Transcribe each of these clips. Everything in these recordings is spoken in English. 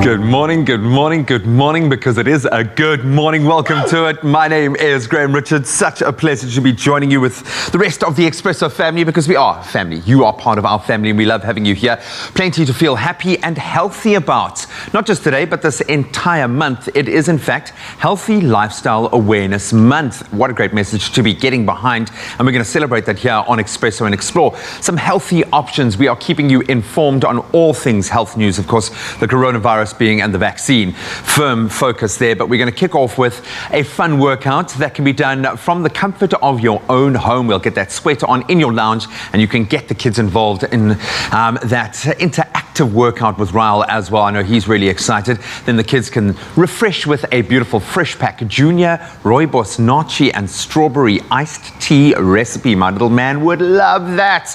Good morning, good morning, good morning, because it is a good morning. Welcome to it. My name is Graham Richards. Such a pleasure to be joining you with the rest of the Expresso family, because we are family. You are part of our family and we love having you here. Plenty to feel happy and healthy about. Not just today, but this entire month. It is, in fact, Healthy Lifestyle Awareness Month. What a great message to be getting behind. And we're going to celebrate that here on Expresso and explore some healthy options. We are keeping you informed on all things health news. Of course, the coronavirus being and the vaccine, firm focus there. But we're going to kick off with a fun workout that can be done from the comfort of your own home. We'll get that sweater on in your lounge, and you can get the kids involved in that interactive workout with Ryle as well. I know he's really excited. Then the kids can refresh with a beautiful fresh pack junior rooibos nachi and strawberry iced tea recipe. My little man would love that.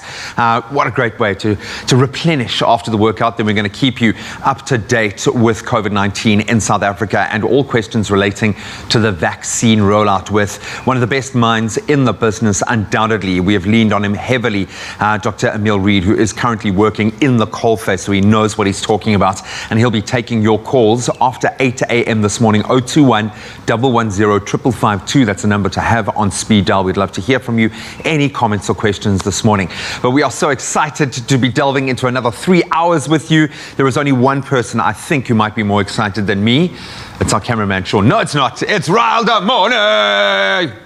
What a great way to replenish after the workout. Then we're going to keep you up to date with COVID-19 in South Africa and all questions relating to the vaccine rollout with one of the best minds in the business. Undoubtedly, we have leaned on him heavily, Dr. Emil Reid, who is currently working in the coalface, so he knows what he's talking about, and he'll be taking your calls after 8 a.m. this morning. 021 110 5552. That's a number to have on speed dial. We'd love to hear from you. Any comments or questions this morning. But we are so excited to be delving into another 3 hours with you. There is only one person I think who might be more excited than me. It's our cameraman, Sean. No, it's not. It's Ryle the Morning.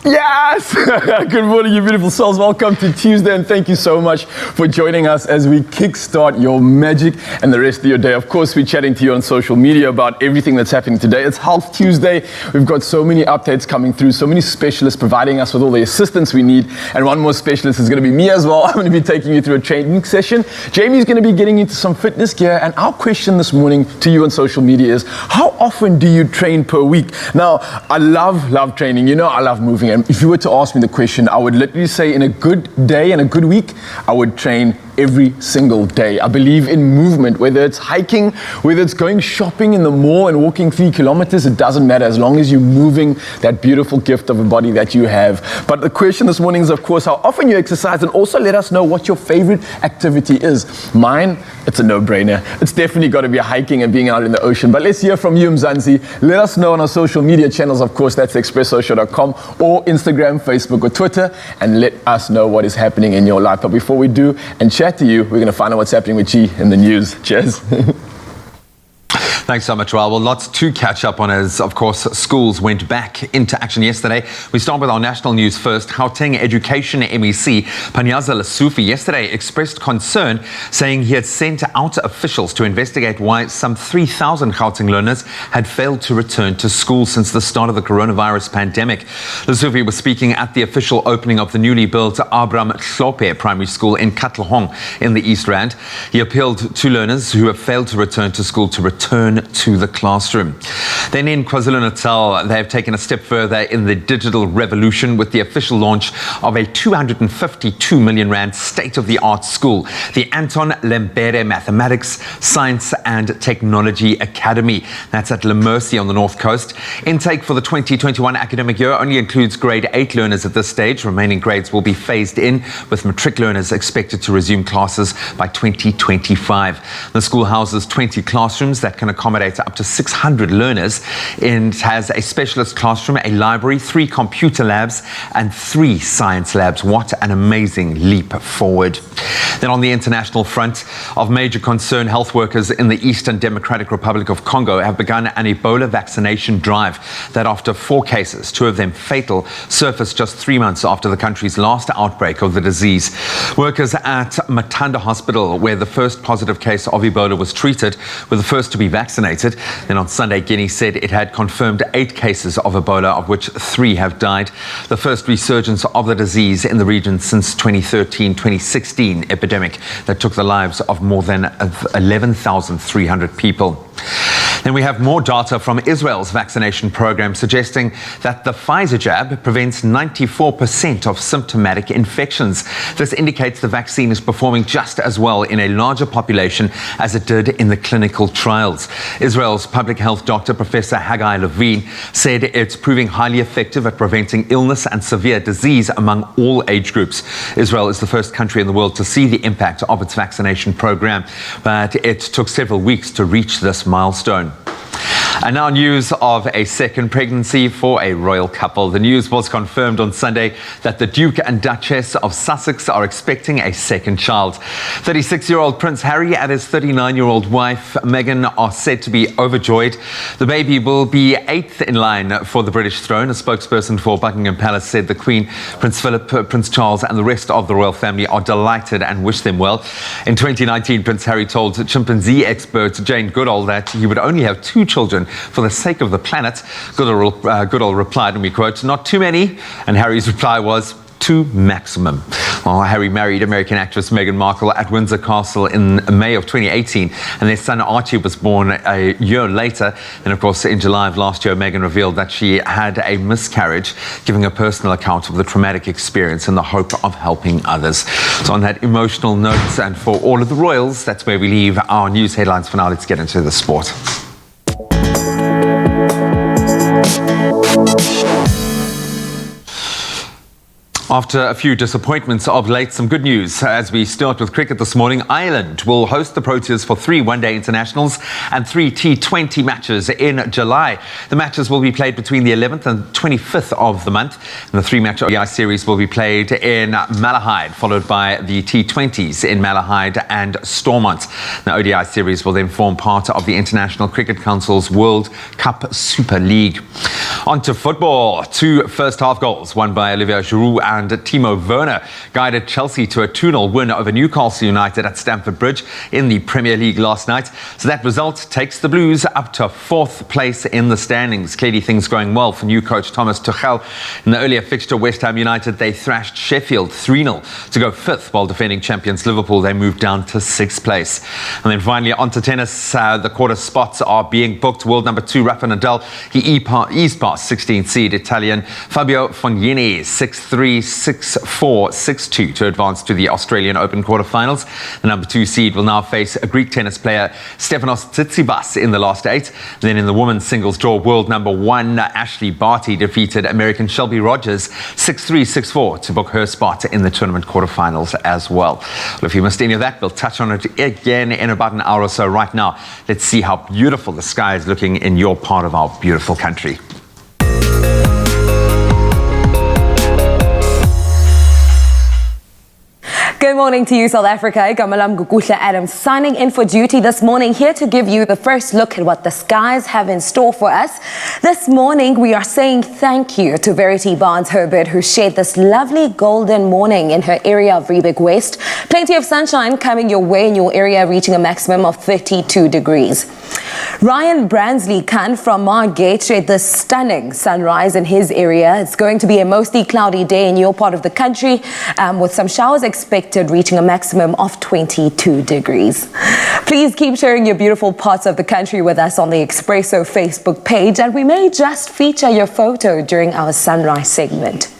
Yes! Good morning, you beautiful souls. Welcome to Tuesday, and thank you so much for joining us as we kickstart your magic and the rest of your day. Of course, we're chatting to you on social media about everything that's happening today. It's Health Tuesday. We've got so many updates coming through, so many specialists providing us with all the assistance we need, and one more specialist is going to be me as well. I'm going to be taking you through a training session. Jamie's going to be getting into some fitness gear, and our question this morning to you on social media is, how often do you train per week? Now, I love training. You know, I love moving. And if you were to ask me the question, I would literally say in a good day and a good week, I would train every single day. I believe in movement, whether it's hiking, whether it's going shopping in the mall and walking 3 kilometers, it doesn't matter as long as you're moving that beautiful gift of a body that you have. But the question this morning is, of course, how often you exercise, and also let us know what your favorite activity is. Mine, it's a no-brainer. It's definitely got to be hiking and being out in the ocean. But let's hear from you, Mzansi. Let us know on our social media channels, of course, that's expressoshow.com or Instagram, Facebook, or Twitter, and let us know what is happening in your life. But before we do and chat to you, we're going to find out what's happening with G in the news. Cheers. Thanks so much, Ryle. Well, lots to catch up on as, of course, schools went back into action yesterday. We start with our national news first. Gauteng Education MEC Panyaza Lesufi yesterday expressed concern, saying he had sent out officials to investigate why some 3,000 Gauteng learners had failed to return to school since the start of the coronavirus pandemic. Lesufi was speaking at the official opening of the newly built Abraham Hlophe Primary School in Katlehong in the East Rand. He appealed to learners who have failed to return to school to return to the classroom. Then in KwaZulu-Natal, they have taken a step further in the digital revolution with the official launch of a 252 million rand state-of-the-art school, the Anton Lembere Mathematics, Science and Technology Academy. That's at Lemercy on the North Coast. Intake for the 2021 academic year only includes grade 8 learners at this stage. Remaining grades will be phased in, with matric learners expected to resume classes by 2025. The school houses 20 classrooms that can accommodate up to 600 learners. It has a specialist classroom, a library, 3 computer labs, and 3 science labs. What an amazing leap forward. Then on the international front, of major concern, health workers in the Eastern Democratic Republic of Congo have begun an Ebola vaccination drive that, after 4 cases, 2 of them fatal, surfaced just 3 months after the country's last outbreak of the disease. Workers at Matanda Hospital, where the first positive case of Ebola was treated, were the first to be vaccinated. Then on Sunday, Guinea said it had confirmed 8 cases of Ebola, of which 3 have died. The first resurgence of the disease in the region since 2013-2016 epidemic that took the lives of more than 11,300 people. And we have more data from Israel's vaccination program suggesting that the Pfizer jab prevents 94% of symptomatic infections. This indicates the vaccine is performing just as well in a larger population as it did in the clinical trials. Israel's public health doctor, Professor Haggai Levine, said it's proving highly effective at preventing illness and severe disease among all age groups. Israel is the first country in the world to see the impact of its vaccination program, but it took several weeks to reach this milestone. And now news of a second pregnancy for a royal couple. The news was confirmed on Sunday that the Duke and Duchess of Sussex are expecting a second child. 36-year-old Prince Harry and his 39-year-old wife Meghan are said to be overjoyed. The baby will be 8th in line for the British throne. A spokesperson for Buckingham Palace said the Queen, Prince Philip, Prince Charles and the rest of the royal family are delighted and wish them well. In 2019, Prince Harry told chimpanzee expert Jane Goodall that he would only have 2 children for the sake of the planet. Goodall replied, and we quote, "Not too many," and Harry's reply was, "2 maximum." Well, Harry married American actress Meghan Markle at Windsor Castle in May of 2018, and their son Archie was born a year later. And of course, in July of last year, Meghan revealed that she had a miscarriage, giving a personal account of the traumatic experience in the hope of helping others. So on that emotional note, and for all of the royals, that's where we leave our news headlines for now. Let's get into the sport. After a few disappointments of late, some good news. As we start with cricket this morning, Ireland will host the Proteas for 3 one-day internationals and 3 T20 matches in July. The matches will be played between the 11th and 25th of the month. And the 3-match ODI series will be played in Malahide, followed by the T20s in Malahide and Stormont. The ODI series will then form part of the International Cricket Council's World Cup Super League. On to football. 2 first-half goals, one by Olivier Giroud and Timo Werner, guided Chelsea to a 2-0 win over Newcastle United at Stamford Bridge in the Premier League last night. So that result takes the Blues up to 4th place in the standings. Clearly things going well for new coach Thomas Tuchel. In the earlier fixture, West Ham United, they thrashed Sheffield 3-0 to go 5th, while defending champions Liverpool, they moved down to 6th place. And then finally onto tennis, the quarter spots are being booked. World number 2 Rafa Nadal, he eased past 16th seed Italian Fabio Fognini 6-3, 6-4, 6-2 to advance to the Australian Open quarterfinals. The number 2 seed will now face a Greek tennis player Stefanos Tsitsipas in the last 8. Then in the women's singles draw, world number 1 Ashley Barty defeated American Shelby Rogers 6-3, 6-4 to book her spot in the tournament quarterfinals as well. Well, if you missed any of that, we'll touch on it again in about an hour or so. Right now, let's see how beautiful the sky is looking in your part of our beautiful country. Good morning to you, South Africa. Gamalam Gukusha Adams signing in for duty this morning, here to give you the first look at what the skies have in store for us. This morning, we are saying thank you to Verity Barnes-Herbert, who shared this lovely golden morning in her area of Riebeek West. Plenty of sunshine coming your way in your area, reaching a maximum of 32 degrees. Ryan Bransley-Khan from Margate shared this stunning sunrise in his area. It's going to be a mostly cloudy day in your part of the country, with some showers expected, reaching a maximum of 22 degrees. Please keep sharing your beautiful parts of the country with us on the Expresso Facebook page, and we may just feature your photo during our sunrise segment.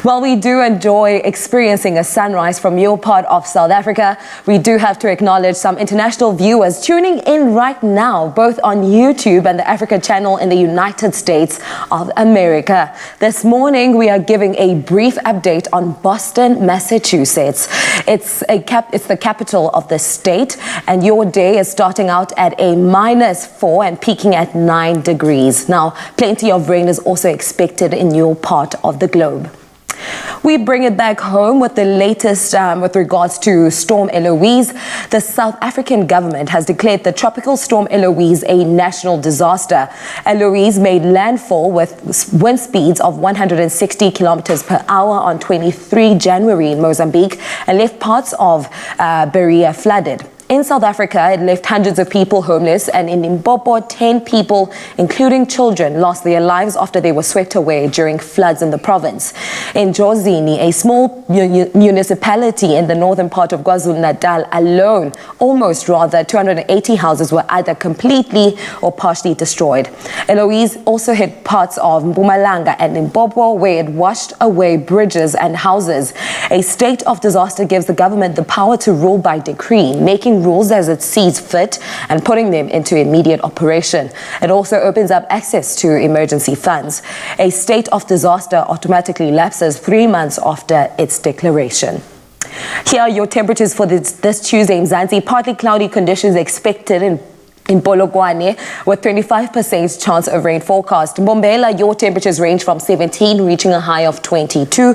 While we do enjoy experiencing a sunrise from your part of South Africa, we do have to acknowledge some international viewers tuning in right now, both on YouTube and the Africa channel in the United States of America. This morning, we are giving a brief update on Boston, Massachusetts. It's the capital of the state, and your day is starting out at a -4 and peaking at 9 degrees. Now, plenty of rain is also expected in your part of the globe. We bring it back home with the latest with regards to Storm Eloise. The South African government has declared the tropical storm Eloise a national disaster. Eloise made landfall with wind speeds of 160 kilometers per hour on 23 January in Mozambique and left parts of Berea flooded. In South Africa, it left hundreds of people homeless, and in Limpopo, 10 people, including children, lost their lives after they were swept away during floods in the province. In Jozini, a small municipality in the northern part of KwaZulu-Natal alone, almost 280 houses were either completely or partially destroyed. Eloise also hit parts of Mpumalanga and Limpopo, where it washed away bridges and houses. A state of disaster gives the government the power to rule by decree, making rules as it sees fit and putting them into immediate operation. It also opens up access to emergency funds. A state of disaster automatically lapses 3 months after its declaration. Here are your temperatures for this Tuesday in Mzansi. Partly cloudy conditions expected in Polokwane, with 25% chance of rain forecast. Mbombela, your temperatures range from 17, reaching a high of 22.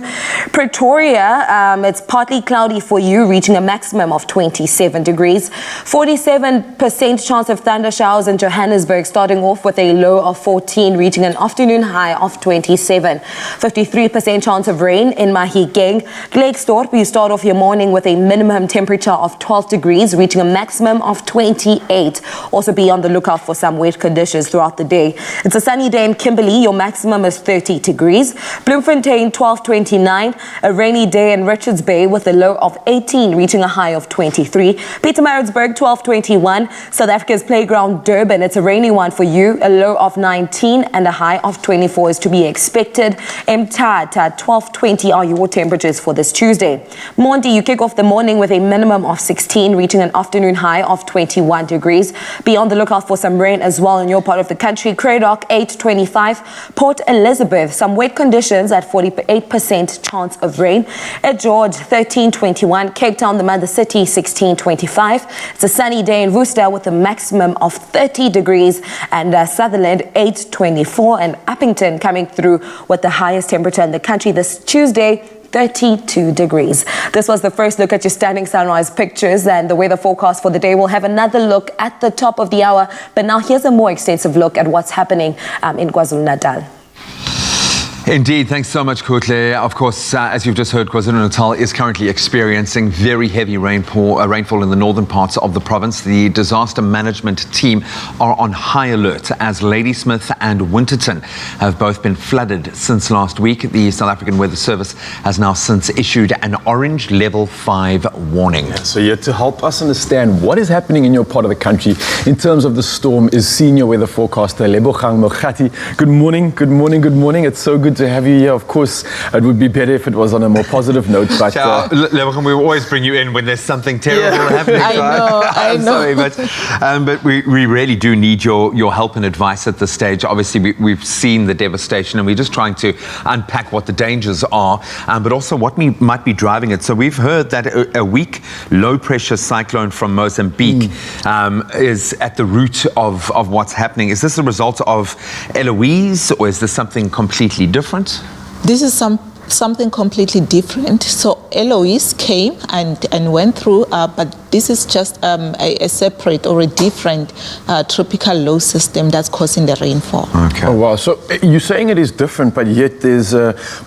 Pretoria, it's partly cloudy for you, reaching a maximum of 27 degrees. 47% chance of thunder showers in Johannesburg, starting off with a low of 14, reaching an afternoon high of 27. 53% chance of rain in Mahikeng. Klerksdorp, you start off your morning with a minimum temperature of 12 degrees, reaching a maximum of 28. Also be on the lookout for some wet conditions throughout the day. It's a sunny day in Kimberley. Your maximum is 30 degrees. Bloemfontein, 12:29. A rainy day in Richards Bay with a low of 18, reaching a high of 23. Pietermaritzburg, 12:21. South Africa's Playground, Durban. It's a rainy one for you. A low of 19 and a high of 24 is to be expected. Mthatha, 12:20 are your temperatures for this Tuesday. Monty, you kick off the morning with a minimum of 16, reaching an afternoon high of 21 degrees. Be on the lookout for some rain as well in your part of the country. Cradock, 8:25. Port Elizabeth, some wet conditions at 48% chance of rain. At George, 13:21. Cape Town, the mother city, 16:25. It's a sunny day in Worcester with a maximum of 30 degrees. And Sutherland, 8:24. And Uppington coming through with the highest temperature in the country this Tuesday, 32 degrees. This was the first look at your stunning sunrise pictures and the weather forecast for the day. We'll have another look at the top of the hour, but now here's a more extensive look at what's happening in KwaZulu-Natal. Indeed, thanks so much, Kutle. Of course, as you've just heard, KwaZulu-Natal is currently experiencing very heavy rainfall in the northern parts of the province. The disaster management team are on high alert as Ladysmith and Winterton have both been flooded since last week. The South African Weather Service has now since issued an orange level 5 warning. So here to help us understand what is happening in your part of the country in terms of the storm is senior weather forecaster Lebogang Mogati. Good morning, good morning, good morning. It's so good to have you here. Of course, it would be better if it was on a more positive note, but Lebogang, we always bring you in when there's something terrible happening. I know. Sorry, but we really do need your help and advice at this stage. Obviously, we've seen the devastation, and we're just trying to unpack what the dangers are, but also what might be driving it. So we've heard that a weak low-pressure cyclone from Mozambique is at the root of what's happening. Is this a result of Eloise, or is this something completely different? This is something completely different. So Eloise came and went through, but this is just a separate or a different tropical low system that's causing the rainfall. Okay. Oh, wow. So you're saying it is different, but yet there's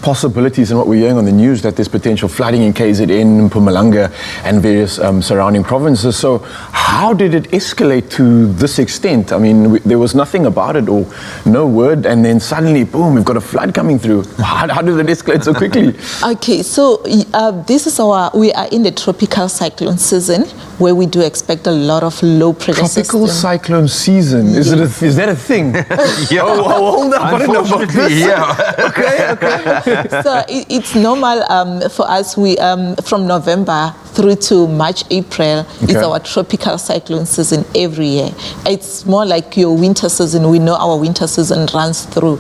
possibilities in what we're hearing on the news that there's potential flooding in KZN, Mpumalanga, and various surrounding provinces. So how did it escalate to this extent? I mean, there was nothing about it or no word, and then suddenly, boom, we've got a flood coming through. How did it escalate so quickly? Okay, so we are in the tropical cyclone season, where we do expect a lot of low pressure Tropical cyclone season. Is that a thing? Yeah. Oh, hold up. Unfortunately, yeah. Okay. So it's normal for us. We from November through to March, April is our tropical cyclone season every year. It's more like your winter season. We know our winter season runs through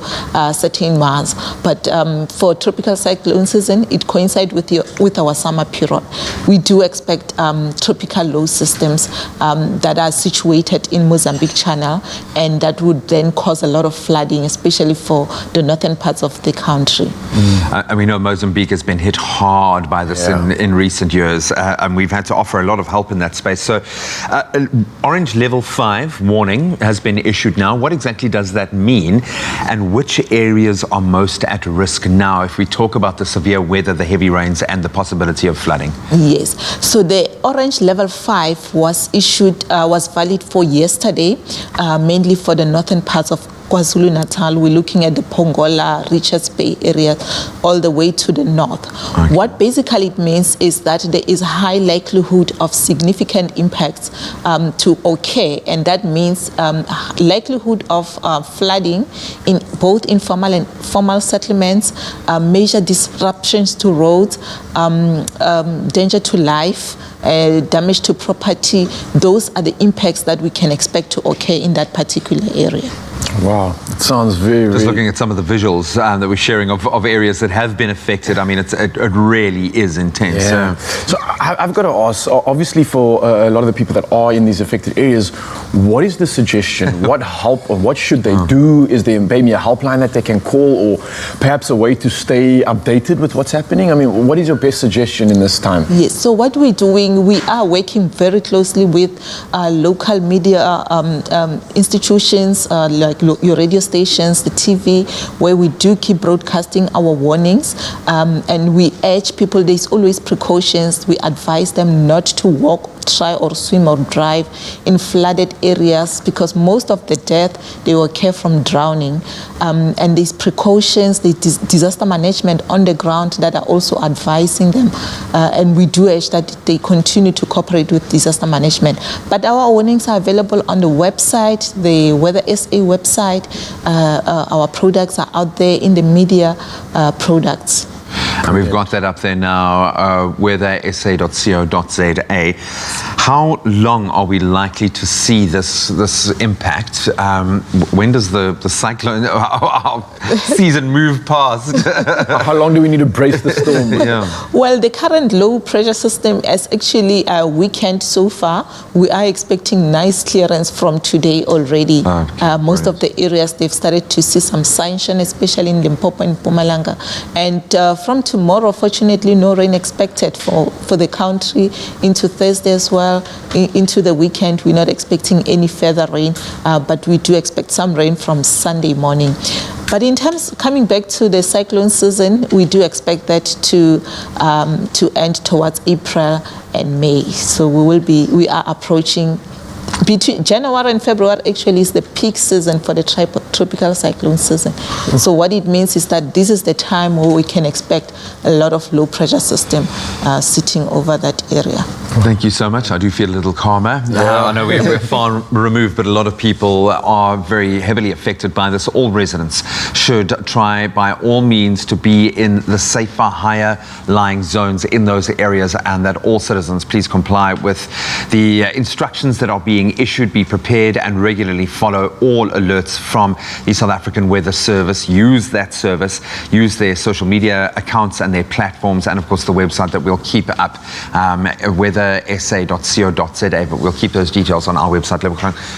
certain months, but for tropical cyclone season, it coincides with our summer period. We do expect tropical low systems that are situated in Mozambique Channel, and that would then cause a lot of flooding, especially for the northern parts of the country. And we know Mozambique has been hit hard by this in recent years. and we've had to offer a lot of help in that space. So, orange level 5 warning has been issued now. What exactly does that mean, and which areas are most at risk now if we talk about the severe weather, the heavy rains, and the possibility of flooding? Yes. So the orange level 5 was issued, was valid for yesterday, mainly for the northern parts of KwaZulu-Natal. We're looking at the Pongola, Richards Bay area, all the way to the north. Okay. What basically it means is that there is high likelihood of significant impacts to occur, and that means likelihood of flooding in both informal and formal settlements, major disruptions to roads, danger to life, damage to property. Those are the impacts that we can expect to occur in that particular area. Wow, it sounds very, Just looking at some of the visuals that we're sharing of areas that have been affected, I mean, it really is intense. Yeah. So I've got to ask, obviously for a lot of the people that are in these affected areas, what is the suggestion? What help or what should they do? Is there maybe a helpline that they can call, or perhaps a way to stay updated with what's happening? I mean, what is your best suggestion in this time? Yes, so what we're doing, we are working very closely with local media institutions like your radio stations, the TV, where we do keep broadcasting our warnings, and we urge people, there's always precautions. We advise them not to walk, try or swim or drive in flooded areas, because most of the death, they occur from drowning, and these precautions, the disaster management on the ground that are also advising them, and we do urge that they continue to cooperate with disaster management. But our warnings are available on the website, the Weather SA website. Our products are out there in the media products. And we've got that up there now, weathersa.co.za. How long are we likely to see this impact? When does the cyclone season move past? How long do we need to brace the storm? Yeah. Well, the current low pressure system has actually weakened so far. We are expecting nice clearance from today already. Okay, Most of the areas, they've started to see some sunshine, especially in Limpopo and Mpumalanga. And from tomorrow, fortunately, no rain expected for the country into Thursday as well. Into the weekend, we're not expecting any further rain, but we do expect some rain from Sunday morning. But in terms, coming back to the cyclone season, we do expect that to end towards April and May. So we are approaching. Between January and February actually is the peak season for the tropical cyclone season. So what it means is that this is the time where we can expect a lot of low pressure system sitting over that area. Thank you so much. I do feel a little calmer. I know we're far removed, but a lot of people are very heavily affected by this. All residents should try by all means to be in the safer, higher lying zones in those areas, and that all citizens please comply with the instructions that are being issued, be prepared and regularly follow all alerts from the South African Weather Service. Use that service, use their social media accounts and their platforms, and of course the website that we'll keep up, weathersa.co.za, but we'll keep those details on our website.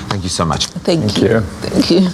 Thank you so much. Thank you. Thank you.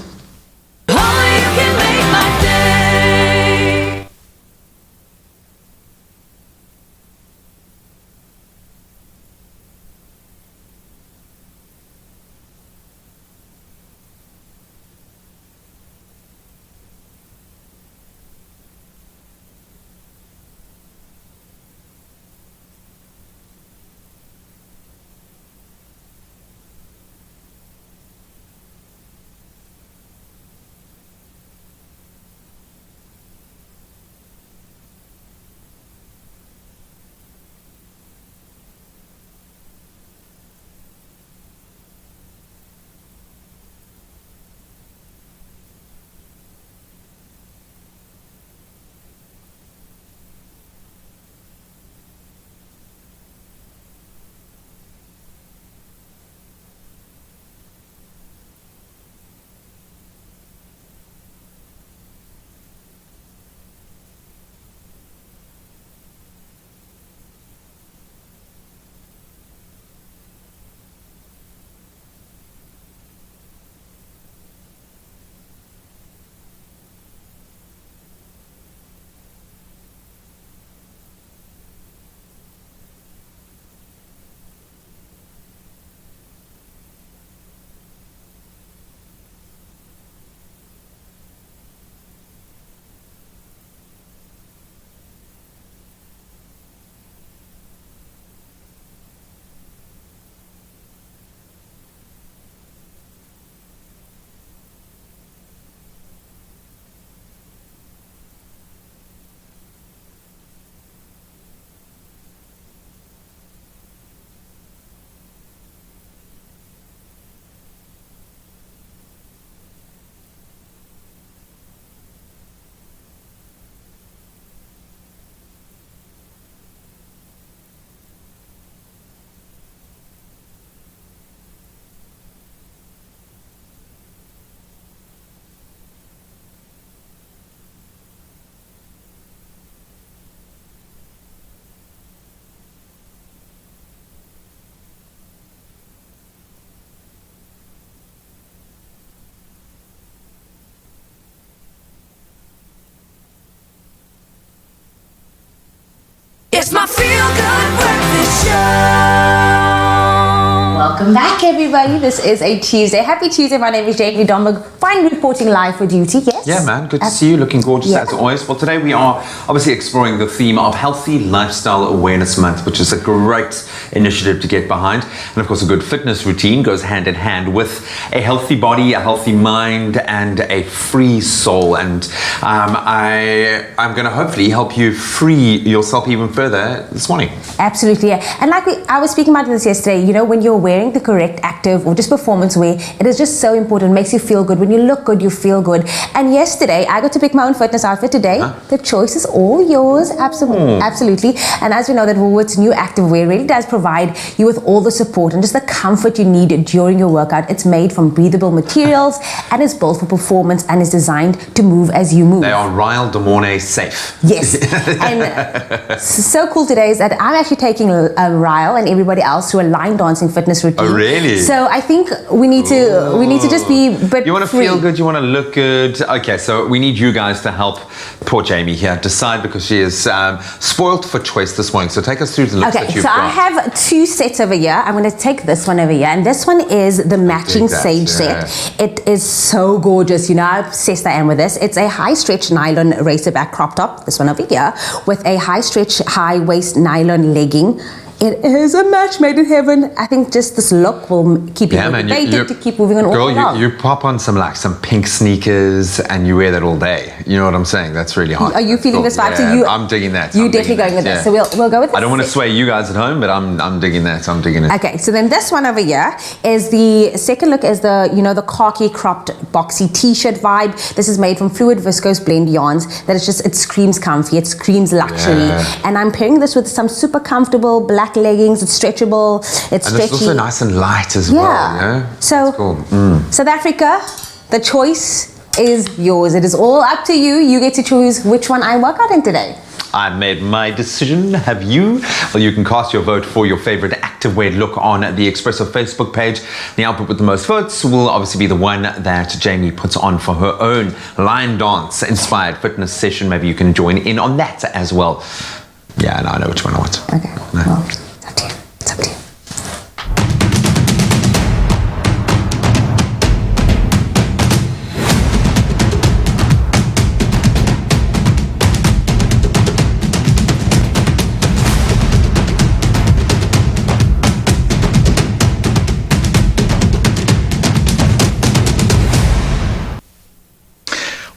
It's my feel-good breakfast show. Welcome back, everybody. This is a Tuesday. Happy Tuesday. My name is Jamie Domberg. Fine reporting live for duty. Yes. Yeah, man. Good to see you. Looking gorgeous as always. Well, today we are obviously exploring the theme of Healthy Lifestyle Awareness Month, which is a great initiative to get behind. And of course, a good fitness routine goes hand in hand with a healthy body, a healthy mind, and a free soul. And I'm going to hopefully help you free yourself even further this morning. Absolutely, yeah. And like I was speaking about this yesterday, you know, when you're wearing the correct active or just performance wear, it is just so important. It makes you feel good. When you look good, you feel good. And yesterday, I got to pick my own fitness outfit. Today, the choice is all yours. Absolutely. And as we know that Woolworth's new active wear really does provide you with all the support and just the comfort you need during your workout. It's made from breathable materials and is built for performance and is designed to move as you move. They are Ryle de Mornay safe. Yes. And so cool today is that I'm actually taking Ryle and everybody else through a line dancing fitness routine. Oh, really? So I think we need to just be a bit You want to free. feel good, you want to look good. Okay, so we need you guys to help poor Jamie here decide, because she is spoiled for choice this morning. So take us through the looks that Okay, you've so got. I have two sets over here. I'm going to take this one over here, and this one is the matching that, sage set. It is so gorgeous. You know how obsessed I am with this. It's a high stretch nylon racerback crop top, this one over here, with a high stretch, high waist nylon legging. It is a match made in heaven. I think just this look will keep you motivated to keep moving on all along. You pop on some pink sneakers and you wear that all day. You know what I'm saying? That's really hot. Are you feeling this vibe? Yeah, So I'm digging that. You're definitely going with this. So we'll go with this. I don't want to sway you guys at home, but I'm digging that. I'm digging it. Okay, so then this one over here is the second look, is the khaki cropped boxy t-shirt vibe. This is made from fluid viscose blend yarns that it screams comfy, it screams luxury. And I'm pairing this with some super comfortable black leggings. It's stretchable, it's And stretchy. it's also nice and light as well, you know? So, cool. South Africa, the choice is yours. It is all up to you. You get to choose which one I work out in today. I've made my decision. Have you? Well, you can cast your vote for your favorite activewear look on the Expresso Facebook page. The output with the most votes will obviously be the one that Jamie puts on for her own line dance inspired fitness session. Maybe you can join in on that as well. Yeah, no, I know which one I want. Okay, well, it's up to you. It's up to you.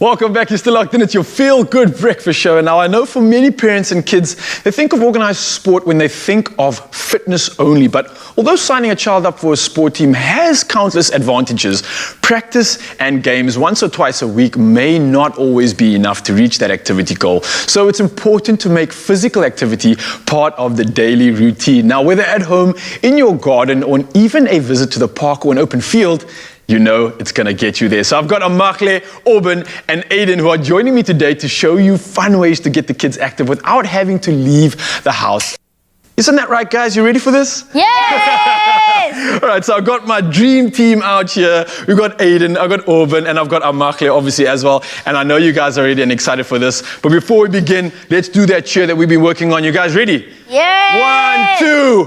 Welcome back. You're still locked in. It's your feel-good breakfast show. And now I know for many parents and kids, they think of organized sport when they think of fitness only. But although signing a child up for a sport team has countless advantages, practice and games once or twice a week may not always be enough to reach that activity goal. So it's important to make physical activity part of the daily routine. Now, whether at home, in your garden, or even a visit to the park or an open field, you know it's going to get you there. So I've got Amakle, Auburn, and Aiden who are joining me today to show you fun ways to get the kids active without having to leave the house. Isn't that right, guys? You ready for this? Yes! All right, so I've got my dream team out here. We've got Aiden, I've got Auburn, and I've got Amakle, obviously, as well. And I know you guys are ready and excited for this. But before we begin, let's do that cheer that we've been working on. You guys ready? Yes! 1, 2.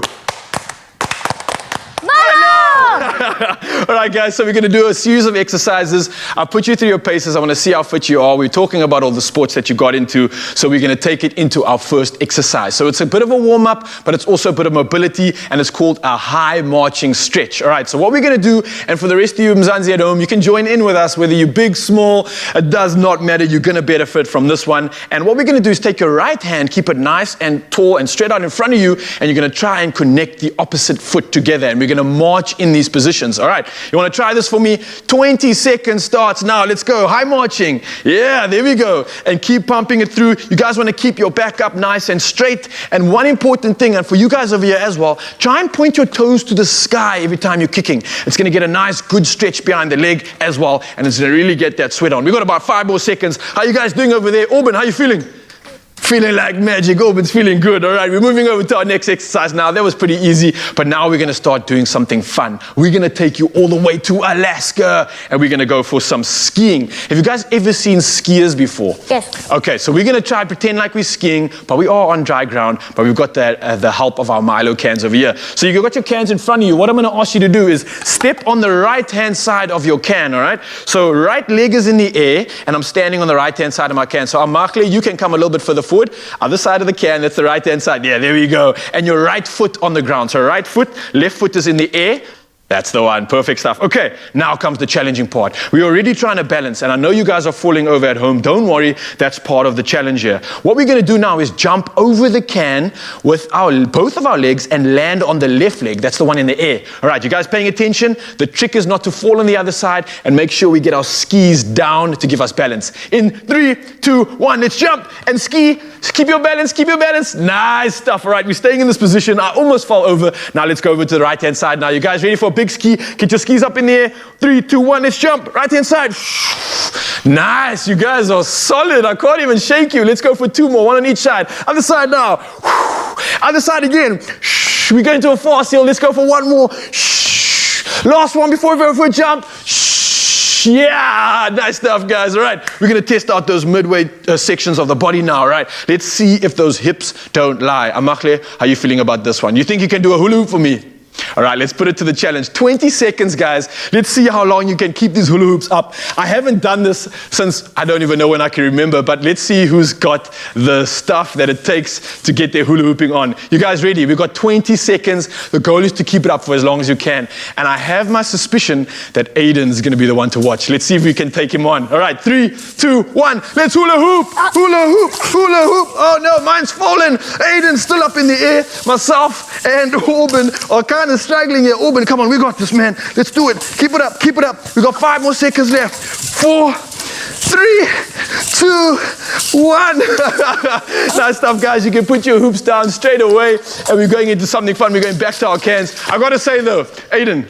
Mama! All right, guys, so we're going to do a series of exercises. I'll put you through your paces. I want to see how fit you are. We're talking about all the sports that you got into, so we're going to take it into our first exercise. So it's a bit of a warm-up, but it's also a bit of mobility, and it's called a high marching stretch. All right, so what we're going to do, and for the rest of you Mzansi at home, you can join in with us, whether you're big, small, it does not matter. You're going to benefit from this one. And what we're going to do is take your right hand, keep it nice and tall and straight out in front of you, and you're going to try and connect the opposite foot together, and we're going to march in these positions. All right, you want to try this for me? 20 seconds starts now. Let's go. High marching. Yeah, there we go. And keep pumping it through. You guys want to keep your back up nice and straight. And one important thing, and for you guys over here as well, try and point your toes to the sky every time you're kicking. It's going to get a nice, good stretch behind the leg as well, and it's going to really get that sweat on. We've got about 5 more seconds. How you guys doing over there? Auburn, how you feeling? Feeling like magic. Auburn's feeling good. All right, we're moving over to our next exercise now. That was pretty easy, but now we're going to start doing something fun. We're going to take you all the way to Alaska, and we're going to go for some skiing. Have you guys ever seen skiers before? Yes. Okay, so we're going to try pretend like we're skiing, but we are on dry ground, but we've got the help of our Milo cans over here. So you've got your cans in front of you. What I'm going to ask you to do is step on the right-hand side of your can, all right? So right leg is in the air, and I'm standing on the right-hand side of my can. So Amakle, you can come a little bit further forward. Other side of the can, that's the right-hand side. Yeah, there we go. And your right foot on the ground. So right foot, left foot is in the air. That's the one. Perfect stuff. Okay, now comes the challenging part. We're already trying to balance, and I know you guys are falling over at home. Don't worry, that's part of the challenge here. What we're going to do now is jump over the can with both of our legs and land on the left leg. That's the one in the air. All right, you guys paying attention? The trick is not to fall on the other side, and make sure we get our skis down to give us balance. In 3, 2, 1, let's jump and ski. Keep your balance, keep your balance. Nice stuff. All right, we're staying in this position. I almost fell over. Now let's go over to the right-hand side. Now, you guys ready for a big ski? Get your skis up in the air. 3, 2, 1, let's jump. Right-hand side. Nice, you guys are solid. I can't even shake you. Let's go for 2 more, 1 on each side. Other side now. Other side again. We're going to a fast hill. Let's go for 1 more. Last one before we go for a jump. Yeah, nice stuff, guys. All right, we're going to test out those midway sections of the body now, all right? Let's see if those hips don't lie. Amakle, how are you feeling about this one? You think you can do a hula hoop for me? All right, let's put it to the challenge. 20 seconds, guys. Let's see how long you can keep these hula hoops up. I haven't done this since I don't even know when I can remember, but let's see who's got the stuff that it takes to get their hula hooping on. You guys ready? We've got 20 seconds. The goal is to keep it up for as long as you can. And I have my suspicion that Aiden's going to be the one to watch. Let's see if we can take him on. All right, 3, 2, 1. Let's hula hoop. Hula hoop. Hula hoop. Oh, no, mine's fallen. Aiden's still up in the air. Myself and Auburn are kind of struggling here. Auburn, come on, we got this, man. Let's do it. Keep it up, keep it up. We got 5 more seconds left. 4, 3, 2, 1. Nice stuff, guys. You can put your hoops down straight away, and we're going into something fun. We're going back to our cans. I gotta say though, Aiden,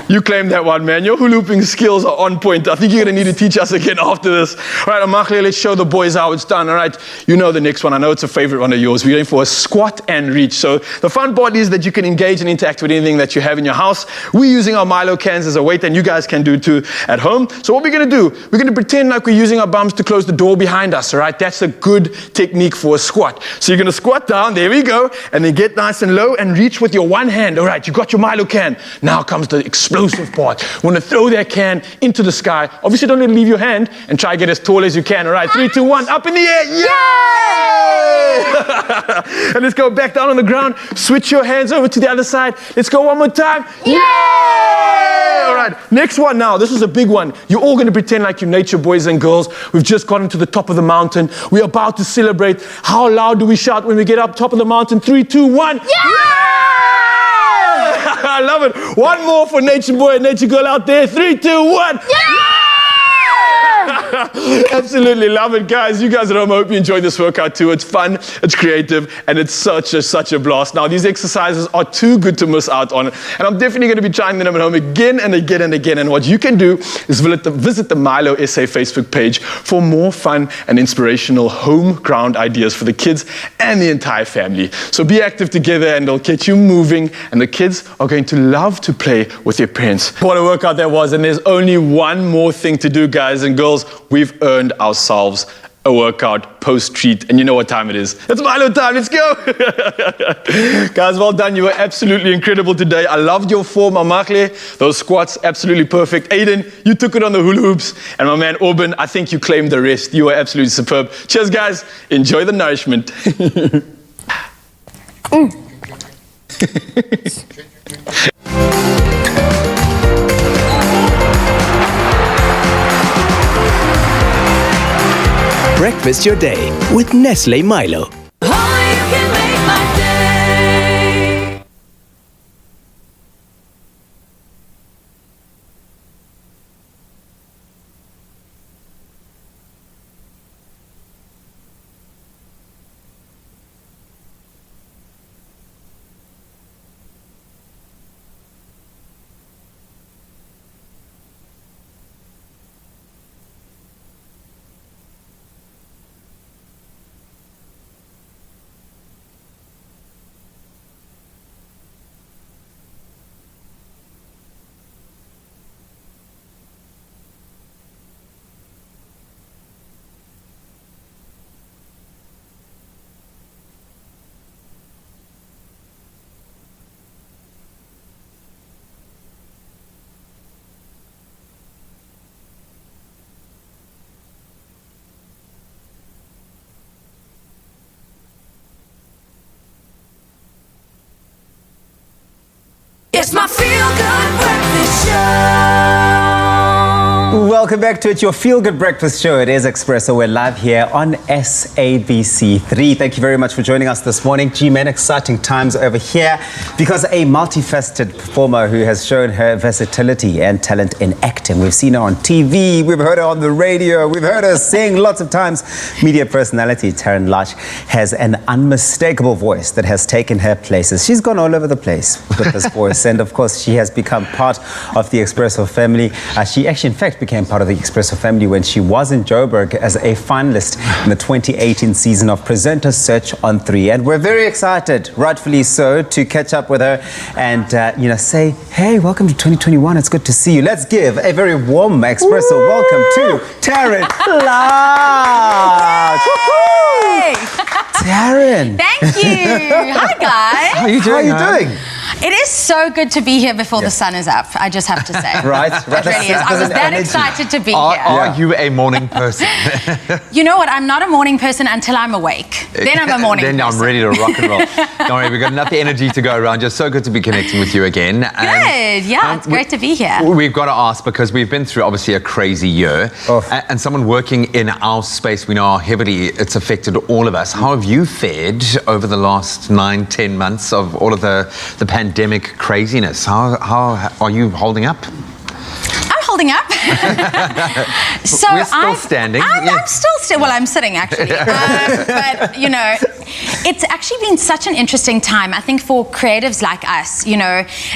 you claimed that one, man. Your hula hooping skills are on point. I think you're going to need to teach us again after this. All right, Amakle, let's show the boys how it's done. All right, you know the next one. I know it's a favorite one of yours. We're going for a squat and reach. So the fun part is that you can engage and interact with anything that you have in your house. We're using our Milo cans as a weight, and you guys can do too at home. So what we're going to do, we're going to pretend like we're using our bums to close the door behind us, all right? That's a good technique for a squat. So you're going to squat down, there we go, and then get nice and low and reach with your one hand. All right, you got your Milo can. Now comes the explosive part. We want to throw that can into the sky. Obviously, don't let it leave your hand, and try to get as tall as you can. All right, 3, 2, 1, up in the air. Yay! And let's go back down on the ground. Switch your hands over to the other side. Let's go one more time. Yay! All right, next one now. This is a big one. You're all going to pretend like you're nature boys and girls. We've just gotten to the top of the mountain. We're about to celebrate. How loud do we shout when we get up top of the mountain? 3, 2, 1. I love it. One more for nature boy and nature girl out there. 3, 2, 1. Absolutely love it, guys. You guys at home, I hope you enjoyed this workout too. It's fun, it's creative, and it's such a blast. Now, these exercises are too good to miss out on, and I'm definitely going to be trying them at home again and again and again. And what you can do is visit the Milo SA Facebook page for more fun and inspirational home ground ideas for the kids and the entire family. So be active together, and they'll get you moving, and the kids are going to love to play with their parents. What a workout that was, and there's only one more thing to do, guys and girls. We've earned ourselves a workout post-treat, and you know what time it is. It's Milo time, let's go! Guys, well done. You were absolutely incredible today. I loved your form, Amakle. Those squats, absolutely perfect. Aiden, you took it on the hula hoops. And my man, Auburn, I think you claimed the rest. You were absolutely superb. Cheers, guys. Enjoy the nourishment. Breakfast your day with Nestle Milo. Oh, you can make my day. my Feel Good Breakfast Show. Welcome back to it, your feel-good breakfast show. It is Expresso. We're live here on SABC3. Thank you very much for joining us this morning. G-Man, exciting times over here because a multifaceted performer who has shown her versatility and talent in acting. We've seen her on TV, we've heard her on the radio, we've heard her sing lots of times. Media personality Taryn Lach has an unmistakable voice that has taken her places. She's gone all over the place with this voice, and of course she has become part of the Expresso family. She actually, in fact, became part of the Expresso family when she was in Joburg as a finalist in the 2018 season of Presenter Search on 3. And we're very excited, rightfully so, to catch up with her and, say, hey, welcome to 2021. It's good to see you. Let's give a very warm Expresso welcome to Taryn Lach. Taryn. Thank you. Hi, guys. How are you doing? It is so good to be here before the sun is up, I just have to say. Right. It really is. I was that excited to be here. Are you a morning person? You know what? I'm not a morning person until I'm awake. Then I'm a morning person. Then I'm ready to rock and roll. Don't worry, we've got enough energy to go around. Just so good to be connecting with you again. Good. Yeah, it's great to be here. We've got to ask, because we've been through obviously a crazy year, and someone working in our space, we know how heavily it's affected all of us. How have you fared over the last 9-10 months of all of the pandemic craziness? How are you holding up? I'm holding up. So we're still standing. I'm still. Well, I'm sitting actually. But it's actually been such an interesting time. I think for creatives like us,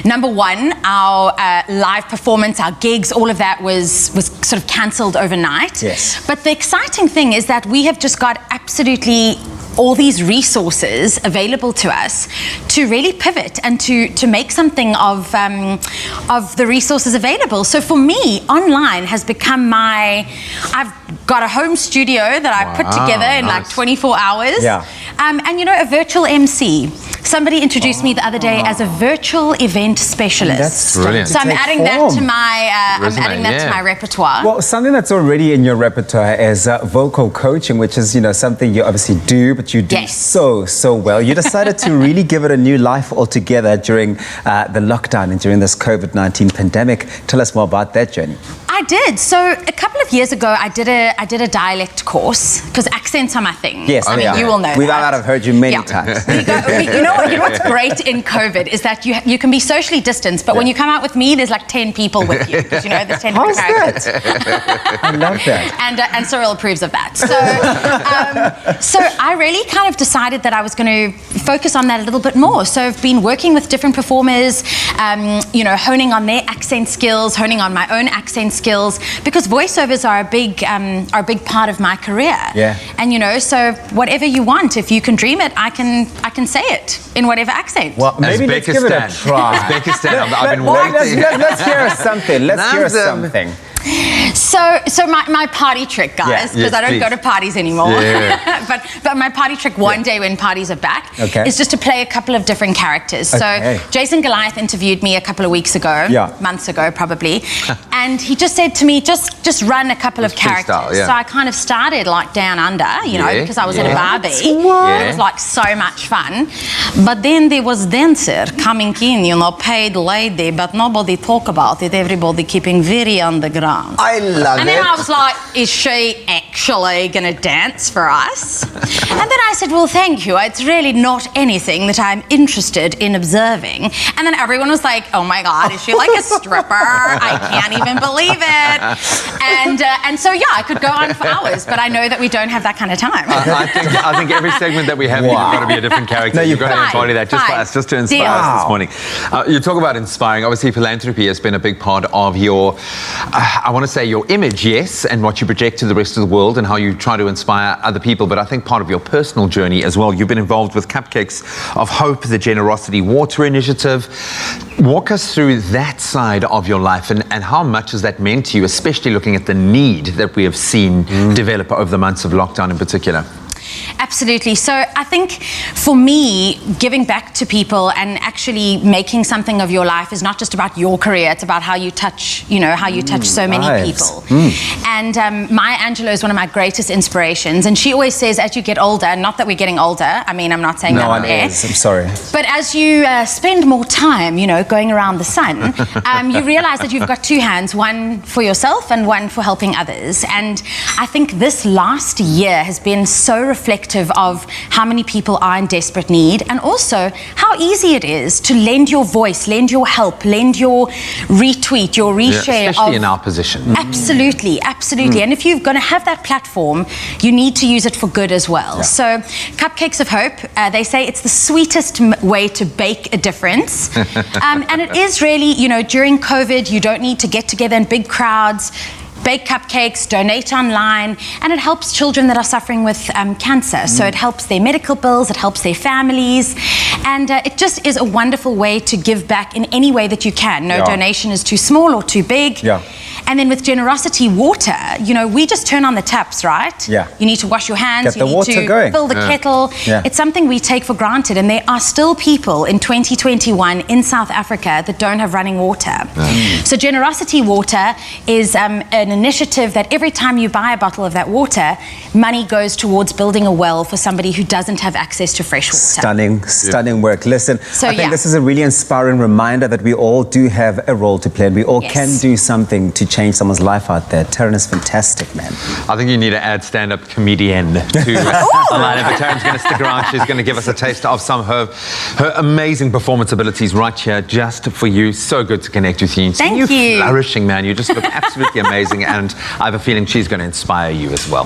number one, our live performance, our gigs, all of that was sort of cancelled overnight. Yes. But the exciting thing is that we have just got absolutely all these resources available to us to really pivot and to make something of the resources available. So for me, online has become I've got a home studio that I put together in like 24 hours. Yeah. And a virtual MC. Somebody introduced me the other day as a virtual event specialist. That's brilliant. So I'm adding that to my Resume, to my repertoire. Well, something that's already in your repertoire is vocal coaching, which is, something you obviously do, but you do so well. You decided to really give it a new life altogether during the lockdown and during this COVID-19 pandemic. Tell us more about that journey. I did. So a couple of years ago, I did a dialect course because accents are my thing. Yes, I mean, you will know I've that. heard you many times. You know what's great in COVID is that you can be socially distanced, but when you come out with me, there's like 10 people with you because there's 10 How's characters. that? I love that. And Cyril approves of that. So I really kind of decided that I was going to focus on that a little bit more. So I've been working with different performers, honing on their accent skills, honing on my own accent skills, because voiceovers are a big part of my career. Yeah. And so whatever you want, if you can dream it, I can say it in whatever accent. Well, maybe let's give it a try. Uzbekistan. I've been waiting. Let's hear something. Let's hear something. So my party trick, guys, because I don't go to parties anymore. Yeah. but my party trick one day when parties are back is just to play a couple of different characters. Okay. So Jason Goliath interviewed me a couple of weeks ago, months ago probably, and he just said to me, just run a couple of characters. Freestyle, So I kind of started like down under, because I was at a Barbie. It was like so much fun. But then there was dancer coming in, paid lady, but nobody talk about it. Everybody keeping very underground. I love And then I was like, is she actually going to dance for us? And then I said, well, thank you. It's really not anything that I'm interested in observing. And then everyone was like, oh my God, is she like a stripper? I can't even believe it. And so, I could go on for hours, but I know that we don't have that kind of time. I think every segment that we have, you've got to be a different character. No, you've got to embody that just for Fine. us, just to inspire us this morning. You talk about inspiring. Obviously, philanthropy has been a big part of your, I want to say your image, yes, and what you project to the rest of the world and how you try to inspire other people, but I think part of your personal journey as well. You've been involved with Cupcakes of Hope, the Generosity Water Initiative. Walk us through that side of your life and how much has that meant to you, especially looking at the need that we have seen develop over the months of lockdown in particular? Absolutely. So I think for me, giving back to people and actually making something of your life is not just about your career. It's about how you touch, how you touch so many people. And Maya Angelou is one of my greatest inspirations. And she always says, as you get older, not that we're getting older. I mean, I'm not saying that on air. I'm sorry. But as you spend more time, going around the sun, you realize that you've got two hands, one for yourself and one for helping others. And I think this last year has been so reflective of how many people are in desperate need, and also how easy it is to lend your voice, lend your help, lend your retweet, your reshare. Especially in our position. Absolutely, absolutely. And if you're going to have that platform, you need to use it for good as well. So Cupcakes of Hope, they say it's the sweetest way to bake a difference. And it is really, during COVID, you don't need to get together in big crowds. Bake cupcakes, donate online, and it helps children that are suffering with cancer. So it helps their medical bills, it helps their families, and it just is a wonderful way to give back in any way that you can. No donation is too small or too big. And then with Generosity Water, we just turn on the taps, right? You need to wash your hands, you need to fill the kettle. It's something we take for granted, and there are still people in 2021 in South Africa that don't have running water. So Generosity Water is an initiative that every time you buy a bottle of that water, money goes towards building a well for somebody who doesn't have access to fresh water. Stunning work. Listen, so, I think this is a really inspiring reminder that we all do have a role to play, and we all can do something to change someone's life out there. Taryn is fantastic, man. I think you need to add stand-up comedian to the lineup. But Taryn's going to stick around. She's going to give us a taste of some of her amazing performance abilities right here just for you. So good to connect with you. Thank You're you. flourishing, man. You just look absolutely amazing, and I have a feeling she's going to inspire you as well.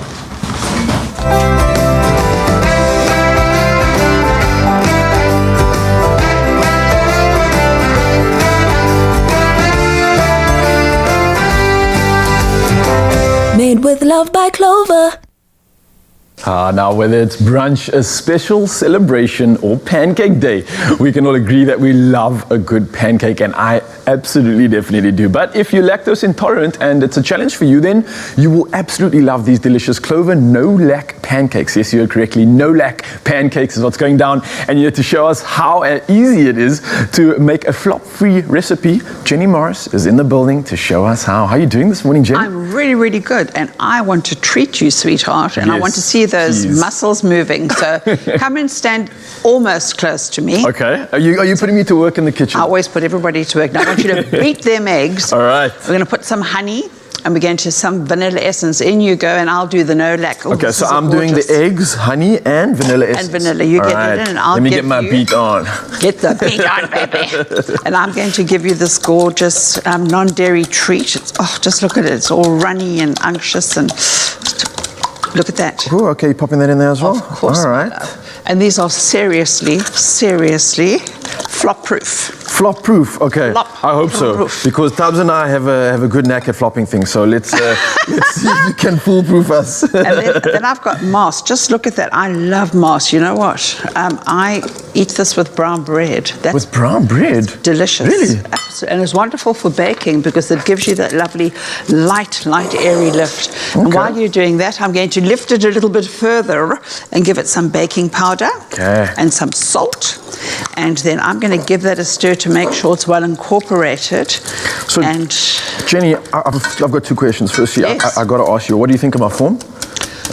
Made with love by Clover. Now, whether it's brunch, a special celebration, or pancake day, we can all agree that we love a good pancake, and I absolutely definitely do. But if you're lactose intolerant and it's a challenge for you, then you will absolutely love these delicious Clover no-lac pancakes. Yes, you heard correctly, no-lac pancakes is what's going down. And you have to show us how easy it is to make a flop-free recipe. Jenny Morris is in the building to show us how. How are you doing this morning, Jenny? I'm really, really good, and I want to treat you, sweetheart, and I want to see those muscles moving. So come and stand almost close to me. Okay. Are you putting me to work in the kitchen? I always put everybody to work. Now I want you to beat them eggs. All right. We're going to put some honey, and we're going to some vanilla essence. In you go, and I'll do the no-lac. Okay, so I'm doing the eggs, honey, and vanilla essence. And vanilla. You get it in, and I'll Let me get my beat on. Get the beat on, baby. And I'm going to give you this gorgeous non-dairy treat. Just look at it. It's all runny and unctuous, and look at that. Oh, okay, you popping that in there as well? Of course. All right. And these are seriously flop-proof. Flop-proof, okay. I hope so, because Tubbs and I have a good knack at flopping things. So let's see if you can foolproof us. And then I've got Mars. Just look at that. I love Mars. You know what? I eat this with brown bread. That's with brown bread? Delicious. Really? Absolutely. And it's wonderful for baking because it gives you that lovely light, airy lift. Okay. And while you're doing that, I'm going to lift it a little bit further and give it some baking powder and some salt. And then I'm going to give that a stir to make sure it's well incorporated. So, Jenny, I've got two questions. Firstly, I got to ask you, what do you think of my form?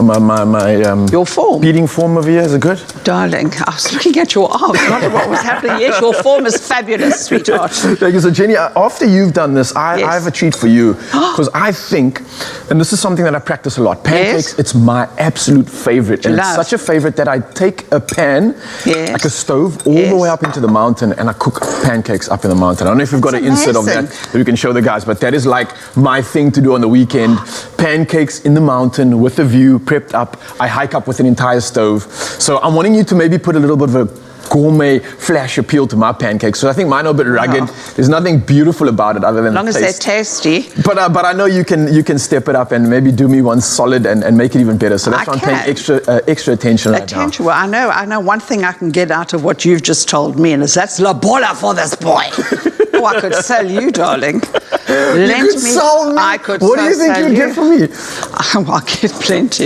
Your form? Beating form over here, is it good? Darling, I was looking at your arms, not at what was happening. Yes, your form is fabulous, sweetheart. Thank you. So, Jenny, after you've done this, I have a treat for you. Because I think, and this is something that I practice a lot, pancakes, it's my absolute favorite. And it's such a favorite that I take a pan, like a stove, all the way up into the mountain, and I cook pancakes up in the mountain. I don't know if we've got an insert of that we can show the guys, but that is like my thing to do on the weekend. Pancakes in the mountain with a view, prepped up. I hike up with an entire stove. So I'm wanting you to maybe put a little bit of a gourmet flash appeal to my pancakes. So I think mine are a bit rugged. There's nothing beautiful about it other than as long as they're tasty. But I know you can step it up and maybe do me one solid and make it even better. So that's why I'm paying extra attention right now. Well, I know one thing I can get out of what you've just told me, and that's la bola for this boy. Oh, I could sell you, darling. Lend could sell me. I could What do you so think sell you'd get from me? I'll get plenty.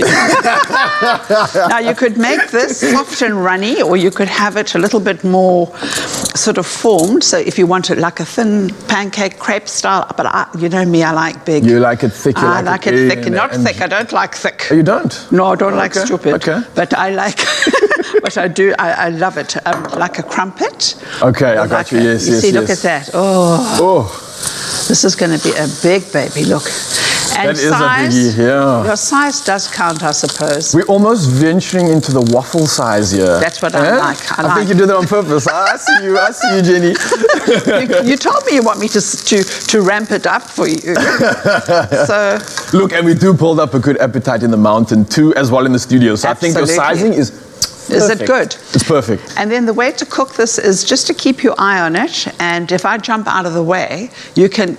Now, you could make this soft and runny, or you could have it a little bit more sort of formed. So if you want it like a thin pancake crepe style, but you know me, I like big. You like it thick. I like it thick, not thick. I don't like thick. Oh, you don't? No, I don't like Okay, stupid. okay. But I like, but I do, I love it. Like a crumpet. Okay, I got you. Yes, you yes, see, yes. look at that. Oh, Oh, this is going to be a big baby. Look. And that is size, a biggie, yeah. Your size does count, I suppose. We're almost venturing into the waffle size here. That's what I like. I think you did that on purpose. I see you, Jenny. You told me you want me to ramp it up for you. So Look, and we do build up a good appetite in the mountain too, as well in the studio. So I think your sizing is perfect. it good? It's perfect. And then the way to cook this is just to keep your eye on it. And if I jump out of the way, you can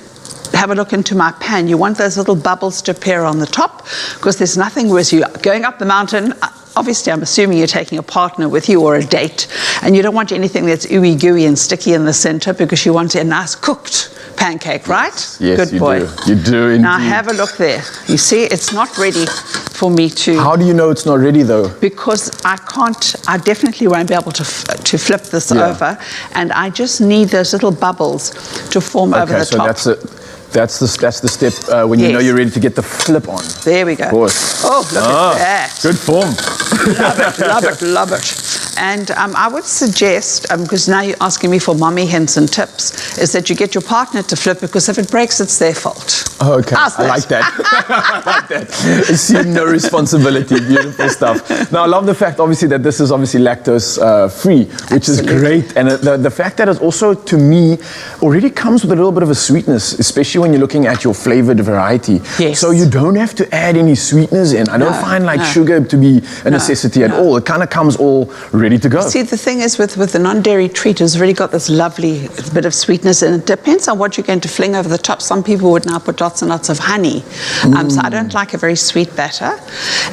have a look into my pan. You want those little bubbles to appear on the top, because there's nothing worse. You're going up the mountain. Obviously, I'm assuming you're taking a partner with you or a date, and you don't want anything that's ooey gooey and sticky in the center, because you want a nice cooked pancake, right? Yes, Good you boy. do. You do indeed. Now have a look there. You see, it's not ready for me to. How do you know it's not ready though? Because I definitely won't be able to flip this Yeah. over, and I just need those little bubbles to form over the so top. that's the step when you know Yes. you're ready to get the flip on. There we go. Of course. Oh, look at that. Good form. Love it, love it, love it. And I would suggest, because now you're asking me for mommy hints and tips, is that you get your partner to flip, because if it breaks, it's their fault. Oh, okay, How's I like that. I like that. Assume no responsibility. Beautiful stuff. Now, I love the fact, obviously, that this is obviously lactose free, which is great. And the fact that it also, to me, already comes with a little bit of a sweetness, especially when you're looking at your flavored variety. Yes. So you don't have to add any sweeteners in. I don't find sugar to be a necessity at all. It kind of comes all ready to go. See, the thing is with the non-dairy treat, it's really got this lovely bit of sweetness, and it depends on what you're going to fling over the top. Some people would now put lots and lots of honey. So I don't like a very sweet batter.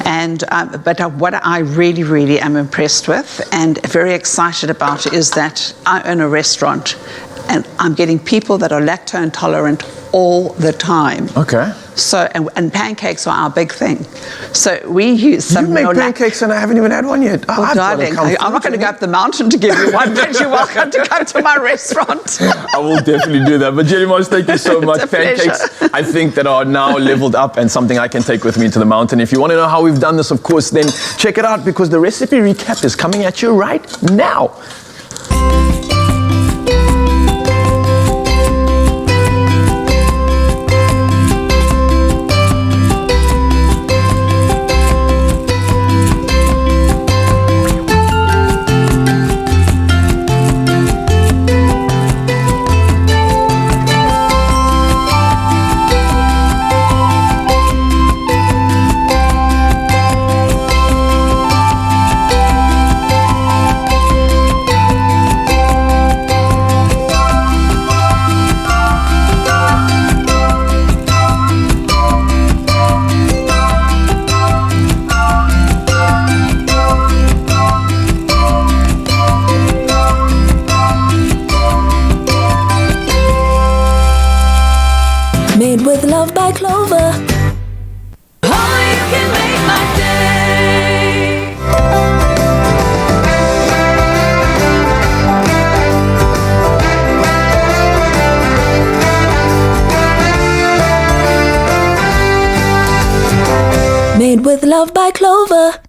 And but what I really, really am impressed with and very excited about is that I own a restaurant, and I'm getting people that are lactose intolerant all the time. Okay. So, and pancakes are our big thing. So we use some You make no-lac- pancakes and I haven't even had one yet. Oh, darling, I'm not going to go up the mountain to give you one, but you're welcome to come to my restaurant. I will definitely do that. But Jenny Moss, thank you so much. a pleasure. Pancakes, I think, that are now leveled up and something I can take with me into the mountain. If you want to know how we've done this, of course, then check it out, because the recipe recap is coming at you right now. Made with love by Clover. Oh, you can make my day. Made with love by Clover.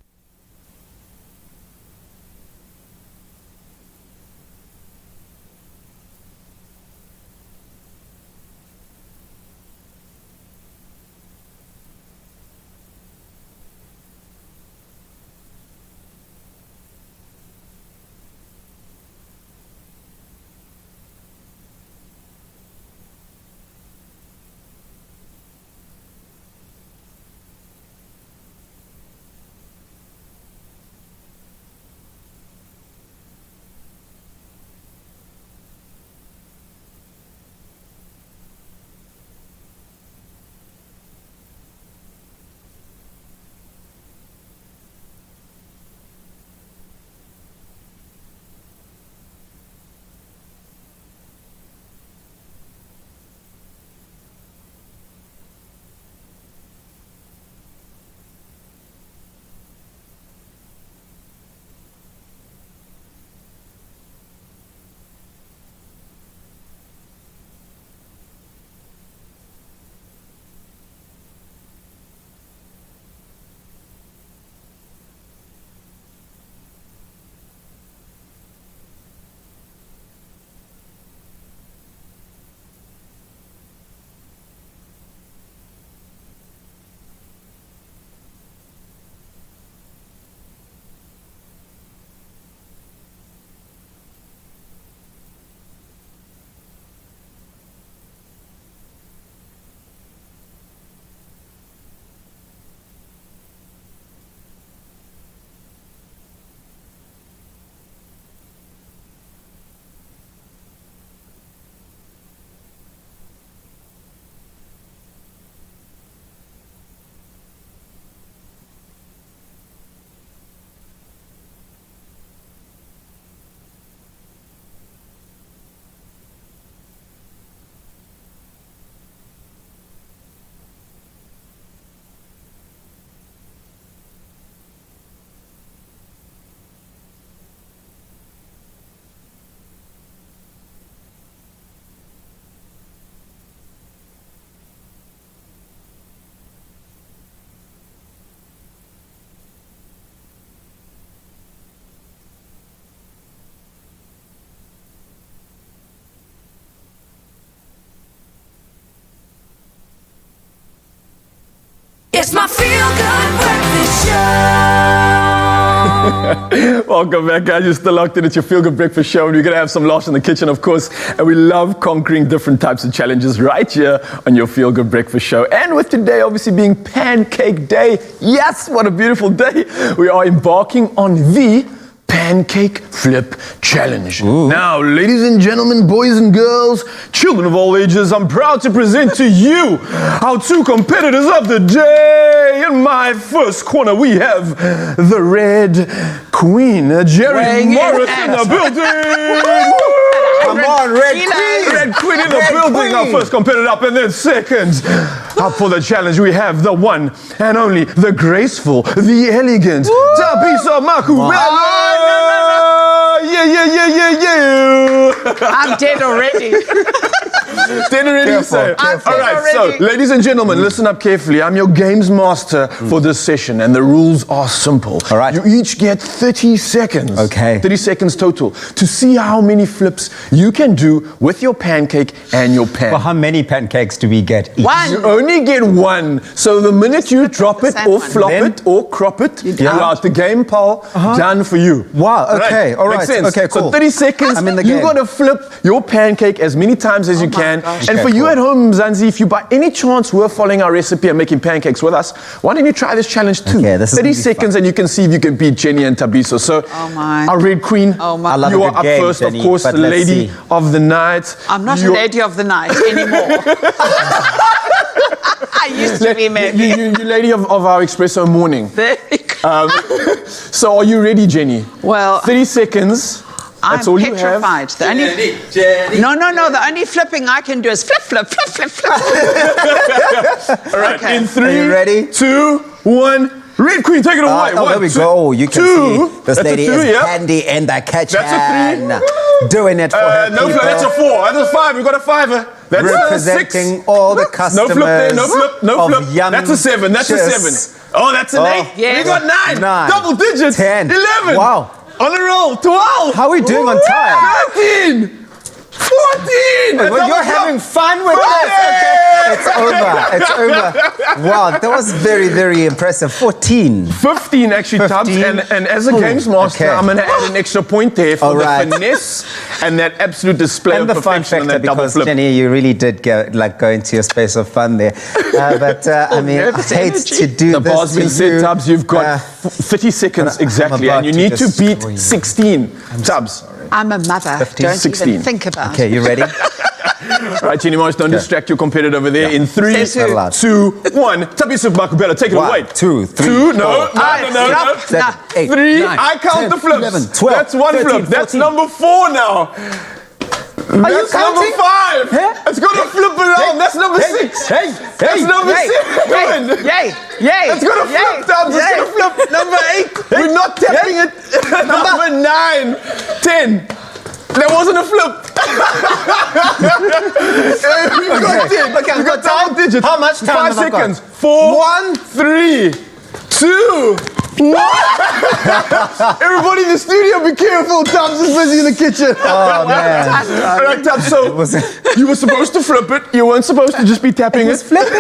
It's my feel-good breakfast show. Welcome back, guys. You're still locked in. It's your Feel Good Breakfast Show. And we're going to have some laughs in the kitchen, of course. And we love conquering different types of challenges right here on your Feel Good Breakfast Show. And with today, obviously, being Pancake Day. Yes, what a beautiful day. We are embarking on the Pancake Flip Challenge. Ooh. Now, ladies and gentlemen, boys and girls, children of all ages, I'm proud to present to you our two competitors of the day. In my first corner, we have the Red Queen, Jerry Morris in the building. Come on, Red Queen. Red Queen in the building, our first competitor up. And then second, up for the challenge, we have the one and only, the graceful, the elegant, Tabisa Makubela. Yeah. I'm dead already. Dead already, you say. I'm All right, dead already. so ladies and gentlemen, listen up carefully. I'm your games master for this session, and the rules are simple. All right. You each get 30 seconds. Okay. 30 seconds total to see how many flips you can do with your pancake and your pan. Well, how many pancakes do we get each? You only get one. So the minute you drop it same or one. flop Then? it or crop it, you're out. out the game, pal. Done for you. Wow, okay, all right. Makes sense. Okay, cool. So 30 seconds, I'm in the you game. got to flip your pancake as many times as you can. gosh. And Okay, for you cool. at home, Zanzi, if you by any chance were following our recipe and making pancakes with us, why don't you try this challenge too? Okay, this is 30 gonna be seconds and you can see if you can beat Jenny and Tabiso. So Oh, my. our Red Queen, Oh, my. I love you a are good up game, first, Jenny, of course, but the let's lady see. of the night. I'm not a You're- lady of the night anymore. I used to be married. you lady of our Expresso morning. There you go. So are you ready, Jenny? Well, 30 seconds. That's I'm all you have. petrified. The only, no. The only flipping I can do is flip, flip, flip, flip, flip. All right, Okay. in Are 3, you ready? 2, 1. Red Queen, take it away. Oh, One, there we two, go. You can two. see this That's a lady 2, is yeah. handy in the kitchen. That's a 3. Doing it for her No people. flip, that's a 4. That's a 5. We got a 5. That's a 6. Representing all the No customers. flip there, no flip, no of flip. Yum That's a 7, that's a Cheers. 7. Oh, that's an 8. yes. We got 9. 9. Double digits. 10. 11. Wow. On a roll. 12. How are we doing on time? 13. 14. Well, you're having fun with this. Okay. It's over. It's over. Wow, that was very, very impressive. 14. 15 actually, Tubbs, 15. and as a games master, okay. I'm going to add an extra point there for All the right. finesse and that absolute display And of the fun perfection on factor, that double because flip. Jenny, you really did go into your space of fun there. But I mean, I nervous hate energy. to do The this bar's to been set, you. Tubbs. You've got 30 seconds I'm exactly, about and you to need to destroy beat you. 16, Tubbs. I'm a mother. 15, Don't 16. even think about Okay, it. you ready? Right, Jenny Morris, don't distract your competitor over there. In 3, Say two. 2, 1. Tabiso Makubela, take it 1, away. 2, 3, 2, no, 4, no. Stop. 7, 8, 3, 9, I count 10, the flips. 11, 12, That's one 13, flip. That's 14. number 4 now. Are you That's number counting? 5. Huh? It's going to flip around. That's number 6. Hey, That's number 7. Yay! Yay! It's going to flip, Tubbs. It's going to flip. Number 8. We're not tapping it. Number 9. 10. There wasn't a flip. We got 10. Okay, We got double digits. How much time 5 have I got? seconds. 4, 1, 3, 2. Everybody in the studio, be careful. Tubbs is busy in the kitchen. Oh, man. All right, Tubbs, so you were supposed to flip it. You weren't supposed to just be tapping it. It was flipping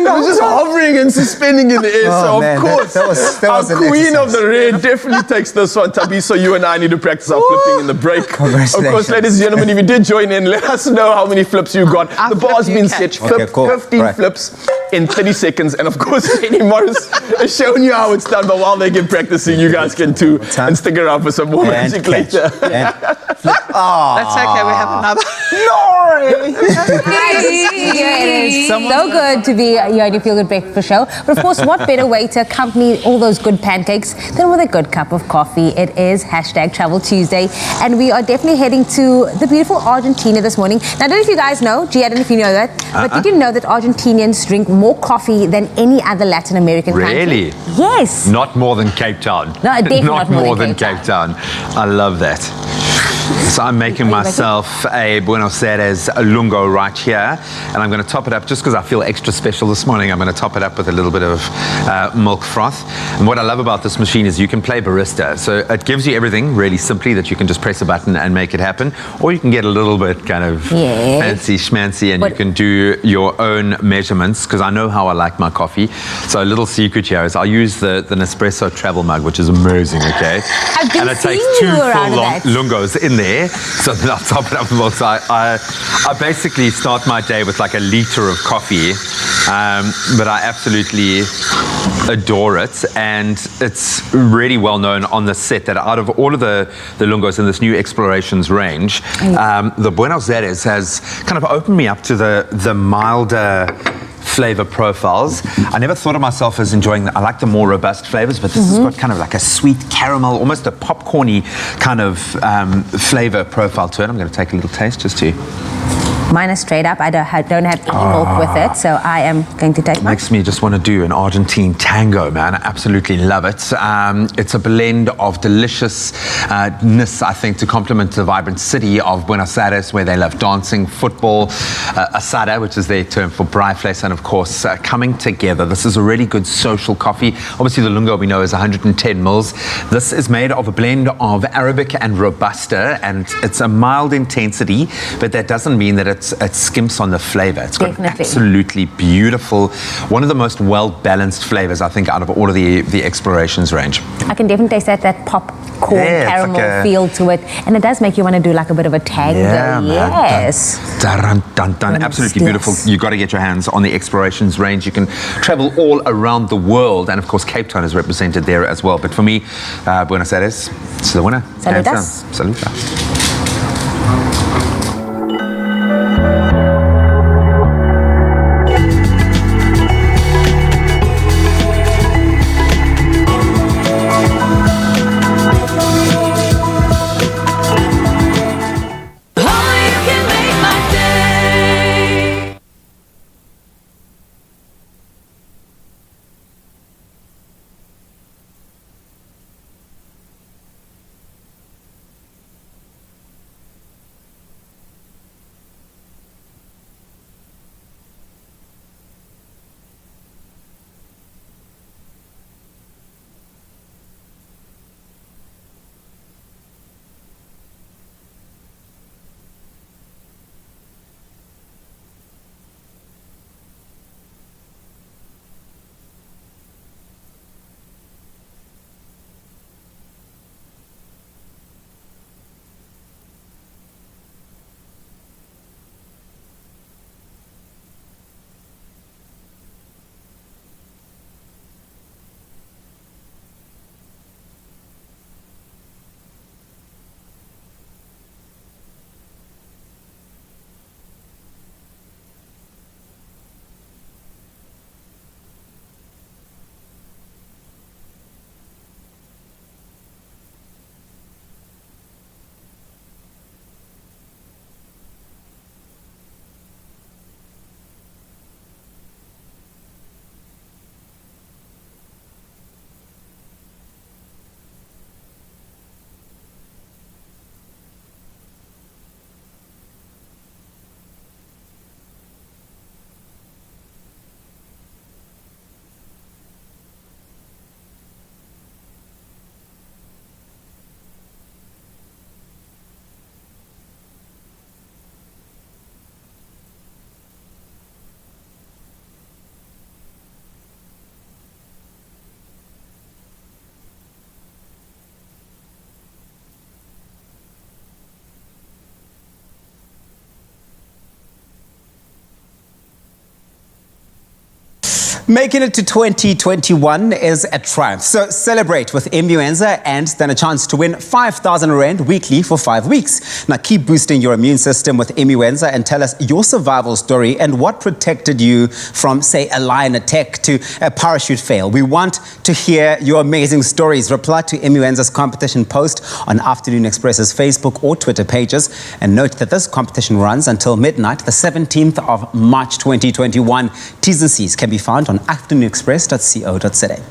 the It was just hovering and suspending in the air. Oh, So, man, of course, that was our an queen of exercise. the red definitely takes this one. Tabiso, you and I need to practice our flipping in the break. Of Congratulations. course, ladies and gentlemen, if you did join in, let us know how many flips you got. I'll The bar's flip, you been catch. set. Okay, cool. 15 Right. flips in 30 seconds. And of course, Jenny Morris has shown you how it's done. But while they get practicing, you guys can too. time? And stick around for some more And magic catch. later. And flip. Oh, That's okay. We have another. It's so good to be here on your Feel Good Breakfast Show. But of course, what better way to accompany all those good pancakes than with a good cup of coffee? It is #Travel Tuesday, and we are definitely heading to the beautiful Argentina this morning. Now, I don't know if you guys know, G, I don't know if you know that, but did you know that Argentinians drink more coffee than any other Latin American country? Really? Yes. Not more than Cape Town. No, definitely not more more than than Cape Cape Town. I love that. So I'm making myself a Buenos Aires lungo right here, and I'm going to top it up just because I feel extra special this morning. I'm going to top it up with a little bit of milk froth. And what I love about this machine is you can play barista. So it gives you everything really simply, that you can just press a button and make it happen, or you can get a little bit kind of fancy schmancy, and you can do your own measurements, because I know how I like my coffee. So a little secret here is I'll use the Nespresso travel mug, which is amazing, okay? And it takes 2 full lungos in there, so then I'll top it up with milk. So I basically start my day with like a liter of coffee, but I absolutely adore it, and it's really well known on the set that out of all of the lungos in this new Explorations range, the Buenos Aires has kind of opened me up to the milder flavor profiles. I never thought of myself as enjoying I like the more robust flavors, but this has got kind of like a sweet caramel, almost a popcorny kind of flavor profile to it. I'm going to take a little taste just to... Mine is straight up. I don't have any milk with it, so I am going to take mine. Makes me just want to do an Argentine tango, man. I absolutely love it. It's a blend of deliciousness, I think, to complement the vibrant city of Buenos Aires, where they love dancing, football, asada, which is their term for braai and of course, coming together. This is a really good social coffee. Obviously, the lungo we know is 110 mils. This is made of a blend of Arabic and Robusta, and it's a mild intensity, but that doesn't mean that it skimps on the flavor. It's got absolutely beautiful, one of the most well-balanced flavors, I think, out of all of the Explorations range. I can definitely taste that popcorn caramel feel to it, and it does make you want to do like a bit of a tango. Yes. Dun, dun, dun. Absolutely beautiful. You got to get your hands on the Explorations range. You can travel all around the world, and of course Cape Town is represented there as well. But for me, Buenos Aires, it's the winner. Saludas. Saludas. Making it to 2021 is a triumph. So celebrate with Immuenza and stand a chance to win 5,000 Rand weekly for 5 weeks. Now keep boosting your immune system with Immuenza and tell us your survival story and what protected you from, say, a lion attack to a parachute fail. We want to hear your amazing stories. Reply to Immuenza's competition post on Afternoon Express's Facebook or Twitter pages. And note that this competition runs until midnight, the 17th of March 2021. T's and C's can be found on afternoonexpress.co.za.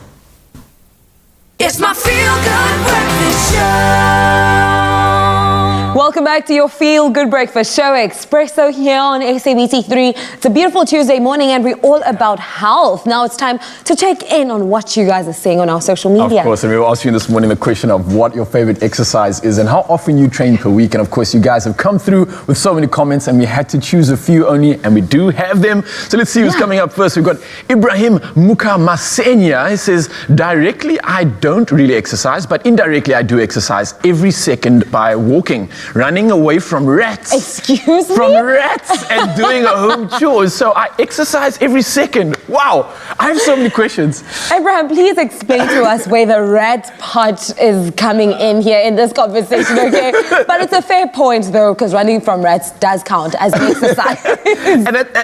It's my feel-good breakfast show. Welcome back to your Feel Good Breakfast show, Expresso here on SABC3. It's a beautiful Tuesday morning and we're all about health. Now it's time to check in on what you guys are saying on our social media. Of course, and we were asking you this morning the question of what your favorite exercise is and how often you train per week. And of course, you guys have come through with so many comments and we had to choose a few only, and we do have them. So let's see who's coming up first. We've got Ibrahim Mukamasenya. He says, directly, I don't really exercise, but indirectly, I do exercise every second by walking, running away from rats. Excuse me? From rats and doing a home chores. So I exercise every second. Wow. I have so many questions. Abraham, please explain to us where the rat part is coming in here in this conversation, okay? But it's a fair point, though, because running from rats does count as an exercise.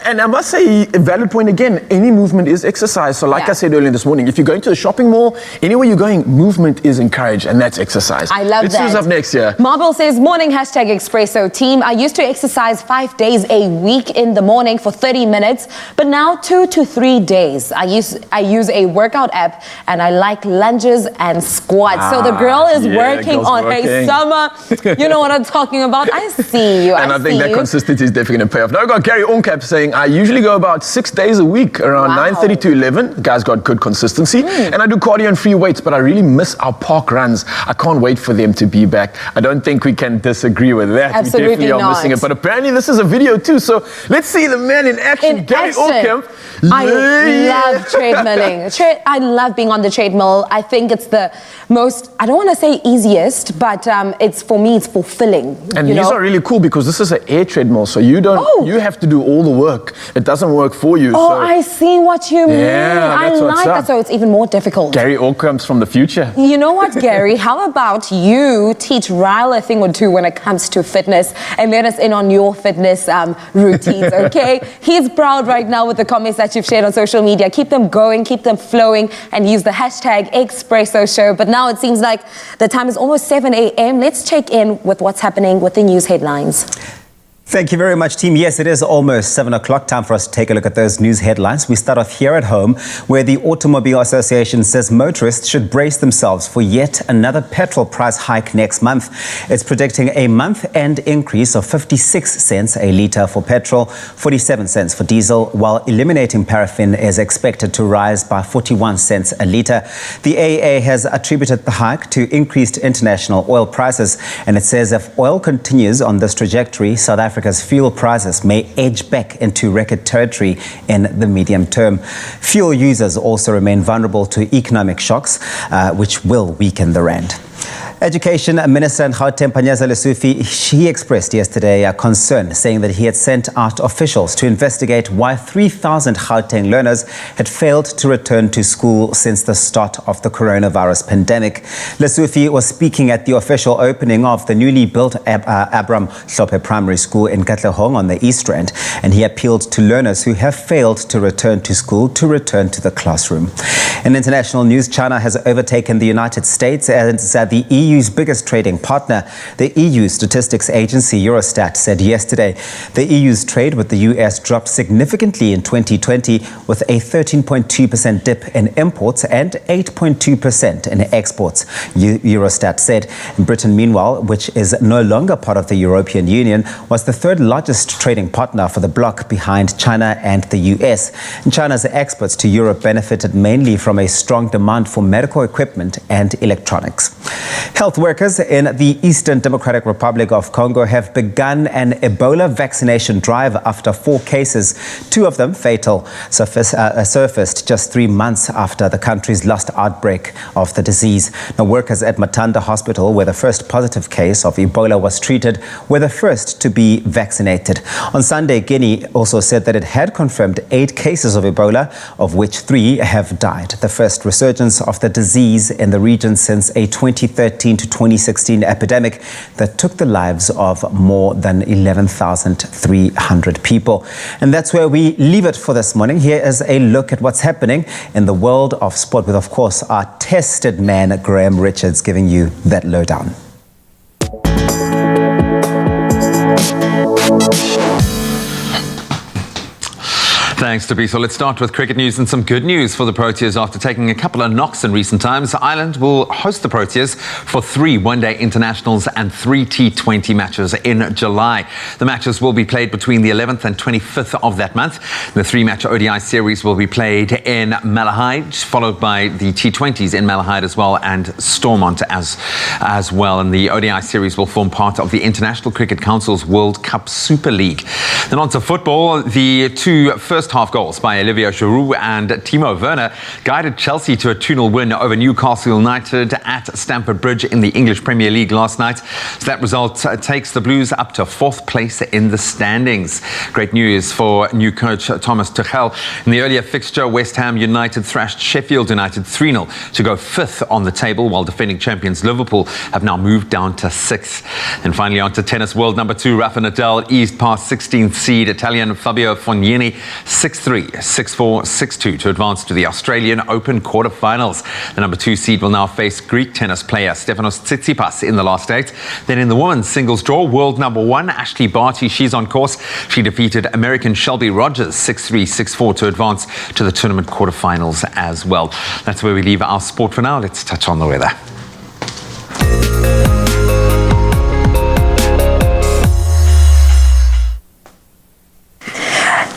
and I must say, a valid point again, any movement is exercise. So like I said earlier this morning, if you're going to the shopping mall, anywhere you're going, movement is encouraged, and that's exercise. I love that. Let's see who's up next year. Marble says, morning, #Expresso team. I used to exercise 5 days a week in the morning for 30 minutes, but now 2 to 3 days. I use a workout app, and I like lunges and squats. So the girl is working on her summer. You know what I'm talking about? I see you. And I think that consistency is definitely going to pay off. Now I've got Gary Oncap saying, I usually go about 6 days a week, around 9:30 to 11. The guy's got good consistency. And I do cardio and free weights, but I really miss our park runs. I can't wait for them to be back. I don't think we can disagree with that. Absolutely we definitely are missing it. But apparently this is a video too. So let's see the man in action. Gary Oncap. I love treadmilling. I love being on the treadmill. I think it's the most, I don't want to say easiest, but it's, for me, it's fulfilling. And these are really cool because this is an air treadmill, so you don't, you have to do all the work. It doesn't work for you. Oh, so. I see what you mean. I that's like that, so it's even more difficult. Gary Oncap's from the future. You know what, Gary? How about you teach Ryle a thing or two when it comes to fitness and let us in on your fitness routines, okay? He's proud right now with the comments that you've shared on social media. Keep them going, keep them flowing, and use the #Expresso show. But now it seems like the time is almost 7 a.m. Let's check in with what's happening with the news headlines. Thank you very much, team. Yes, it is almost 7 o'clock. Time for us to take a look at those news headlines. We start off here at home, where the Automobile Association says motorists should brace themselves for yet another petrol price hike next month. It's predicting a month-end increase of 56 cents a litre for petrol, 47 cents for diesel, while eliminating paraffin is expected to rise by 41 cents a litre. The AA has attributed the hike to increased international oil prices, and it says if oil continues on this trajectory, South Africa's fuel prices may edge back into record territory in the medium term. Fuel users also remain vulnerable to economic shocks, which will weaken the rand. Education Minister in Gauteng, Panyaza Lesufi, she expressed yesterday a concern, saying that he had sent out officials to investigate why 3,000 Gauteng learners had failed to return to school since the start of the coronavirus pandemic. Lesufi was speaking at the official opening of the newly built Abram Hlophe Primary School in Katlehong on the East Rand, and he appealed to learners who have failed to return to school to return to the classroom. In international news, China has overtaken the United States as the EU's biggest trading partner. The EU statistics agency Eurostat said yesterday the EU's trade with the US dropped significantly in 2020, with a 13.2% dip in imports and 8.2% in exports, Eurostat said. Britain, meanwhile, which is no longer part of the European Union, was the third largest trading partner for the bloc behind China and the US. And China's exports to Europe benefited mainly from a strong demand for medical equipment and electronics. Health workers in the Eastern Democratic Republic of Congo have begun an Ebola vaccination drive after 4 cases, 2 of them fatal, surfaced just 3 months after the country's last outbreak of the disease. Now, workers at Matanda Hospital, where the first positive case of Ebola was treated, were the first to be vaccinated. On Sunday, Guinea also said that it had confirmed 8 cases of Ebola, of which 3 have died. The first resurgence of the disease in the region since a 2013 to 2016 epidemic that took the lives of more than 11,300 people. And that's where we leave it for this morning. Here is a look at what's happening in the world of sport with, of course, our tested man, Graham Richards, giving you that lowdown. Thanks, Tobiso. Let's start with cricket news and some good news for the Proteas after taking a couple of knocks in recent times. Ireland will host the Proteas for 3 one-day internationals and 3 T20 matches in July. The matches will be played between the 11th and 25th of that month. The 3-match ODI series will be played in Malahide, followed by the T20s in Malahide as well and Stormont as well. And the ODI series will form part of the International Cricket Council's World Cup Super League. Then on to football. The 2 first-half goals by Olivier Giroud and Timo Werner guided Chelsea to a 2-0 win over Newcastle United at Stamford Bridge in the English Premier League last night. So that result takes the Blues up to 4th place in the standings. Great news for new coach Thomas Tuchel. In the earlier fixture, West Ham United thrashed Sheffield United 3-0 to go 5th on the table, while defending champions Liverpool have now moved down to 6th. And finally on to tennis. World number 2 Rafa Nadal eased past 16th seed Italian Fabio Fognini 6-3, 6-4, 6-2 to advance to the Australian Open quarterfinals. The number 2 seed will now face Greek tennis player Stefanos Tsitsipas in the last 8. Then in the women's singles draw, world number 1 Ashley Barty, she's on course. She defeated American Shelby Rogers 6-3, 6-4 to advance to the tournament quarterfinals as well. That's where we leave our sport for now. Let's touch on the weather.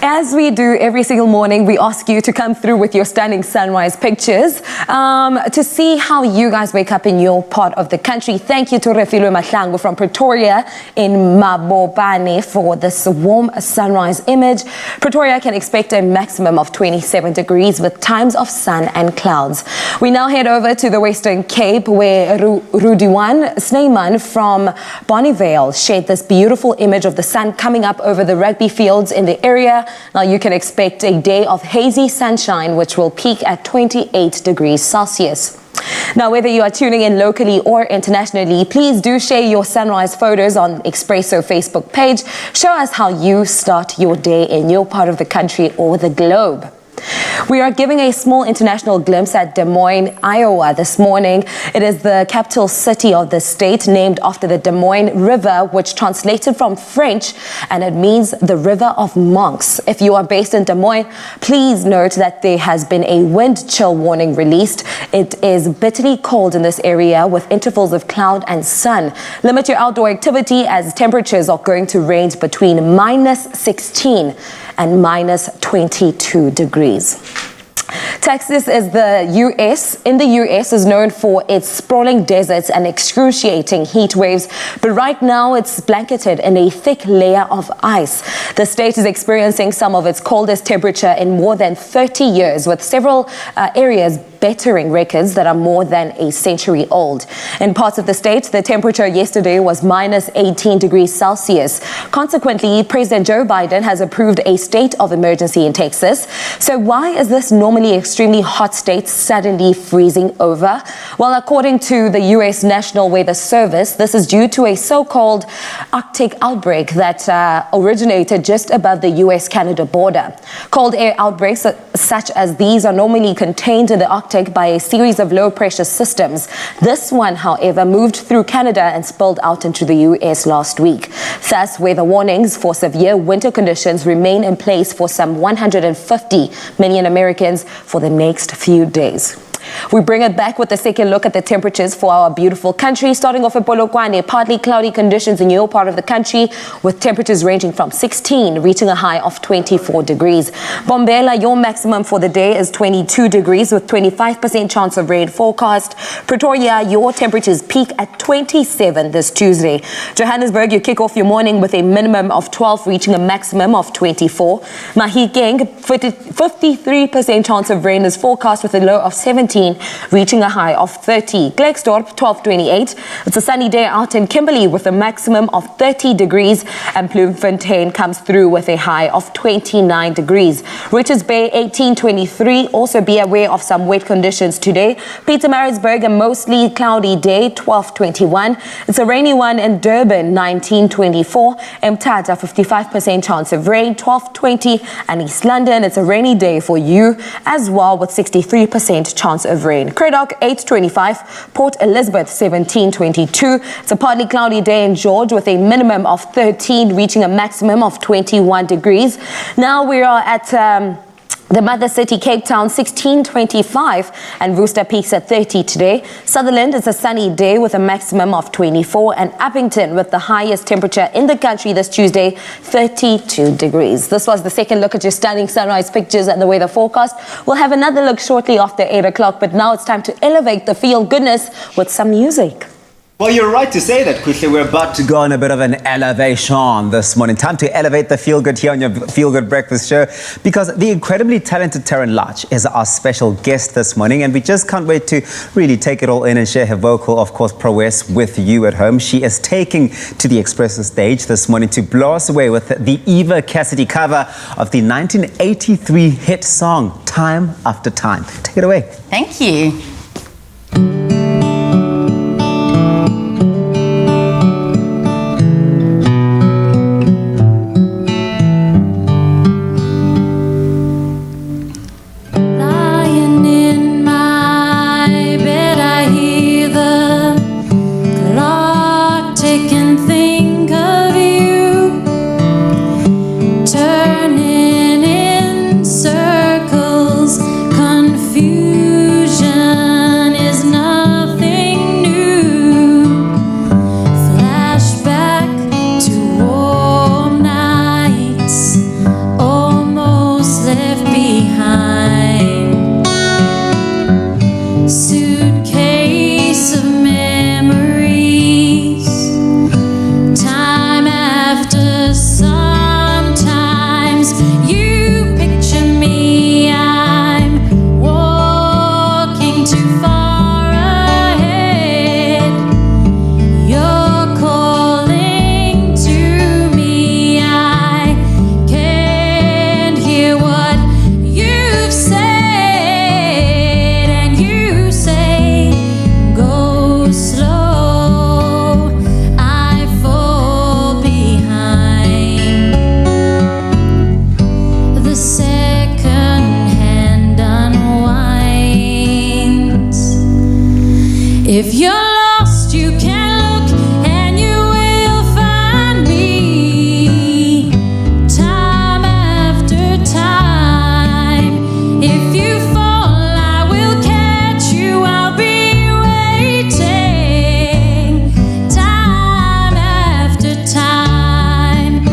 As we do every single morning, we ask you to come through with your stunning sunrise pictures to see how you guys wake up in your part of the country. Thank you to Refilwe Mahlangu from Pretoria in Mabopane for this warm sunrise image. Pretoria can expect a maximum of 27 degrees with times of sun and clouds. We now head over to the Western Cape where Rudiwan Snyman from Bonneville shared this beautiful image of the sun coming up over the rugby fields in the area. Now you can expect a day of hazy sunshine which will peak at 28 degrees Celsius. Now, whether you are tuning in locally or internationally, please do share your sunrise photos on Expresso Facebook page. Show us how you start your day in your part of the country or the globe. We are giving a small international glimpse at Des Moines, Iowa this morning. It is the capital city of the state, named after the Des Moines River, which translated from French, and it means the river of monks. If you are based in Des Moines, please note that there has been a wind chill warning released. It is bitterly cold in this area with intervals of cloud and sun. Limit your outdoor activity as temperatures are going to range between -16 and -22 degrees. Texas is in the US is known for its sprawling deserts and excruciating heat waves, but right now it's blanketed in a thick layer of ice. The state is experiencing some of its coldest temperature in more than 30 years, with several areas bettering records that are more than a century old. In parts of the state, the temperature yesterday was -18 degrees Celsius. Consequently, President Joe Biden has approved a state of emergency in Texas. So why is this normally extremely hot state suddenly freezing over? Well, according to the U.S. National Weather Service, this is due to a so-called Arctic outbreak that originated just above the U.S.-Canada border. Cold air outbreaks such as these are normally contained in the Arctic by a series of low-pressure systems. This one, however, moved through Canada and spilled out into the U.S. last week. Thus, weather warnings for severe winter conditions remain in place for some 150 million Americans for the next few days. We bring it back with a second look at the temperatures for our beautiful country, starting off at Polokwane. Partly cloudy conditions in your part of the country, with temperatures ranging from 16, reaching a high of 24 degrees. Bombela, your maximum for the day is 22 degrees with 25% chance of rain forecast. Pretoria, your temperatures peak at 27 this Tuesday. Johannesburg, you kick off your morning with a minimum of 12, reaching a maximum of 24. Mahikeng, 53% chance of rain is forecast with a low of 17. Reaching a high of 30. Klerksdorp, 12:28. It's a sunny day out in Kimberley with a maximum of 30 degrees, and Bloemfontein comes through with a high of 29 degrees. Richards Bay, 18:23. Also be aware of some wet conditions today. Pietermaritzburg, a mostly cloudy day, 12:21. It's a rainy one in Durban, 19:24. Mthatha, 55% chance of rain, 12:20. And East London, it's a rainy day for you as well with 63% chance of of rain. Cradock 8:25, Port Elizabeth 17:22. It's a partly cloudy day in George with a minimum of 13, reaching a maximum of 21 degrees. Now we are at the mother city, Cape Town, 16:25, and Rooster peaks at 30 today. Sutherland is a sunny day with a maximum of 24, and Appington with the highest temperature in the country this Tuesday, 32 degrees. This was the second look at your stunning sunrise pictures and the weather forecast. We'll have another look shortly after 8 o'clock, but now it's time to elevate the feel goodness with some music. Well, you're right to say that, Kuhle. We're about to go on a bit of an elevation this morning. Time to elevate the feel-good here on your Feel-Good Breakfast show, because the incredibly talented Taryn Larch is our special guest this morning, and we just can't wait to really take it all in and share her vocal, of course, prowess with you at home. She is taking to the Expresso stage this morning to blow us away with the Eva Cassidy cover of the 1983 hit song, Time After Time. Take it away. Thank you. If you're lost, you can look and you will find me time after time. If you fall, I will catch you. I'll be waiting time after time.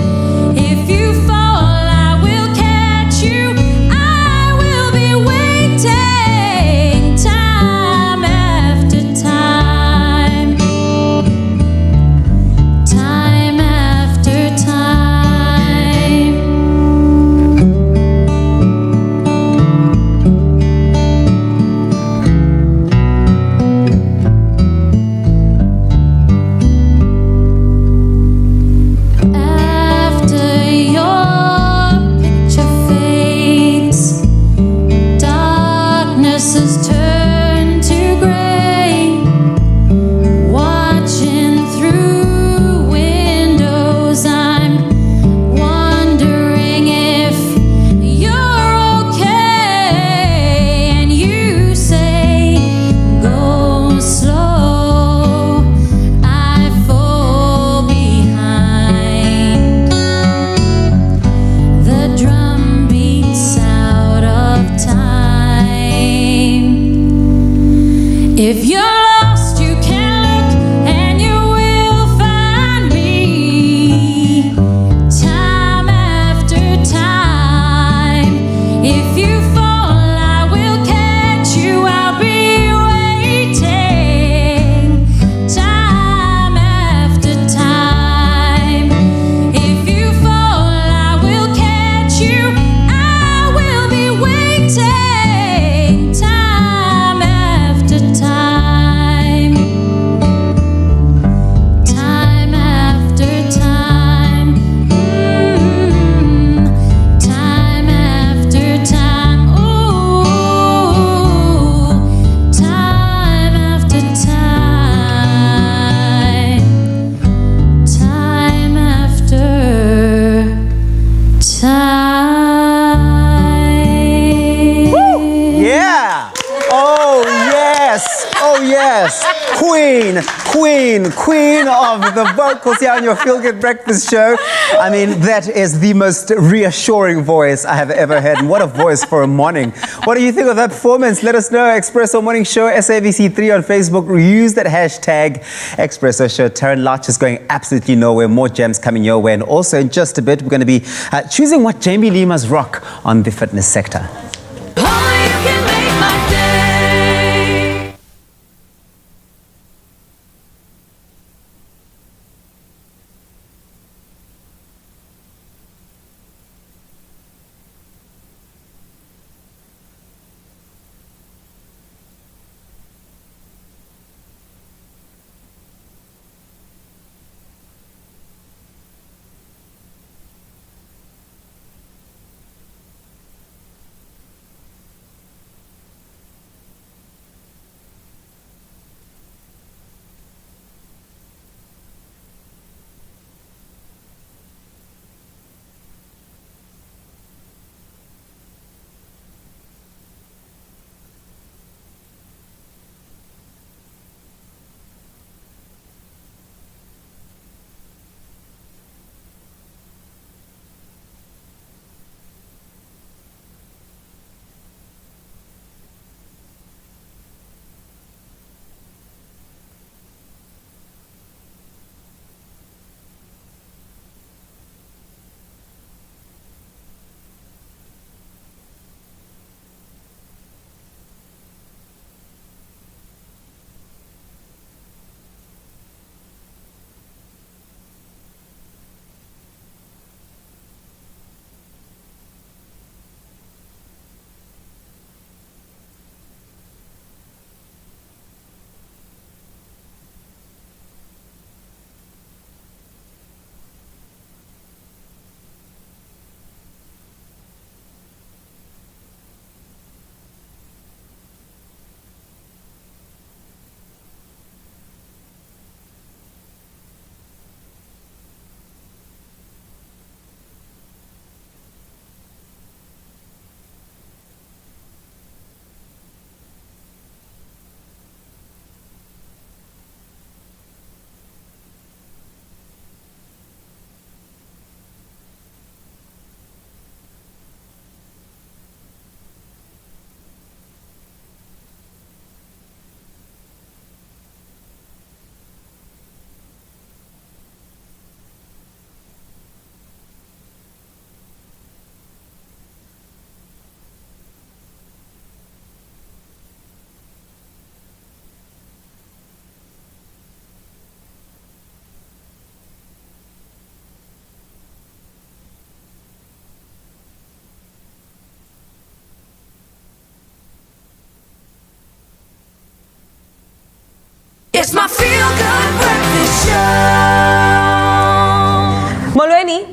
If you fall, I will catch you. I will be waiting time after time. Yes, queen of the vocals here on your Feel Good Breakfast show. I mean, that is the most reassuring voice I have ever heard. And what a voice for a morning. What do you think of that performance? Let us know. Expresso Morning Show, SABC3 on Facebook. Use that hashtag Expresso Show. Taryn Larch is going absolutely nowhere. More gems coming your way. And also in just a bit, we're going to be choosing what Jamie Lee must rock on the fitness sector. It's my feel-good breakfast show.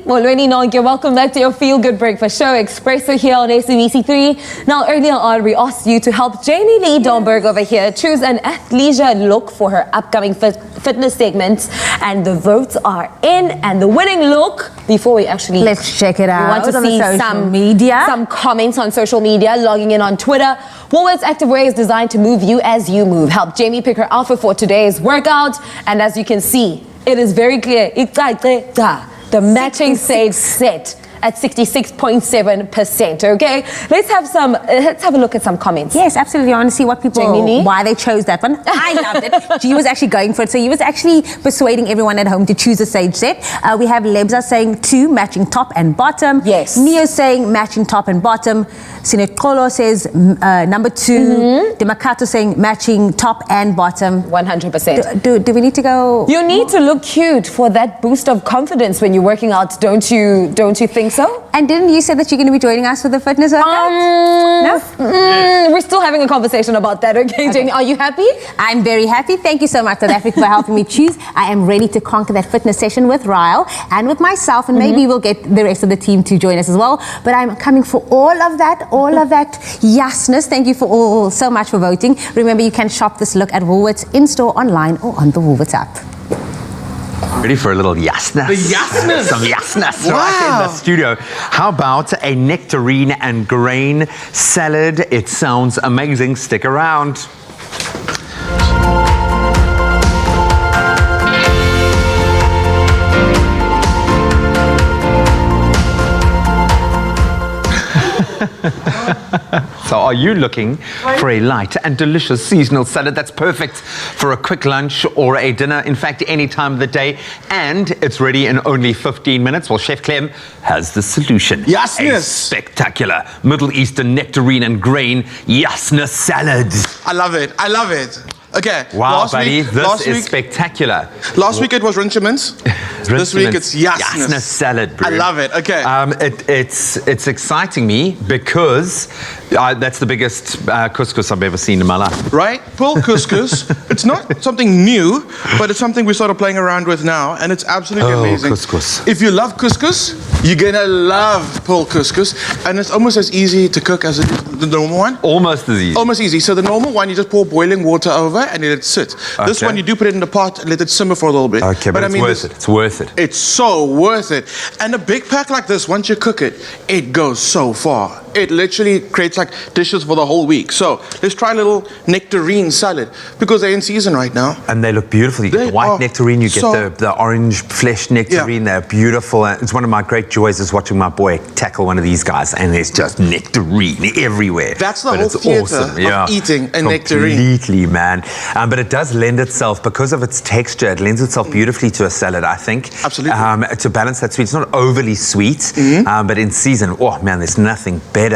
Molweni Nonke, welcome back to your Feel Good Breakfast Show. Expresso here on SABC3. Now, earlier on, we asked you to help Jamie Lee Domberg over here choose an athleisure look for her upcoming fitness segments. And the votes are in. And the winning look, before we actually... Let's check it out. We want to on see some comments on social media, logging in on Twitter. Woolworths Activewear is designed to move you as you move. Help Jamie pick her outfit for today's workout. And as you can see, it is very clear. The matching sage set at 66.7%. Okay, let's have a look at some comments. Yes, absolutely. I want to see what people, why they chose that one. I loved it. G was actually going for it. So he was actually persuading everyone at home to choose a sage set. We have Lebza saying 2, matching top and bottom. Yes. Neo saying matching top and bottom. Sinekolo says number 2. Demakato saying matching top and bottom. 100%. Do we need to go? You need to look cute for that boost of confidence when you're working out, don't you think so? And didn't you say that you're going to be joining us for the fitness workout? No? We're still having a conversation about that, okay, Jamie? Are you happy? I'm very happy. Thank you so much, South Africa, for helping me choose. I am ready to conquer that fitness session with Ryle and with myself, and maybe we'll get the rest of the team to join us as well. But I'm coming for all of that yasness. Thank you for all so much for voting. Remember, you can shop this look at Woolworths in-store, online, or on the Woolworths app. Ready for a little yasness? The yasness. Some yasness right in the studio. How about a nectarine and grain salad? It sounds amazing. Stick around. So are you looking for a light and delicious seasonal salad that's perfect for a quick lunch or a dinner, in fact, any time of the day, and it's ready in only 15 minutes? Well, Chef Clem has the solution. Yasna. A spectacular Middle Eastern nectarine and grain yasna salad. I love it. I love it. Okay. Wow, buddy, this is spectacular. Last week it was rinchemans. This week it's yasna salad, bro. I love it. Okay. It's exciting me because that's the biggest couscous I've ever seen in my life. Right? Pearl couscous. It's not something new, but it's something we started playing around with now, and it's absolutely amazing. Couscous. If you love couscous, you're gonna love pearl couscous, and it's almost as easy to cook as the normal one. Almost as easy. Almost easy. So the normal one, you just pour boiling water over and let it sit. This Okay. one, you do put it in the pot and let it simmer for a little bit. Okay, but it's worth it. It's worth it. It's so worth it. And a big pack like this, once you cook it, it goes so far. It literally creates like dishes for the whole week. So let's try a little nectarine salad because they're in season right now. And they look beautiful. You get They the white are nectarine, you get so- the orange flesh nectarine. They're beautiful. And it's one of my great joys is watching my boy tackle one of these guys, and there's just nectarine everywhere. That's the But whole it's theater awesome. of eating a nectarine. Completely, man. But it does lend itself, because of its texture, it lends itself beautifully to a salad, I think. Absolutely. To balance that sweet. It's not overly sweet, but in season, oh man, there's nothing better.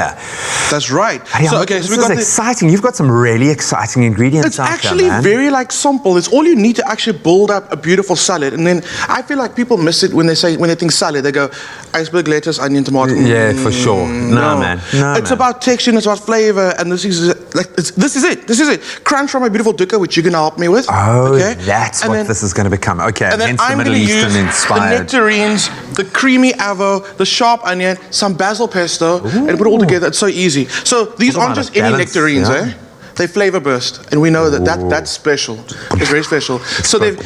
That's right. Hey, So, this we is got exciting. You've got some really exciting ingredients It's out actually there, man. very like simple. It's all you need to actually build up a beautiful salad. And then I feel like people miss it when they think salad. They go iceberg, lettuce, onion, tomato. Yeah, for sure. No, man. No, It's man. about texture and it's about flavor. And this is it. Crunch from my beautiful dukkha, which you're gonna help me with. Oh, okay? that's And what then- this is going to become. Okay, And then hence the I'm Middle going to use Eastern the inspired. nectarines, the creamy avo, the sharp onion, some basil pesto, and put it all together. It's so easy. So these Talk aren't about just a any balance, nectarines, yeah. eh? They flavor burst, and we know that's special. It's very special. So they've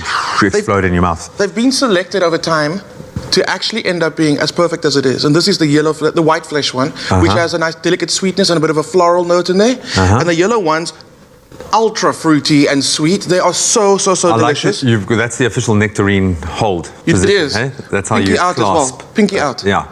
Explode in your mouth. they've been selected over time to actually end up being as perfect as it is. And this is the white flesh one, which has a nice delicate sweetness and a bit of a floral note in there. And the yellow ones, ultra fruity and sweet. They are so I like delicious. it. That's the official nectarine hold. It position, is. eh? That's how Pinky you out clasp. as well. Pinky out. Yeah,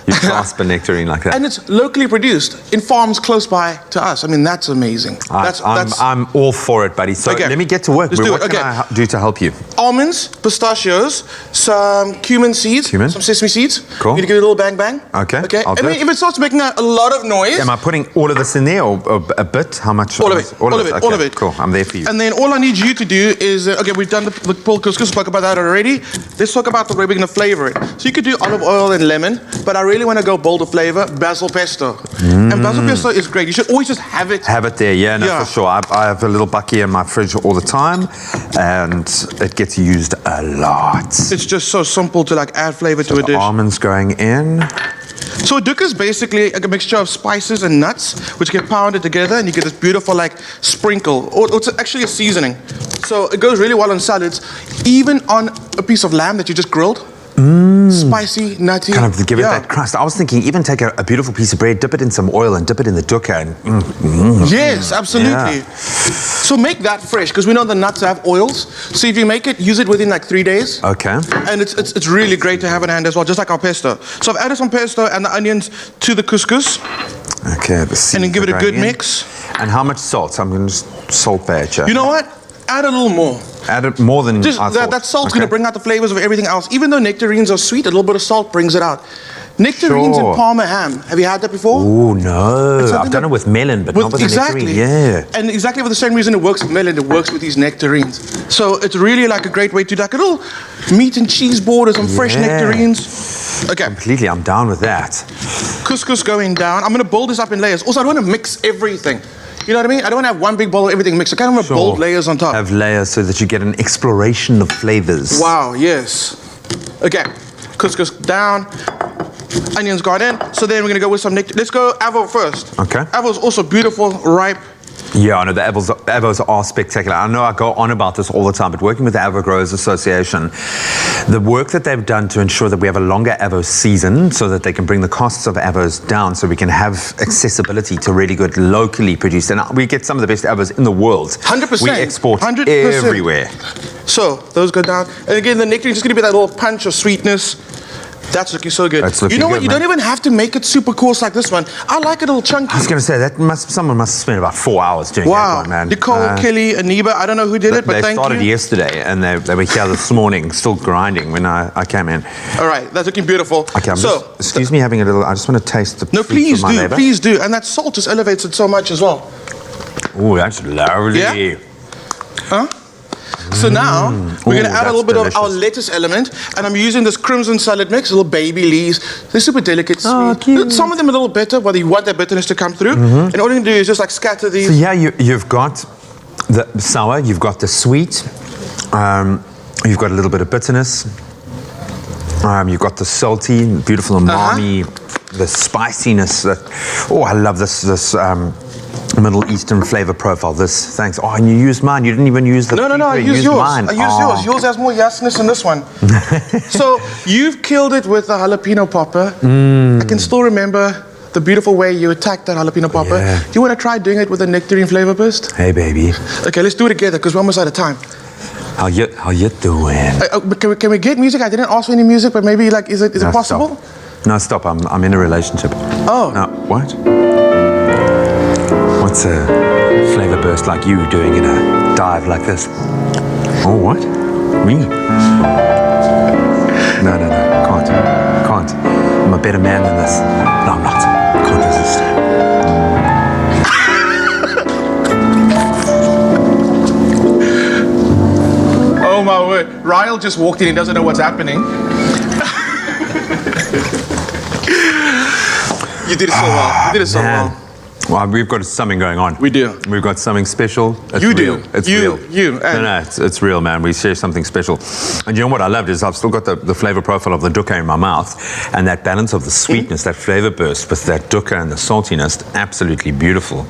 you clasp a nectarine like that. And it's locally produced in farms close by to us. I mean, that's amazing. I'm all for it, buddy. So Okay. let me get to work. Let's do What it. can Okay. I do to help you? Almonds, pistachios, some cumin seeds, Cumin. some sesame seeds. Cool. You need to give it a little bang bang. Okay, Okay. I'll And do then it. if it starts making a lot of noise, Am I putting all of this in there or a bit? How much? All of it. All of it. Okay, All of it. Cool. I'm there for you. and then all I need you to do is, okay, we've done the pearl couscous, spoke about that already. Let's talk about the way we're going to flavor it. So you could do olive oil and lemon, but I really want to go bolder flavor, basil pesto. And basil pesto is great. You should always just have it. Have it there, yeah, no, Yeah. for sure. I have a little bucket in my fridge all the time, and it gets used a lot. It's just so simple to like add flavor to a dish. Almonds going in. So a dukkha is basically a mixture of spices and nuts, which get pounded together, and you get this beautiful like sprinkle, or it's actually a seasoning. So it goes really well on salads, even on a piece of lamb that you just grilled. Spicy, nutty. Kind of give it Yeah. that crust. I was thinking, even take a beautiful piece of bread, dip it in some oil, and dip it in the dukkha. And, Yes, absolutely. So make that fresh, because we know the nuts have oils. So if you make it, use it within like 3 days. Okay. And it's really great to have in hand as well, just like our pesto. So I've added some pesto and the onions to the couscous, Okay. The seeds and then give it are a good going in. mix. And how much salt? I'm going to salt batch. You know what? Add a little more. Add it more than Just I thought. that salt's Okay. going to bring out the flavors of everything else. Even though nectarines are sweet, a little bit of salt brings it out. Nectarines Sure. and Parma ham. Have you had that before? Oh no! It's something I've done it with melon, but not with exactly. the nectarine. Yeah. And exactly for the same reason it works with melon, it works with these nectarines. So it's really like a great way to like a little meat and cheese board or some fresh Yeah. nectarines. Okay, Completely, I'm down with that. couscous going down. I'm going to build this up in layers. Also, I don't want to mix everything. You know what I mean? I don't want to have one big bowl of everything mixed. I kind of want to build layers on top. Have layers so that you get an exploration of flavors. Wow, yes. Okay, couscous down. Onions gone in. So then we're going to go with some nectar. Let's go avo first. Okay. Avo's also beautiful, ripe. Yeah, I know the avos are spectacular. I know I go on about this all the time, but working with the Avo Growers Association, the work that they've done to ensure that we have a longer avo season so that they can bring the costs of avos down so we can have accessibility to really good locally produced. And we get some of the best avos in the world. 100%. We export 100%. everywhere. So those go down. And again, the nectarine is just going to be that little punch of sweetness. That's looking so good. That's looking you know what? good, You man. don't even have to make it super coarse like this one. I like it a little chunky. I was going to say, someone must have spent about 4 hours doing that Wow. one, man. Nicole, Kelly, Aniba, I don't know who did it, but They thank started you. yesterday, and they were here this morning, still grinding when I came in. All right, that's looking beautiful. Okay, excuse me having a little, I just want to taste the No, fruits please of my do, labor. please do. And that salt just elevates it so much as well. Oh, that's lovely. Yeah? Huh? So now, we're Ooh, going to add a little that's bit of our delicious. lettuce element, and I'm using this crimson salad mix, little baby leaves. They're super delicate, sweet. cute. Some of them a little bitter, whether you want that bitterness to come through. And all you can do is just like scatter these. So yeah, you've got the sour, you've got the sweet, you've got a little bit of bitterness, you've got the salty, beautiful umami, the spiciness. I love this Middle Eastern flavor profile. Thanks. Oh, and you used mine. You didn't even use the. No, I you used yours. Mine. I used yours. Yours has more yasness than this one. So you've killed it with the jalapeno popper. I can still remember the beautiful way you attacked that jalapeno popper. Yeah. Do you want to try doing it with a nectarine flavor burst? Hey, baby. Okay, let's do it together because we're almost out of time. How you doing? But can we get music? I didn't ask for any music, but maybe like, is it No, possible? Stop. No, stop. I'm in a relationship. Oh. No, what? What's a flavor burst like you doing in a dive like this? Oh, what? Me? No. Can't. I'm a better man than this. No, I'm not. Can't resist. Oh my word. Ryle just walked in and doesn't know what's happening. You did it so well. You did it so well. Well, we've got something going on. We do. We've got something special. It's You real. do. It's You- real. you, and- No, it's real, man. We share something special. And you know what I loved is I've still got the flavor profile of the dukkha in my mouth, and that balance of the sweetness, that flavor burst with that dukkha and the saltiness, absolutely beautiful.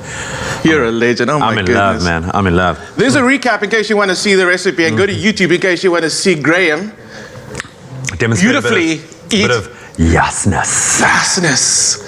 You're a legend. Oh my I'm in goodness. love, man. I'm in love. There's a recap in case you want to see the recipe, and go to YouTube in case you want to see Graham Demonstrate beautifully a bit of yasness. vastness.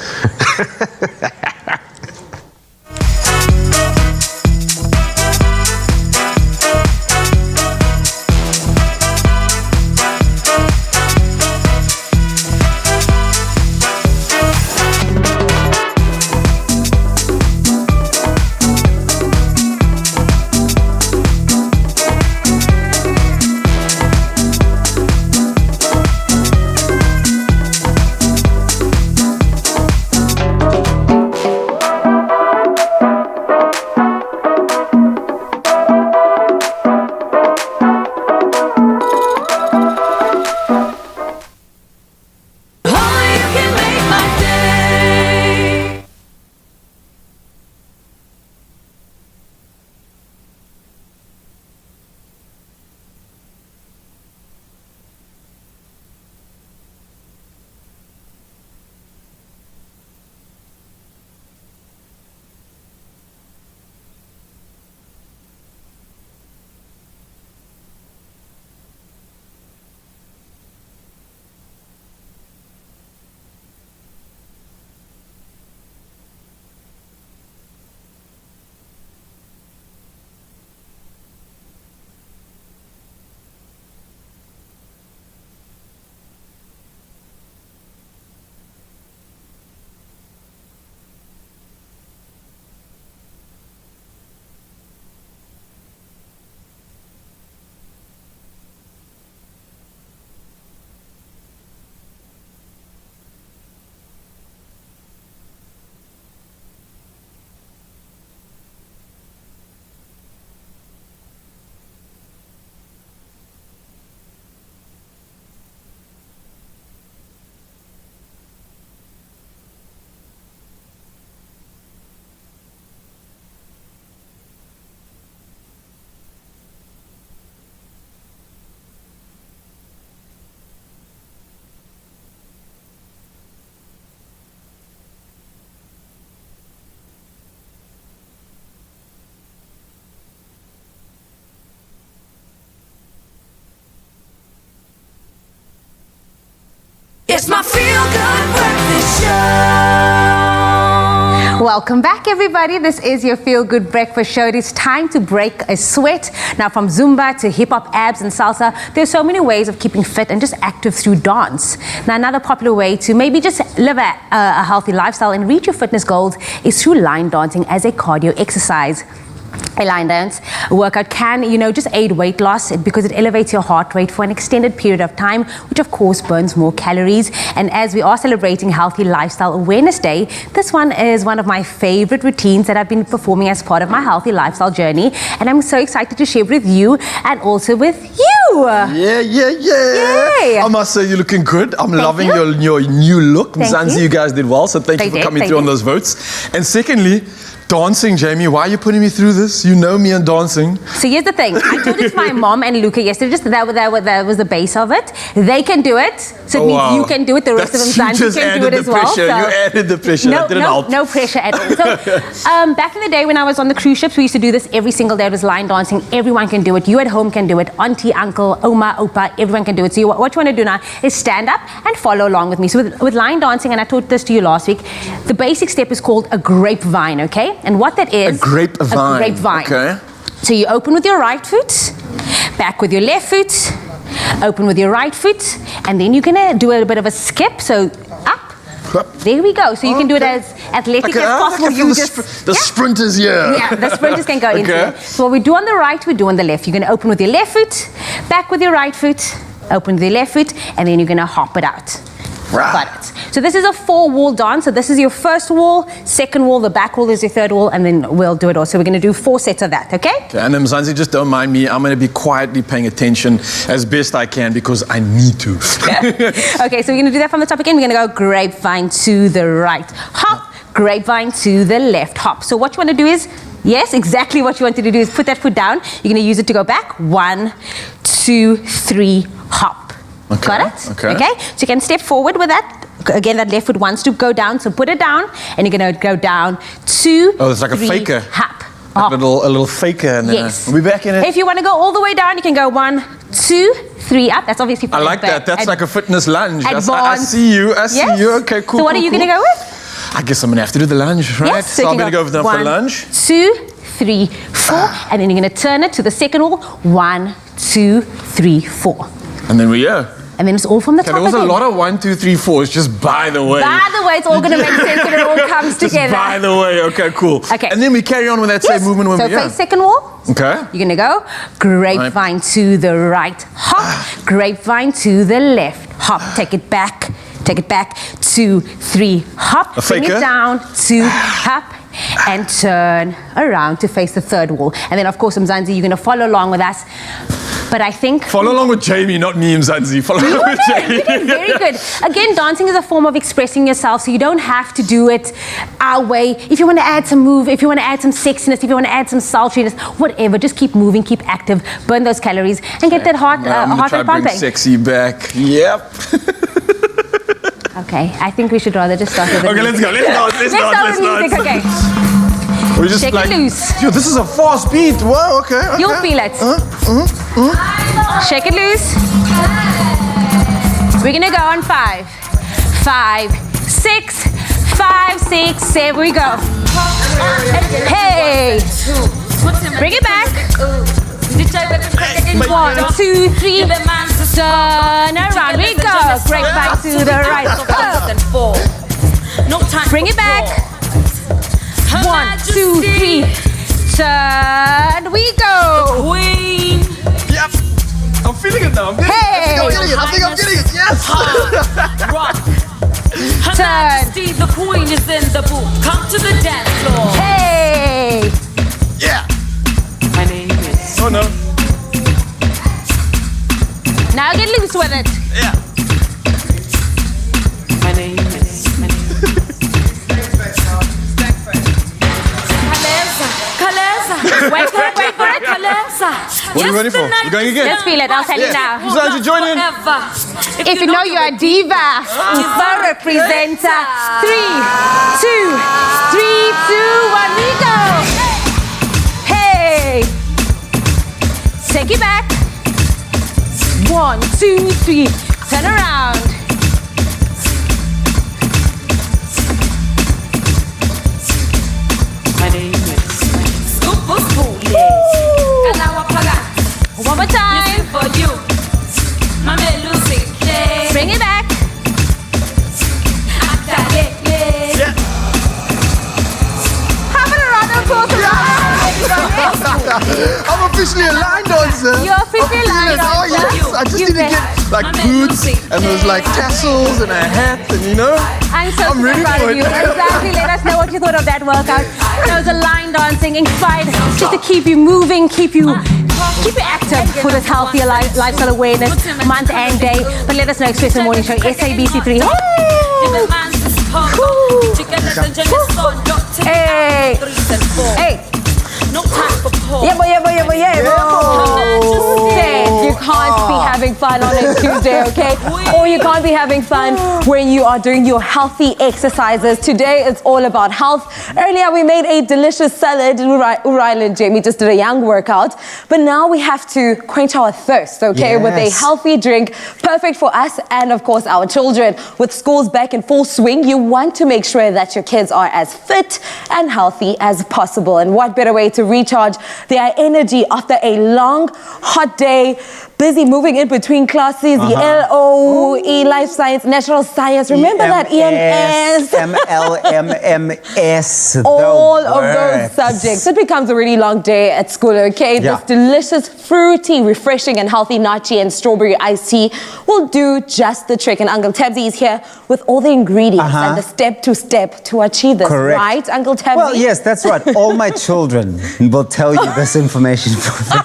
It's my feel-good breakfast show. Welcome back, everybody. This is your Feel Good Breakfast Show. It is time to break a sweat. Now, from Zumba to hip hop, abs, and salsa, there's so many ways of keeping fit and just active through dance. Now, another popular way to maybe just live a healthy lifestyle and reach your fitness goals is through line dancing as a cardio exercise. A line dance workout can, just aid weight loss because it elevates your heart rate for an extended period of time, which of course burns more calories. And as we are celebrating Healthy Lifestyle Awareness Day, this one is one of my favorite routines that I've been performing as part of my healthy lifestyle journey. And I'm so excited to share with you and also with you. Yeah. Yay. I must say you're looking good. I'm loving your new look. Mzansi, you guys did well, so thank you for coming through on those votes. And secondly, dancing, Jamie, why are you putting me through this? You know me and dancing. So here's the thing. I told it to my mom and Luca yesterday, just that was the base of it. They can do it, so it means you can do it. The rest of them can do it as well. You added the pressure. That didn't help. No pressure at all. So back in the day when I was on the cruise ships, we used to do this every single day. It was line dancing. Everyone can do it. You at home can do it. Auntie, uncle, oma, opa, everyone can do it. So what you want to do now is stand up and follow along with me. So with line dancing, and I taught this to you last week, the basic step is called a grapevine, okay? And what that is... A grapevine. Okay. So you open with your right foot, back with your left foot, open with your right foot, and then you're going to do a bit of a skip. So up. There we go. So you can do it as athletic as possible. I can feel the sprinters here. Yeah, the sprinters can go into it. So what we do on the right, we do on the left. You're going to open with your left foot, back with your right foot, open with your left foot, and then you're going to hop it out. Got it. So this is a 4-wall dance. So this is your first wall, second wall, the back wall is your third wall, and then we'll do it all. So we're going to do 4 sets of that, okay? And then Mzansi, just don't mind me. I'm going to be quietly paying attention as best I can because I need to. Okay, so we're going to do that from the top again. We're going to go grapevine to the right, hop, grapevine to the left, hop. So what you want to do is, yes, exactly what you wanted to do is put that foot down. You're going to use it to go back. 1, 2, 3, hop. Okay. Got it? Okay. So you can step forward with that. Again, that left foot wants to go down, so put it down, and you're going to go down 2, Oh, it's like 3, a faker. Hop. Like a little faker. And yes. We'll be back in it. If you want to go all the way down, you can go 1, 2, 3 up. That's obviously. I like that. That's like a fitness lunge. I see you. Yes. Okay, cool. So what are you going to go with? I guess I'm going to have to do the lunge, right? Yes. So I'm going to go for the lunge. 1, 2, 3, 4, and then you're going to turn it to the second wall. 1, 2, 3, 4. And then we're here. And then it's all from the top there was again. a lot of 1, 2, 3, 4. It's just by the way. By the way, it's all going to make sense when it all comes together. By the way, okay, cool. Okay. And then we carry on with that same movement when so we're here. face second wall. Okay. You're going to go grapevine to the right, hop, grapevine to the left, hop, take it back, 2, 3, hop, bring it down, 2, hop, and turn around to face the third wall. And then, of course, Mzansi, you're going to follow along with us. But I think... Follow along with Jamie, not me, Mzansi. Follow along with Jamie. You did very good. Again, dancing is a form of expressing yourself, so you don't have to do it our way. If you want to add some move, if you want to add some sexiness, if you want to add some sultriness, whatever, just keep moving, keep active, burn those calories, and get that heart rate pumping. Bring sexy back. Yep. Okay, I think we should rather just start with the music. Let's start with music, okay. We just Shake it loose. Yo, this is a fast beat. Wow, okay. You'll feel it. Shake it loose. We're gonna go on 5, 6, 5, 6, 7. We go. Hey. Bring it back. 1, 2, 3. Turn around. We go. Grapevine to the right. Bring it back. 1, 2, 3. Turn. We go. Queen. Yep. I'm feeling it now. Hey. I think I'm getting it. Yes. Rock. Her Majesty, the Queen is in the booth. Come to the dance floor. Hey. Yeah. My name is. Oh no. Now get loose with it. Yeah. My name is. Kaleza. Wait for it. Kaleza. What are you ready for? We're going again. Let's feel it. I'll tell you now. Mzansi, join in. If you know you're a diva, diva representer. 3, 2, 1, we go. Hey. Take it back. 1, 2, 3. Turn around. officially a line dancer. You're officially a line Oh dancer. yes, I just You need to bet. get like boots and those like tassels and a hat and I'm so I'm ready proud for of you. it. Exactly. Let us know what you thought of that workout. There was a line dancing inspired just to keep you moving, keep you active for this healthier lifestyle awareness month and day. But let us know, Expresso Morning Show, SABC3. Hey! Hey! Yeah, you can't be having fun on a Tuesday, okay? Or you can't be having fun when you are doing your healthy exercises. Today, it's all about health. Earlier, we made a delicious salad. Uriel and Jamie just did a young workout. But now we have to quench our thirst, okay? With a healthy drink, perfect for us and, of course, our children. With schools back in full swing, you want to make sure that your kids are as fit and healthy as possible. And what better way to recharge their energy after a long, hot day, busy moving in between classes, the LOE, Life Science, Natural Science, remember that EMS? MLMMS. All of those subjects. It becomes a really long day at school, okay? This delicious, fruity, refreshing and healthy nachi and strawberry iced tea will do just the trick. And Uncle Tabsy is here with all the ingredients and the step-to-step to achieve this, right, Uncle Tabsy? Well, yes, that's right. All my children will tell you this information for me.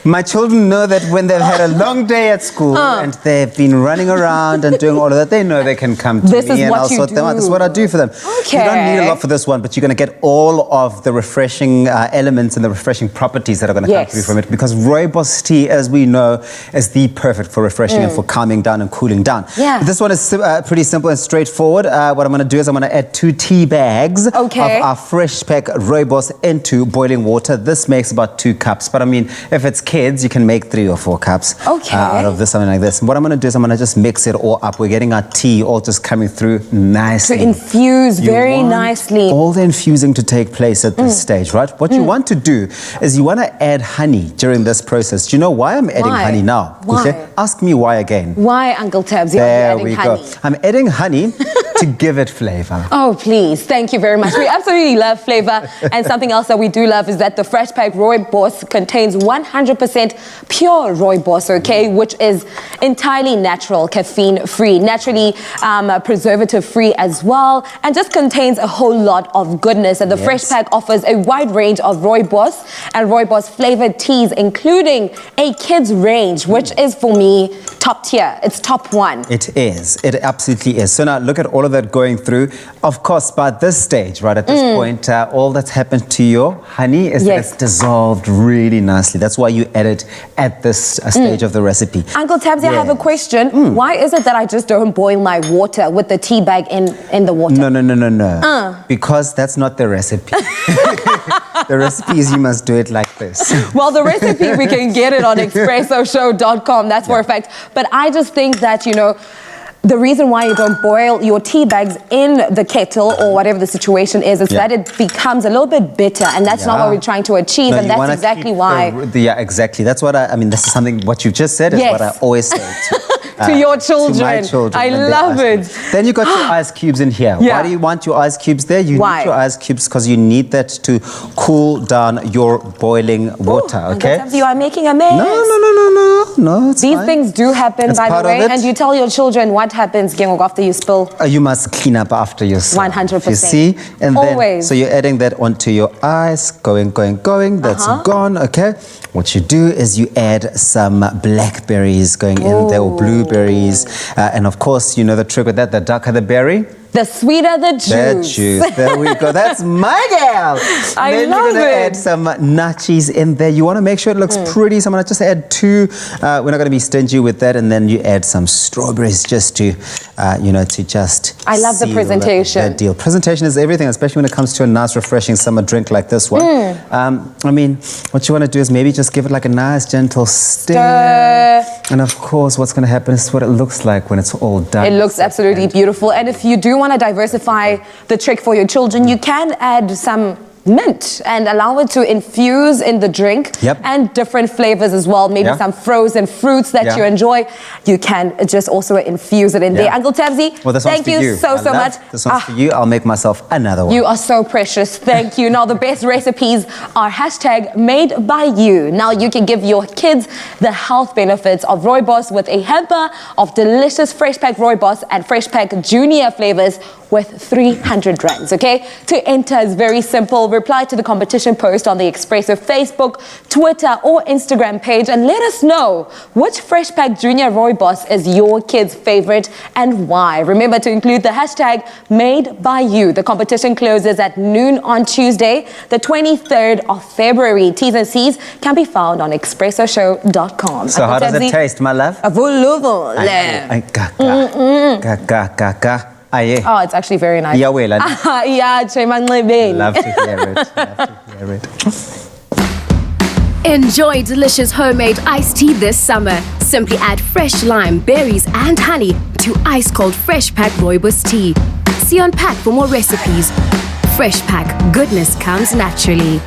My children know that when they've had a long day at school and they've been running around and doing all of that, they know they can come to me and I'll sort them out. This is what I do for them. Okay. You don't need a lot for this one, but you're going to get all of the refreshing elements and the refreshing properties that are going to come through from it, because rooibos tea, as we know, is the perfect for refreshing and for calming down and cooling down. Yeah. This one is pretty simple and straightforward. What I'm going to do is I'm going to add 2 tea bags of our fresh pack rooibos into boiling water. This makes about 2 cups, but I mean, if it's kids, you can make 3 or 4 cups out of this, something like this. And what I'm going to do is I'm going to just mix it all up. We're getting our tea all just coming through nicely. To infuse very nicely. All the infusing to take place at this stage, right? What you want to do is you want to add honey during this process. Do you know why I'm adding honey now? Why? Okay? Ask me why again. Why, Uncle Tabs, you're adding honey? I'm adding honey to give it flavor. Oh, please. Thank you very much. We absolutely love flavor. And something else that we do love is that the fresh pack rooibos contains 100% pure rooibos, okay, which is entirely natural, caffeine-free, naturally preservative-free as well, and just contains a whole lot of goodness. And the fresh pack offers a wide range of rooibos and rooibos-flavored teas, including a kids range, which is, for me, top tier. It's top 1. It is. It absolutely is. So now look at all of that going through. Of course, by this stage, right, at this point, all that's happened to your honey is that it's dissolved really nicely. That's why you add it at this stage of the recipe. Uncle Tabsy, I have a question. Why is it that I just don't boil my water with the tea bag in the water? No. Because that's not the recipe. The recipe is you must do it like this. Well, the recipe, we can get it on expressoshow.com. That's for a fact. But I just think that, you know, the reason why you don't boil your tea bags in the kettle or whatever the situation is that it becomes a little bit bitter, and that's not what we're trying to achieve, and that's exactly why. Exactly. That's what I mean, this is something, what you just said is what I always say to your children. To my children. I love it. Then you got your ice cubes in here. Why do you want your ice cubes there? You need your ice cubes because you need that to cool down your boiling water, okay? You are making a mess. No, it's These fine. things do happen, by the way, and you tell your children what happens after you spill. You must clean up after yourself. 100%. You see? And always. Then, so you're adding that onto your ice, going. That's gone, okay? What you do is you add some blackberries going in there, or blueberries. And of course, you know the trick with that, the darker the berry, the sweeter the juice. That juice. There we go. That's my gal. Then you're going to add some nachis in there. You want to make sure it looks pretty. So I'm going to just add 2. We're not going to be stingy with that. And then you add some strawberries just to, to just I love the presentation. That deal. Presentation is everything, especially when it comes to a nice, refreshing summer drink like this one. I mean, what you want to do is maybe just give it like a nice, gentle stir. And of course, what's going to happen is what it looks like when it's all done. It looks absolutely beautiful. And if you do want to diversify the trick for your children, you can add some mint and allow it to infuse in the drink. Yep. And different flavors as well. Maybe Yeah. some frozen fruits that Yeah. you enjoy. You can just also infuse it in there. Yeah. Uncle Tabsy, Well, this thank one's for you. so I love much. This one's for you. I'll make myself another one. You are so precious. Thank you. Now, the best recipes are #made by you. Now, you can give your kids the health benefits of Rooibos with a hamper of delicious fresh pack Rooibos and fresh pack junior flavors with 300 rands, okay? To enter is very simple. Reply to the competition post on the Expresso Facebook, Twitter, or Instagram page and let us know which fresh pack junior Rooibos is your kid's favorite and why. Remember to include the #made by you. The competition closes at noon on Tuesday, the 23rd of February. T's and C's can be found on expressoshow.com. So how does it taste, my love? Avuluvu. Aye. Oh, it's actually very nice. Yeah, well, Yeah, Chemanglebeni. love to hear it. Love to hear it. Enjoy delicious homemade iced tea this summer. Simply add fresh lime, berries, and honey to ice cold Fresh Pack Rooibos tea. See on pack for more recipes. Fresh Pack, goodness comes naturally.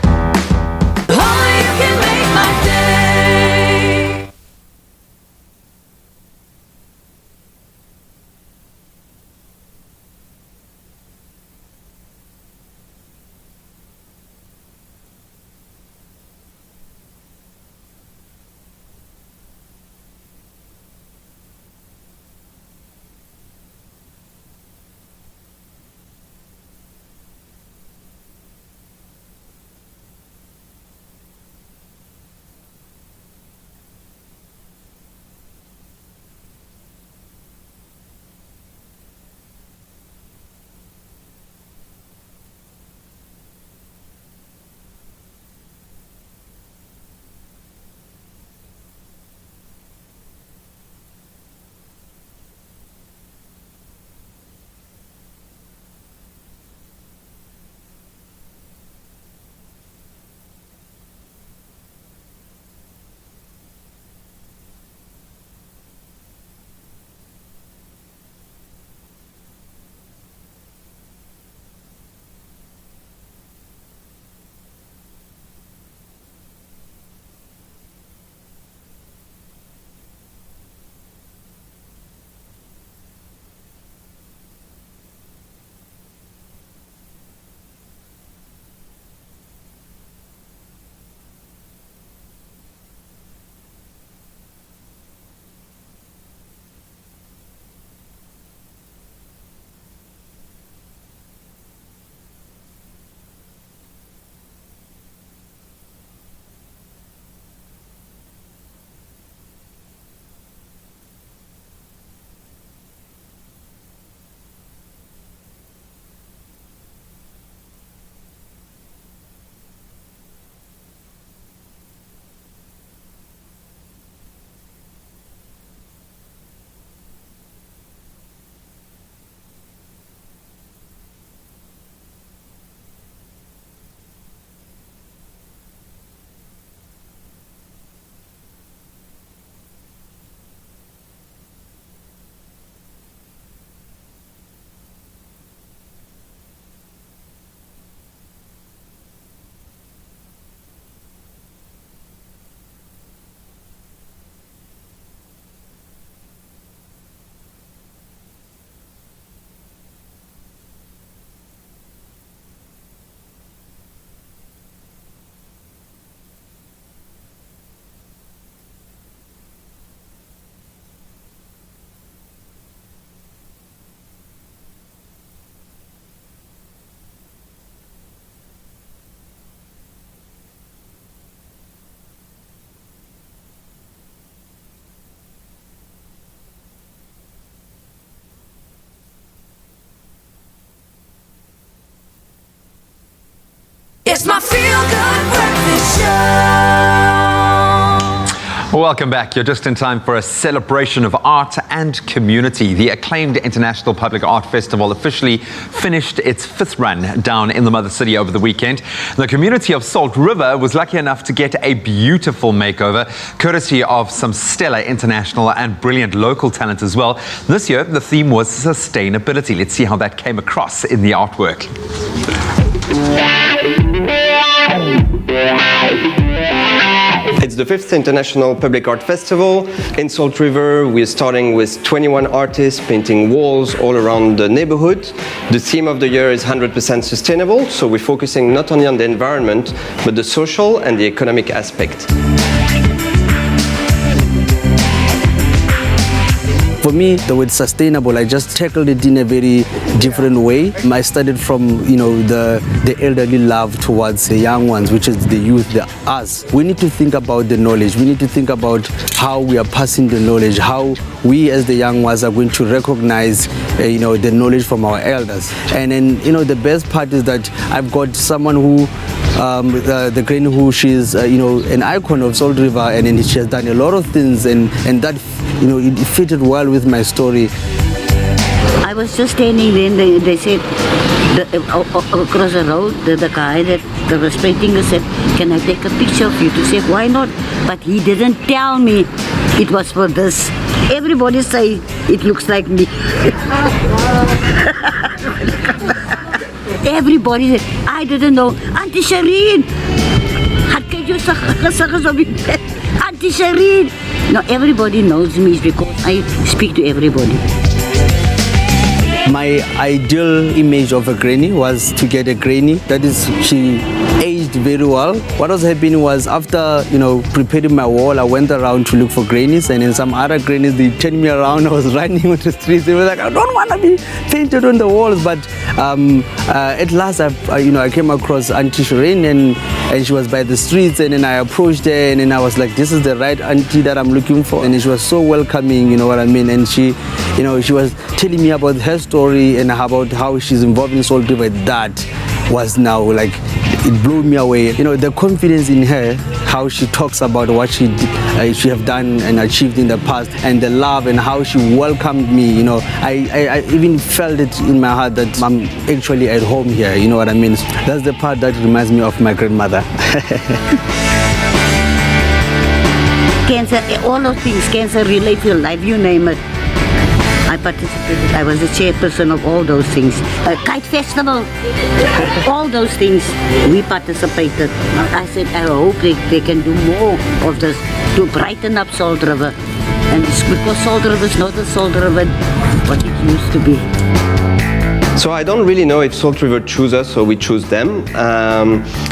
It's my feel-good breakfast show. Welcome back. You're just in time for a celebration of art and community. The acclaimed International Public Art Festival officially finished its 5th run down in the Mother City over the weekend. The community of Salt River was lucky enough to get a beautiful makeover, courtesy of some stellar international and brilliant local talent as well. This year, the theme was sustainability. Let's see how that came across in the artwork. It's the 5th International Public Art Festival. In Salt River, we're starting with 21 artists painting walls all around the neighborhood. The theme of the year is 100% sustainable, so we're focusing not only on the environment, but the social and the economic aspect. For me, the word sustainable, I just tackled it in a very different way. I started from, the elderly love towards the young ones, which is the youth, the us. We need to think about the knowledge. We need to think about how we are passing the knowledge, how we as the young ones are going to recognize, the knowledge from our elders. And then, the best part is that I've got someone who the granny who she's an icon of Salt River, and then she has done a lot of things, and that it fitted well with my story. I was just standing there, they said across the road, the guy that was painting said, "Can I take a picture of you?" To say, "Why not?" But he didn't tell me it was for this. Everybody say it looks like me. Everybody said, I didn't know. Auntie Shireen! Auntie Shireen! Now everybody knows me because I speak to everybody. My ideal image of a granny was to get a granny that is, she aged very well. What was happening was, after preparing my wall, I went around to look for grannies, and then some other grannies, they turned me around. I was running on the streets. They were like, "I don't want to be painted on the walls." But at last, I came across Auntie Shireen, and she was by the streets, and then I approached her, and then I was like, "This is the right auntie that I'm looking for." And she was so welcoming, you know what I mean? And she was telling me about her story and about how she's involved in Salt River. That was now like, it blew me away. The confidence in her, how she talks about what she have done and achieved in the past, and the love and how she welcomed me. I even felt it in my heart that I'm actually at home here. You know what I mean? That's the part that reminds me of my grandmother. Cancer, all those things, cancer related to life, you name it. I participated. I was the chairperson of all those things. Kite Festival, all those things, we participated. I said, I hope they can do more of this to brighten up Salt River. And it's because Salt River is not the Salt River what it used to be. So I don't really know if Salt River choose us or we choose them.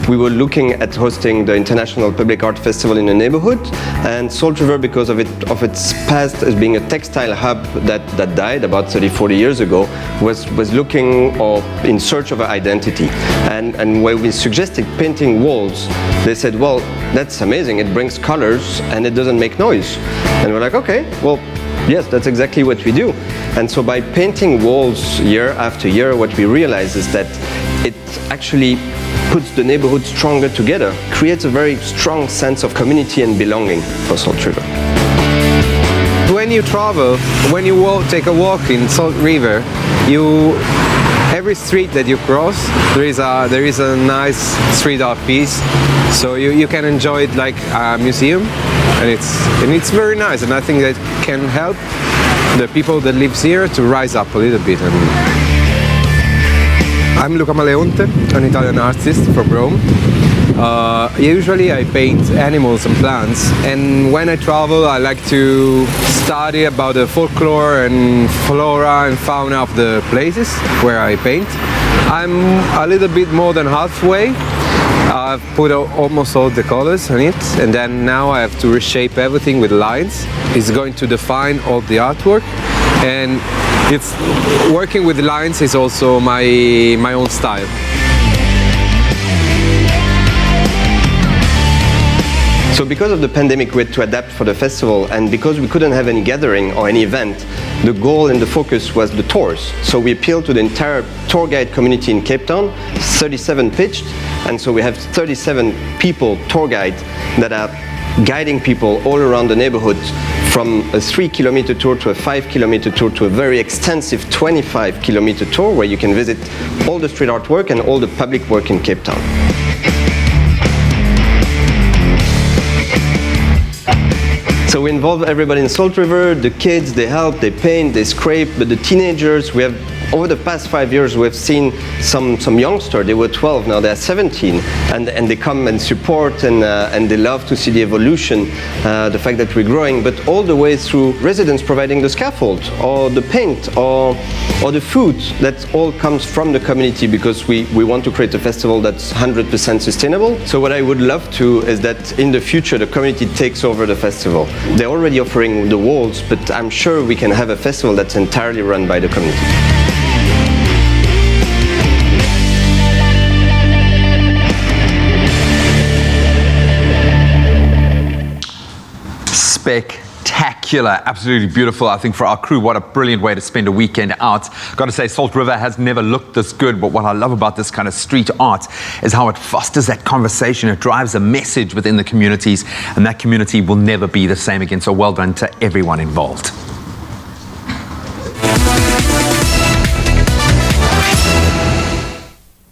We were looking at hosting the International Public Art Festival in the neighborhood, and Salt River, because of its past as being a textile hub that died about 30-40 years ago, was looking or in search of an identity. And when we suggested painting walls, they said, "Well, that's amazing, it brings colors and it doesn't make noise." And we're like, okay, well, yes, that's exactly what we do. And so by painting walls year after year, what we realize is that it actually puts the neighborhood stronger together, creates a very strong sense of community and belonging for Salt River. When you travel, when you take a walk in Salt River, every street that you cross, there is a nice street art piece, so you can enjoy it like a museum, and it's very nice, and I think that can help the people that live here to rise up a little bit. I'm Luca Maleonte, an Italian artist from Rome. Usually I paint animals and plants, and when I travel I like to study about the folklore and flora and fauna of the places where I paint. I'm a little bit more than halfway. I've put almost all the colors on it, and then now I have to reshape everything with lines. It's going to define all the artwork, and it's working with lines is also my own style. So because of the pandemic, we had to adapt for the festival, and because we couldn't have any gathering or any event, the goal and the focus was the tours. So we appealed to the entire tour guide community in Cape Town, 37 pitched, and so we have 37 people, tour guides, that are guiding people all around the neighborhood, from a 3-kilometer tour to a 5-kilometer tour to a very extensive 25-kilometer tour where you can visit all the street artwork and all the public work in Cape Town. So we involve everybody in Salt River. The kids, they help, they paint, they scrape, but the teenagers, we have over the past 5 years, we've seen some youngsters, they were 12, now they're 17, and they come and support, and they love to see the evolution, the fact that we're growing, but all the way through residents providing the scaffold, or the paint, or the food. That all comes from the community, because we want to create a festival that's 100% sustainable. So what I would love to is that in the future the community takes over the festival. They're already offering the walls, but I'm sure we can have a festival that's entirely run by the community. Spectacular, absolutely beautiful. I think for our crew, what a brilliant way to spend a weekend out. Got to say, Salt River has never looked this good, but what I love about this kind of street art is how it fosters that conversation. It drives a message within the communities, and that community will never be the same again. So well done to everyone involved.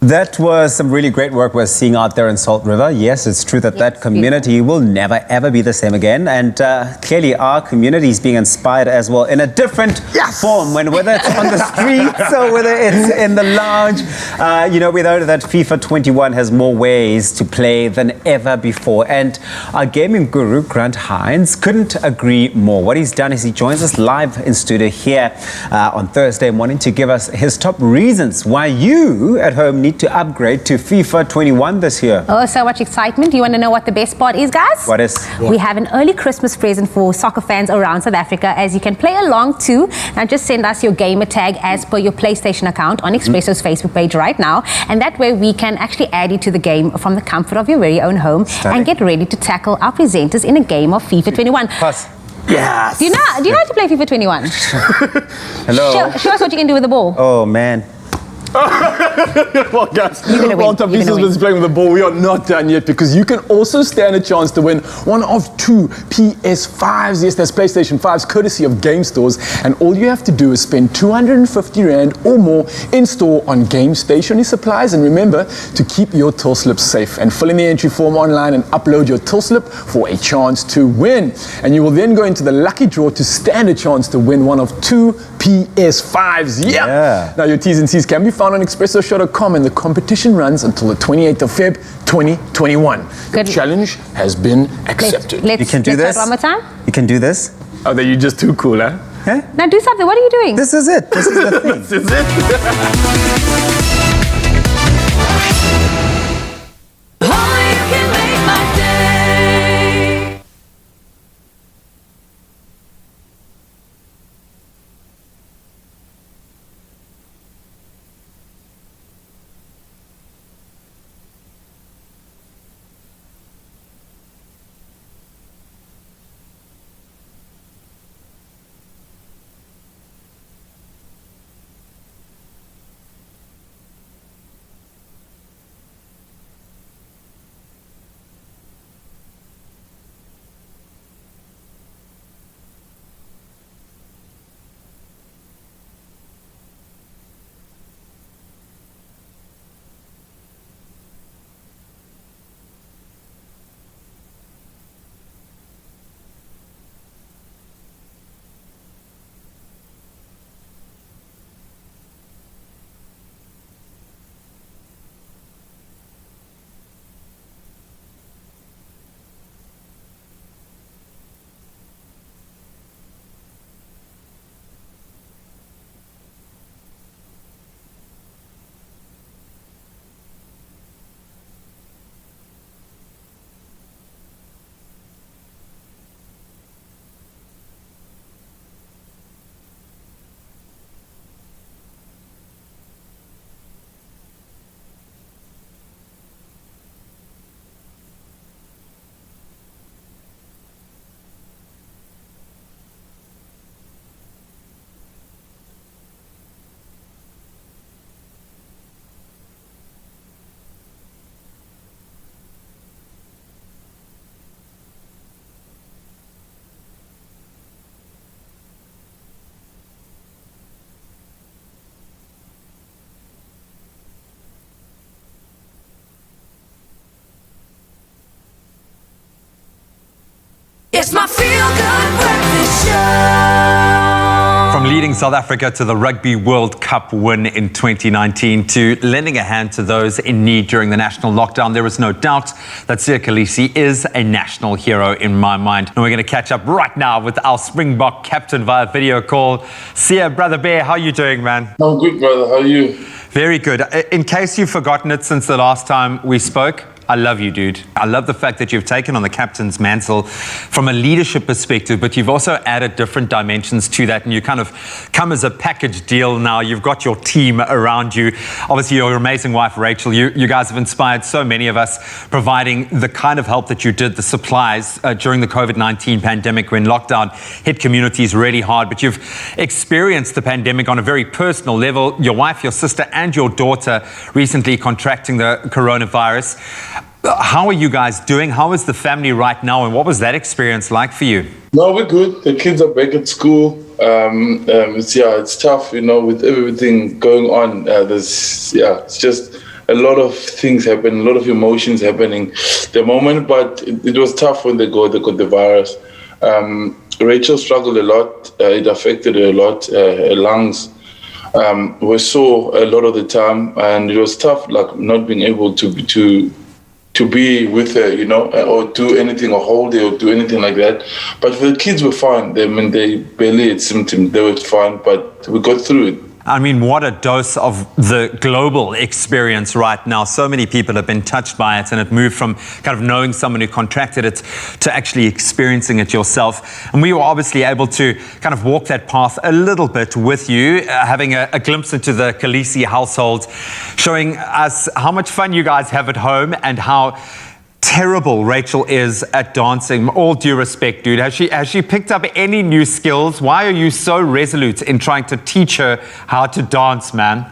That was some really great work we're seeing out there in Salt River. Yes, it's true that that community will never, ever be the same again. And clearly our community is being inspired as well in a different form, whether it's on the streets or whether it's in the lounge. We know that FIFA 21 has more ways to play than ever before. And our gaming guru, Grant Hines, couldn't agree more. What he's done is he joins us live in studio here on Thursday morning to give us his top reasons why you at home need to upgrade to FIFA 21 this year. Oh, so much excitement. Do you want to know what the best part is, guys? What is? We have an early Christmas present for soccer fans around South Africa, as you can play along too. Now just send us your gamer tag as per your PlayStation account on Expresso's Facebook page right now, and that way we can actually add you to the game from the comfort of your very own home and get ready to tackle our presenters in a game of FIFA 21. Pass. Yes. Do you know how to play FIFA 21? Hello. Show us what you can do with the ball. Oh man. Well, guys, while Tabisa's been playing with the ball, we are not done yet, because you can also stand a chance to win one of 2 PS5s. Yes, that's PlayStation 5s, courtesy of game stores. And all you have to do is spend 250 Rand or more in store on game stationery supplies. And remember to keep your till slips safe and fill in the entry form online and upload your till slip for a chance to win. And you will then go into the lucky draw to stand a chance to win one of 2 PS5s. Yeah. Now your T's and C's can be found on expressoshow.com, and the competition runs until the 28th of Feb 2021. The challenge has been accepted. Let's you can do this. One more time. You can do this. Oh, then you're just too cool, huh? Now do something. What are you doing? This is it. This is the thing. This is it. It's my feel-good breakfast show. From leading South Africa to the Rugby World Cup win in 2019 to lending a hand to those in need during the national lockdown, there is no doubt that Siya Kolisi is a national hero in my mind. And we're going to catch up right now with our Springbok captain via video call. Siya, Brother Bear, how are you doing, man? I'm good, brother. How are you? Very good. In case you've forgotten it since the last time we spoke, I love you, dude. I love the fact that you've taken on the captain's mantle from a leadership perspective, but you've also added different dimensions to that, and you kind of come as a package deal now. You've got your team around you. Obviously, your amazing wife, Rachel. You guys have inspired so many of us, providing the kind of help that you did, the supplies during the COVID-19 pandemic when lockdown hit communities really hard. But you've experienced the pandemic on a very personal level. Your wife, your sister, and your daughter recently contracting the coronavirus. How are you guys doing? How is the family right now? And what was that experience like for you? No, we're good. The kids are back at school. It's tough, with everything going on. It's just a lot of things happen, a lot of emotions happening at the moment. But it was tough when they got the virus. Rachel struggled a lot. It affected her a lot. Her lungs were sore a lot of the time, and it was tough, like not being able to be with her, or do anything or hold her or do anything like that. But for the kids were fine. They barely had symptoms. They were fine, but we got through it. I mean, what a dose of the global experience right now. So many people have been touched by it, and it moved from kind of knowing someone who contracted it to actually experiencing it yourself. And we were obviously able to kind of walk that path a little bit with you, having a glimpse into the Kolisi household, showing us how much fun you guys have at home and how terrible Rachel is at dancing. All due respect, dude. Has she picked up any new skills? Why are you so resolute in trying to teach her how to dance, man?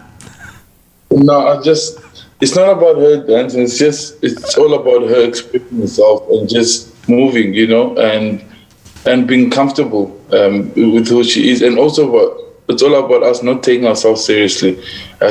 No, it's not about her dancing. It's all about her expressing herself and just moving, and being comfortable with who she is. And also it's all about us not taking ourselves seriously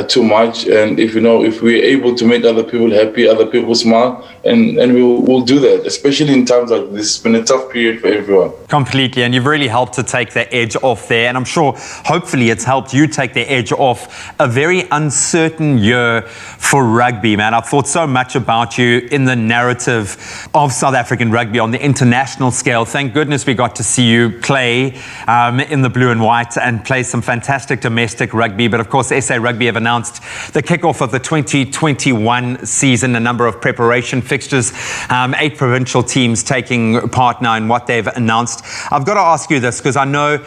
too much. And if we're able to make other people happy, other people smile, and we'll do that, especially in times like this. It's been a tough period for everyone. Completely, and you've really helped to take the edge off there. And I'm sure, hopefully, it's helped you take the edge off a very uncertain year for rugby, man. I've thought so much about you in the narrative of South African rugby on the international scale. Thank goodness we got to see you play in the blue and white and play some fantastic domestic rugby. But of course, SA Rugby have announced the kickoff of the 2021 season, a number of preparation fixtures, 8 provincial teams taking part now in what they've announced. I've got to ask you this because I know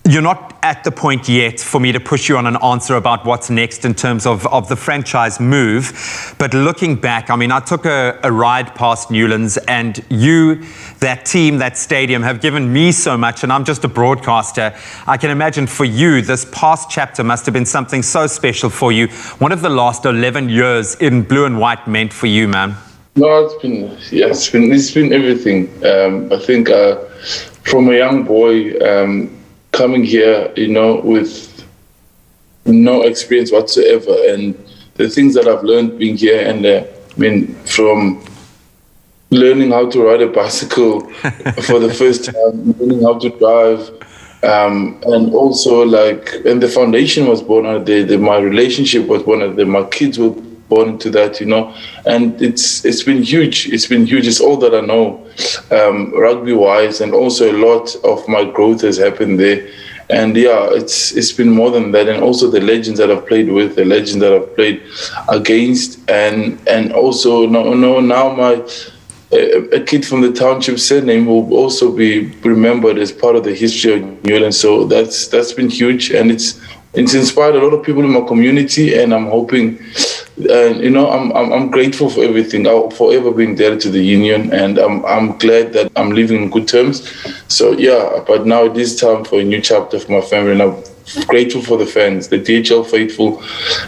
you're not at the point yet for me to push you on an answer about what's next in terms of the franchise move. But looking back, I mean, I took a ride past Newlands, and you, that team, that stadium have given me so much, and I'm just a broadcaster. I can imagine for you, this past chapter must have been something so special for you. What have the last 11 years in blue and white meant for you, man? No, it's been everything. I think from a young boy, coming here, with no experience whatsoever, and the things that I've learned being here, and from learning how to ride a bicycle for the first time, learning how to drive, and also and the foundation was born out there. My relationship was born out there. My kids were born into that, and it's been huge. It's been huge. It's all that I know, rugby-wise, and also a lot of my growth has happened there. And it's been more than that. And also the legends that I've played with, the legends that I've played against, and also now a kid from the township surname will also be remembered as part of the history of Newlands. So that's been huge, and it's inspired a lot of people in my community, and I'm hoping. I'm grateful for everything. I'll forever be indebted to the union, and I'm glad that I'm living in good terms. So but now it is time for a new chapter for my family, and I'm grateful for the fans. The DHL faithful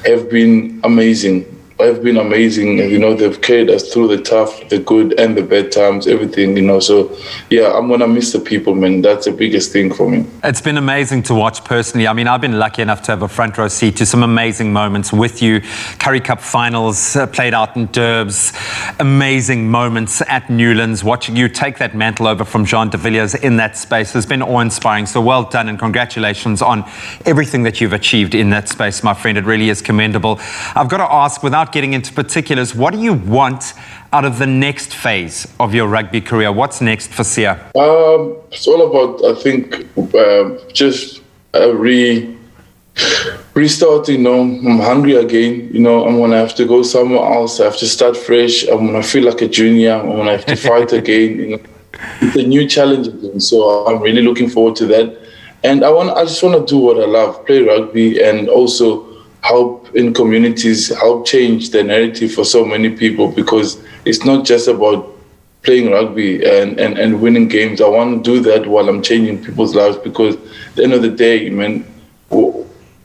have been amazing. have been amazing. You know, they've carried us through the tough, the good, and the bad times, everything, you know. So, yeah, I'm going to miss the people, man. That's the biggest thing for me. It's been amazing to watch personally. I mean, I've been lucky enough to have a front row seat to some amazing moments with you. Currie Cup finals played out in Durbs. Amazing moments at Newlands. Watching you take that mantle over from Jean de Villiers in that space has been awe-inspiring. So well done and congratulations on everything that you've achieved in that space, my friend. It really is commendable. I've got to ask, without getting into particulars, what do you want out of the next phase of your rugby career? What's next for Sia? It's all about, I think, just restarting. You know, I'm hungry again. You know, I'm gonna have to go somewhere else. I have to start fresh. I'm gonna feel like a junior. I'm gonna have to fight again. You know, it's a new challenge again. So I'm really looking forward to that. And I just want to do what I love, play rugby, and also help in communities, help change the narrative for so many people, because it's not just about playing rugby and winning games. I want to do that while I'm changing people's lives, because at the end of the day, man,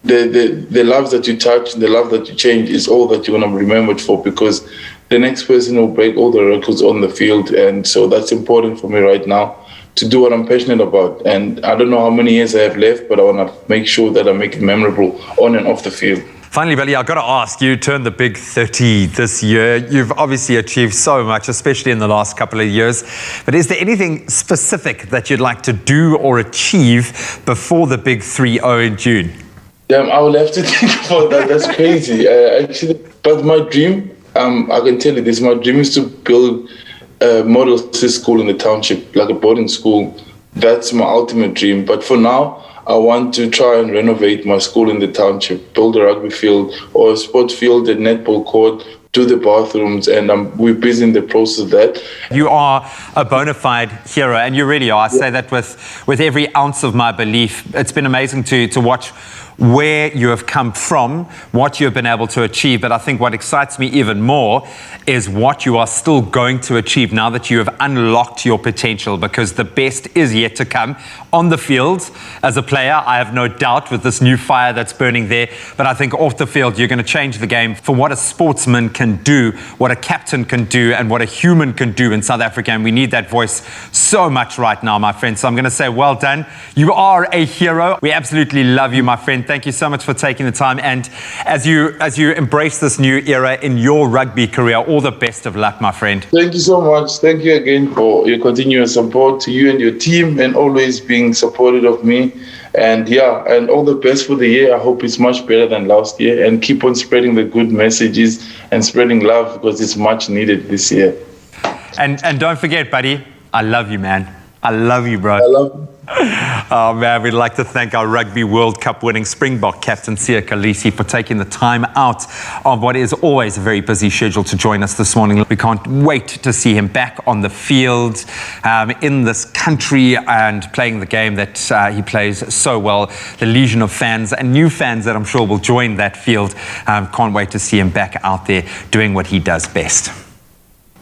the lives that you touch, the love that you change is all that you're going to be remembered for, because the next person will break all the records on the field. And so that's important for me right now, to do what I'm passionate about. And I don't know how many years I have left, but I want to make sure that I make it memorable on and off the field. Finally, Billy, I've got to ask, you turned the big 30 this year. You've obviously achieved so much, especially in the last couple of years. But is there anything specific that you'd like to do or achieve before the big 3-0 in June? Damn, I will have to think about that. That's crazy. Actually, but my dream, I can tell you this, my dream is to build a model school in the township, like a boarding school. That's my ultimate dream. But for now, I want to try and renovate my school in the township, build a rugby field or a sports field, a netball court, do the bathrooms, and we're busy in the process of that. You are a bona fide hero, and you really are. I say that with every ounce of my belief. It's been amazing to watch where you have come from, what you have been able to achieve. But I think what excites me even more is what you are still going to achieve now that you have unlocked your potential, because the best is yet to come on the field. As a player, I have no doubt with this new fire that's burning there. But I think off the field, you're going to change the game for what a sportsman can do, what a captain can do, and what a human can do in South Africa. And we need that voice so much right now, my friend. So I'm going to say, well done. You are a hero. We absolutely love you, my friend. Thank you so much for taking the time. And as you embrace this new era in your rugby career, all the best of luck, my friend. Thank you so much. Thank you again for your continuous support, to you and your team, and always being supportive of me. And yeah, and all the best for the year. I hope it's much better than last year, and keep on spreading the good messages and spreading love, because it's much needed this year. And don't forget, buddy, I love you, man. I love you, bro. I love you. Oh man, we'd like to thank our Rugby World Cup winning Springbok captain Sia Kolisi for taking the time out of what is always a very busy schedule to join us this morning. We can't wait to see him back on the field in this country and playing the game that he plays so well. The legion of fans and new fans that I'm sure will join that field. Can't wait to see him back out there doing what he does best.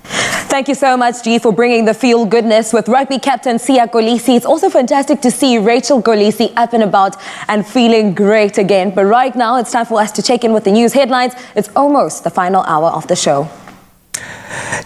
Thank you so much, G, for bringing the feel goodness with rugby captain Sia Kolisi. It's also fantastic to see Rachel Kolisi up and about and feeling great again. But right now, it's time for us to check in with the news headlines. It's almost the final hour of the show.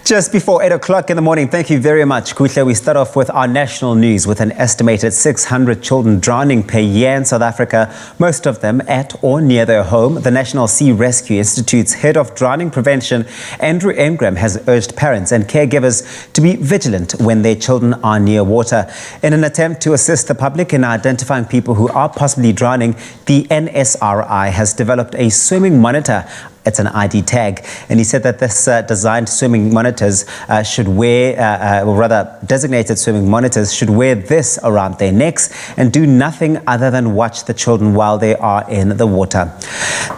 Just before 8 o'clock in the morning, thank you very much, Kuhle. We start off with our national news with an estimated 600 children drowning per year in South Africa, most of them at or near their home. The National Sea Rescue Institute's head of drowning prevention, Andrew Engram, has urged parents and caregivers to be vigilant when their children are near water. In an attempt to assist the public in identifying people who are possibly drowning, the NSRI has developed a swimming monitor. It's an ID tag. And he said that this designed swimming monitors should wear, or rather designated swimming monitors should wear this around their necks and do nothing other than watch the children while they are in the water.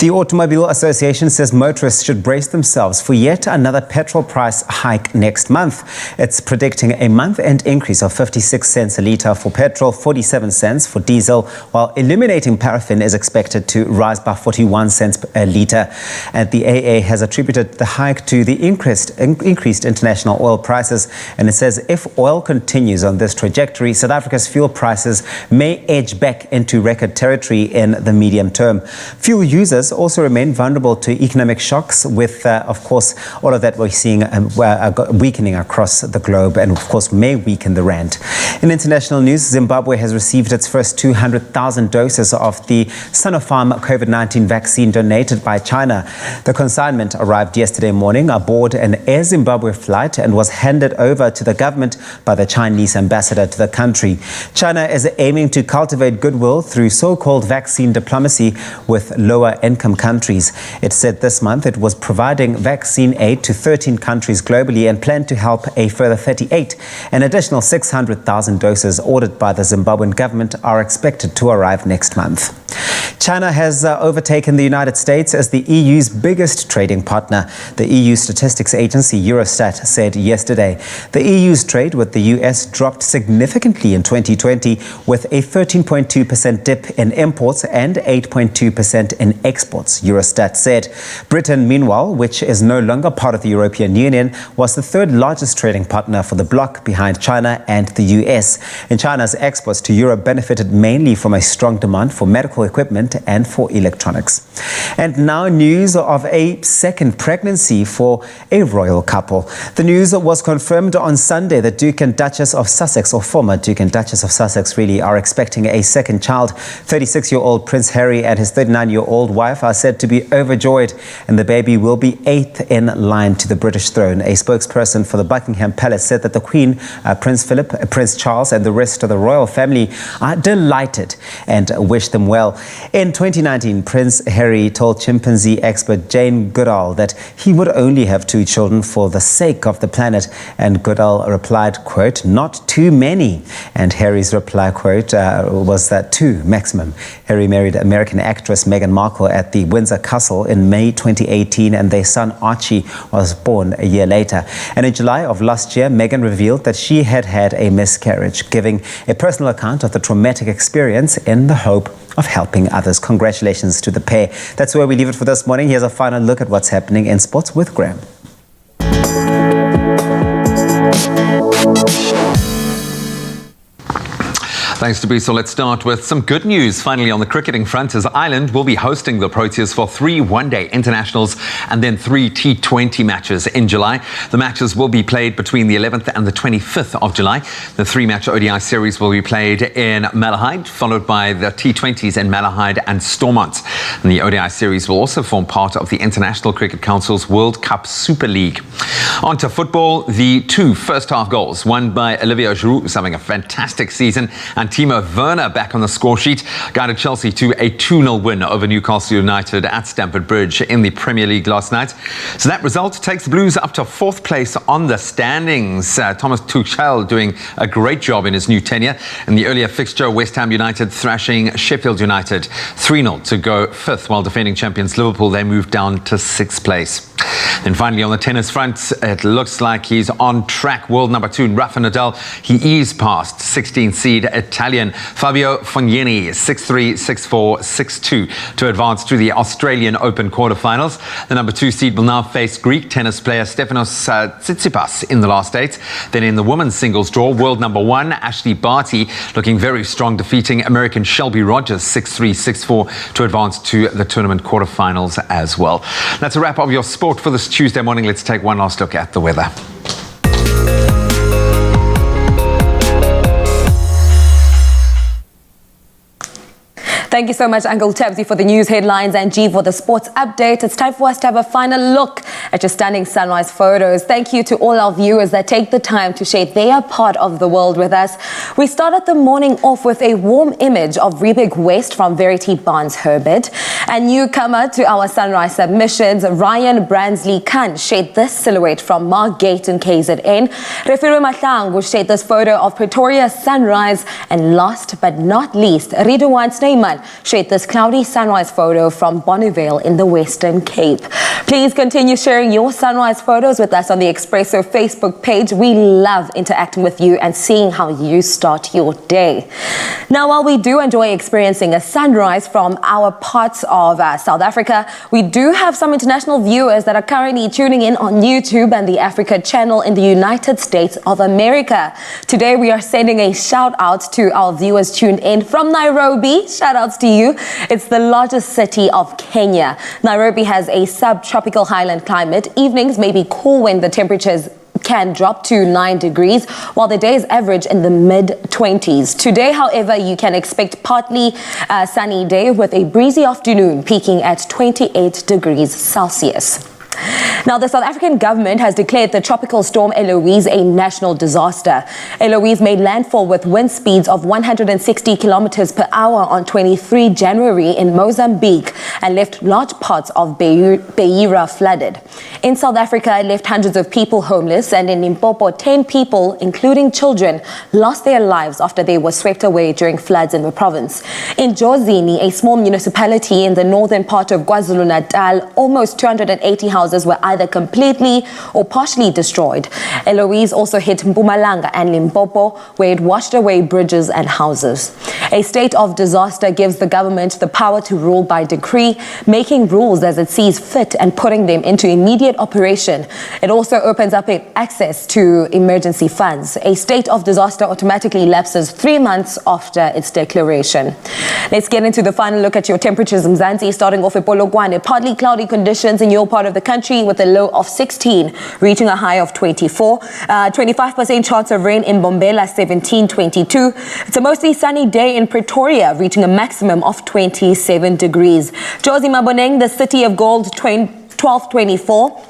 The Automobile Association says motorists should brace themselves for yet another petrol price hike next month. It's predicting a month-end increase of 56 cents a litre for petrol, 47 cents for diesel, while illuminating paraffin is expected to rise by 41 cents a litre. and the AA has attributed the hike to the increased international oil prices. And it says if oil continues on this trajectory, South Africa's fuel prices may edge back into record territory in the medium term. Fuel users also remain vulnerable to economic shocks with, of course, all of that we're seeing weakening across the globe and, of course, may weaken the rand. In international news, Zimbabwe has received its first 200,000 doses of the Sinopharm COVID-19 vaccine donated by China. The consignment arrived yesterday morning aboard an Air Zimbabwe flight and was handed over to the government by the Chinese ambassador to the country. China is aiming to cultivate goodwill through so-called vaccine diplomacy with lower-income countries. It said this month it was providing vaccine aid to 13 countries globally and planned to help a further 38. An additional 600,000 doses ordered by the Zimbabwean government are expected to arrive next month. China has overtaken the United States as the EU's biggest trading partner. The EU statistics agency Eurostat said yesterday. The EU's trade with the US dropped significantly in 2020 with a 13.2% dip in imports and 8.2% in exports, Eurostat said. Britain, meanwhile, which is no longer part of the European Union, was the third largest trading partner for the bloc behind China and the US. And China's exports to Europe benefited mainly from a strong demand for medical equipment and for electronics. And now news of a second pregnancy for a royal couple. The news was confirmed on Sunday. The Duke and Duchess of Sussex, or former Duke and Duchess of Sussex really, are expecting a second child. 36-year-old Prince Harry and his 39-year-old wife are said to be overjoyed, and the baby will be 8th in line to the British throne. A spokesperson for the Buckingham Palace said that the Queen, Prince Philip, Prince Charles and the rest of the royal family are delighted and wish them well. In 2019, Prince Harry told chimpanzee expert Jane Goodall that he would only have 2 children for the sake of the planet. And Goodall replied, quote, "Not too many." And Harry's reply, quote, was that 2 maximum. Harry married American actress Meghan Markle at the Windsor Castle in May 2018, and their son Archie was born a year later. And in July of last year, Meghan revealed that she had had a miscarriage, giving a personal account of the traumatic experience in the hope of helping others. Congratulations to the pair. That's where we leave it for this morning. Here's a final look at what's happening in sports with Graham. Thanks to Biso. Let's start with some good news. Finally, on the cricketing front, as Ireland will be hosting the Proteas for 3 one-day internationals and then 3 T20 matches in July. The matches will be played between the 11th and the 25th of July. The 3-match ODI series will be played in Malahide, followed by the T20s in Malahide and Stormont. And the ODI series will also form part of the International Cricket Council's World Cup Super League. On to football, the 2 first-half goals won by Olivier Giroud, who's having a fantastic season, and Timo Werner back on the score sheet guided Chelsea to a 2-0 win over Newcastle United at Stamford Bridge in the Premier League last night. So that result takes the Blues up to 4th place on the standings. Thomas Tuchel doing a great job in his new tenure. In the earlier fixture, West Ham United thrashing Sheffield United 3-0 to go 5th, while defending champions Liverpool, they moved down to 6th place. Then finally, on the tennis front, it looks like he's on track. World number 2, Rafa Nadal, he eased past 16th seed Italian Fabio Fognini 6-3, 6-4, 6-2 to advance to the Australian Open quarterfinals. The number 2 seed will now face Greek tennis player Stefanos Tsitsipas in the last 8. Then in the women's singles draw, world number 1 Ashley Barty looking very strong, defeating American Shelby Rogers 6-3, 6-4 to advance to the tournament quarterfinals as well. That's a wrap of your sport for this Tuesday morning. Let's take one last look at the weather. Thank you so much, Uncle Tabsy, for the news headlines and G for the sports update. It's time for us to have a final look at your stunning sunrise photos. Thank you to all our viewers that take the time to share their part of the world with us. We started the morning off with a warm image of Riebeek West from Verity Barnes Herbert. And newcomer to our sunrise submissions, Ryan Bransley Khan shared this silhouette from Mark Gate in KZN. Refiru Mahlangu shared this photo of Pretoria's sunrise. And last but not least, Ridwan Snyman shared this cloudy sunrise photo from Bonneville in the Western Cape. Please continue sharing your sunrise photos with us on the Expresso Facebook page. We love interacting with you and seeing how you start your day. Now, while we do enjoy experiencing a sunrise from our parts of South Africa, we do have some international viewers that are currently tuning in on YouTube and the Africa channel in the United States of America. Today, we are sending a shout out to our viewers tuned in from Nairobi. Shout outs to you. It's the largest city of Kenya. Nairobi has a subtropical highland climate. Evenings may be cool when the temperatures can drop to 9 degrees, while the days average in the mid-20s. Today, however, you can expect partly sunny day with a breezy afternoon peaking at 28 degrees Celsius. Now, the South African government has declared the tropical storm Eloise a national disaster. Eloise made landfall with wind speeds of 160 kilometers per hour on 23 January in Mozambique and left large parts of Beira flooded. In South Africa, it left hundreds of people homeless, and in Limpopo, 10 people, including children, lost their lives after they were swept away during floods in the province. In Jozini, a small municipality in the northern part of KwaZulu-Natal, almost 280 houses were either completely or partially destroyed. Eloise also hit Mpumalanga and Limpopo, where it washed away bridges and houses. A state of disaster gives the government the power to rule by decree, making rules as it sees fit and putting them into immediate operation. It also opens up access to emergency funds. A state of disaster automatically lapses 3 months after its declaration. Let's get into the final look at your temperatures in Mzansi, starting off at Polokwane. Partly cloudy conditions in your part of the country with a low of 16, reaching a high of 24. 25% chance of rain in Bombela, 1722. It's a mostly sunny day in Pretoria, reaching a maximum of 27 degrees. Jozi Maboneng, the city of gold, 1224.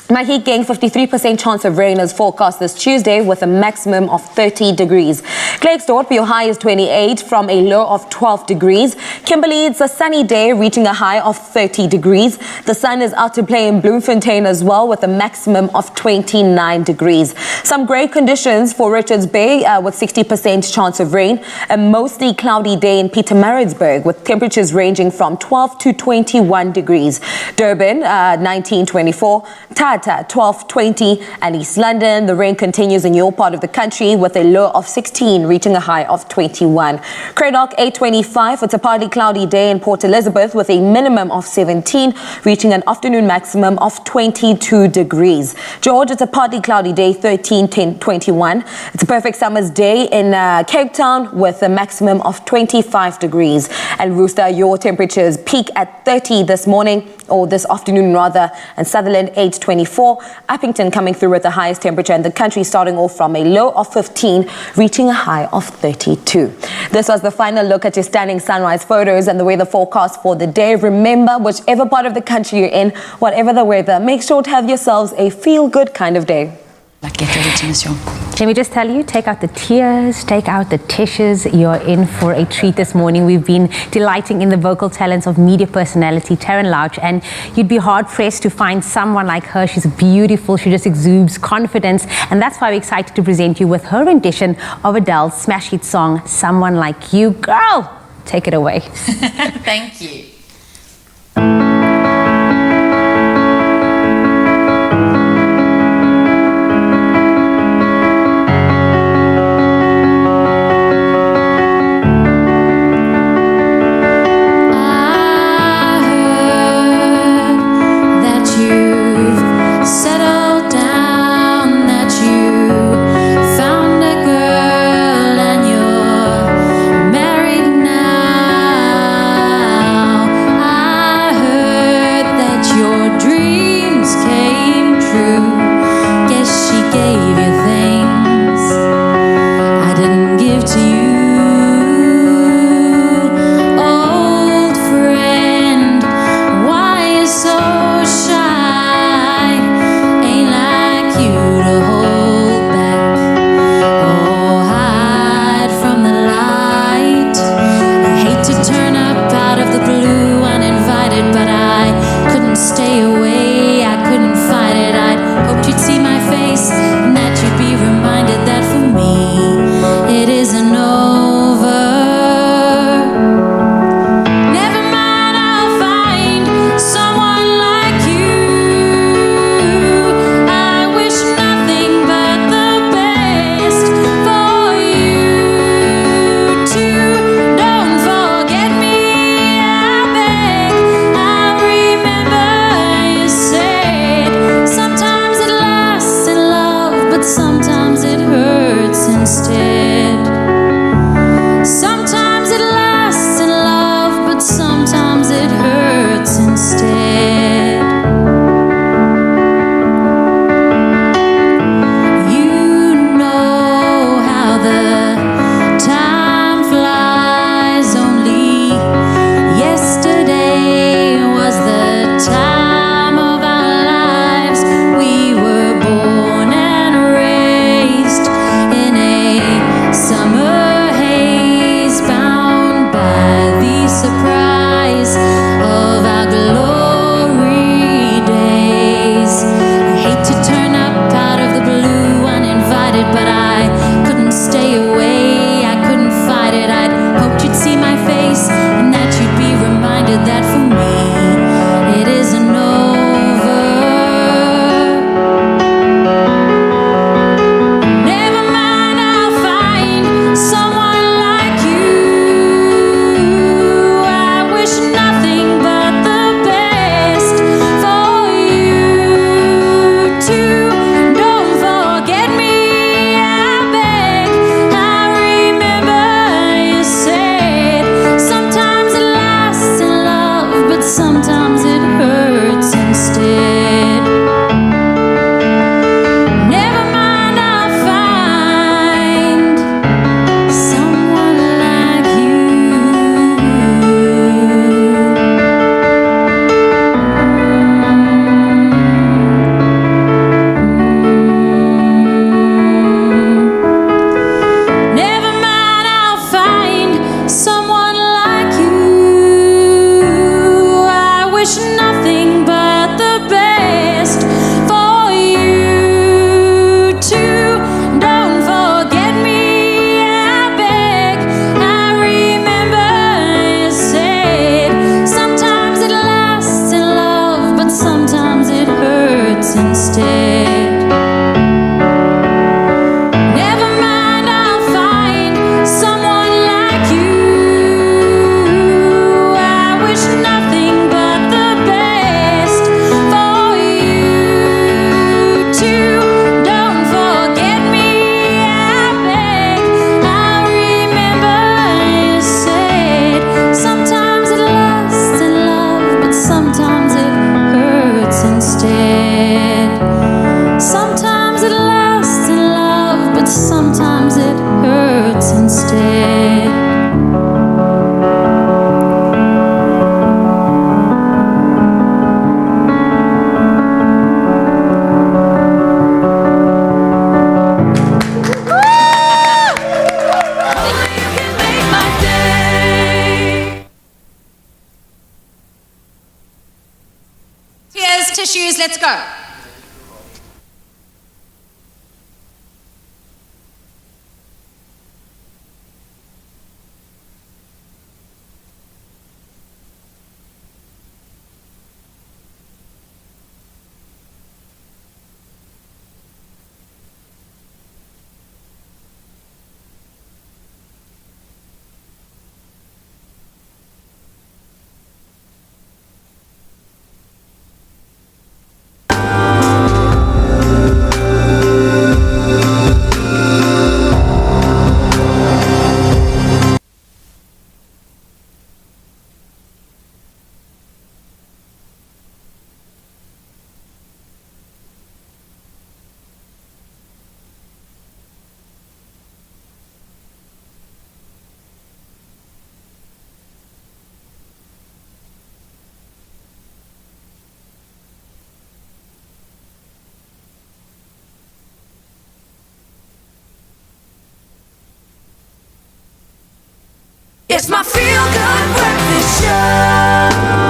Mahikeng, 53% chance of rain is forecast this Tuesday with a maximum of 30 degrees. Klerksdorp, your high is 28 from a low of 12 degrees. Kimberley, it's a sunny day reaching a high of 30 degrees. The sun is out to play in Bloemfontein as well with a maximum of 29 degrees. Some great conditions for Richards Bay with 60% chance of rain. A mostly cloudy day in Pietermaritzburg with temperatures ranging from 12 to 21 degrees. Durban, 1924. Tata, 1220, and East London. The rain continues in your part of the country with a low of 16, reaching a high of 21. Cradock, 825. It's a partly cloudy day in Port Elizabeth with a minimum of 17, reaching an afternoon maximum of 22 degrees. George, it's a partly cloudy day, 13, 10, 21. It's a perfect summer's day in Cape Town with a maximum of 25 degrees. And Rooster, your temperatures peak at 30 this morning, or this afternoon rather, and Sutherland, 824. Uppington coming through with the highest temperature in the country, starting off from a low of 15, reaching a high of 32. This was the final look at your stunning sunrise photos and the weather forecast for the day. Remember, whichever part of the country you're in, whatever the weather, make sure to have yourselves a feel-good kind of day. Let me just tell you, take out the tears, take out the tissues. You're in for a treat this morning. We've been delighting in the vocal talents of media personality Taryn Louch, and you'd be hard-pressed to find someone like her. She's beautiful. She just exudes confidence, and that's why we're excited to present you with her rendition of Adele's smash hit song, Someone Like You. Girl, take it away. Thank you. Now instead. Tears, tissues, let's go. It's my feel-good breakfast show.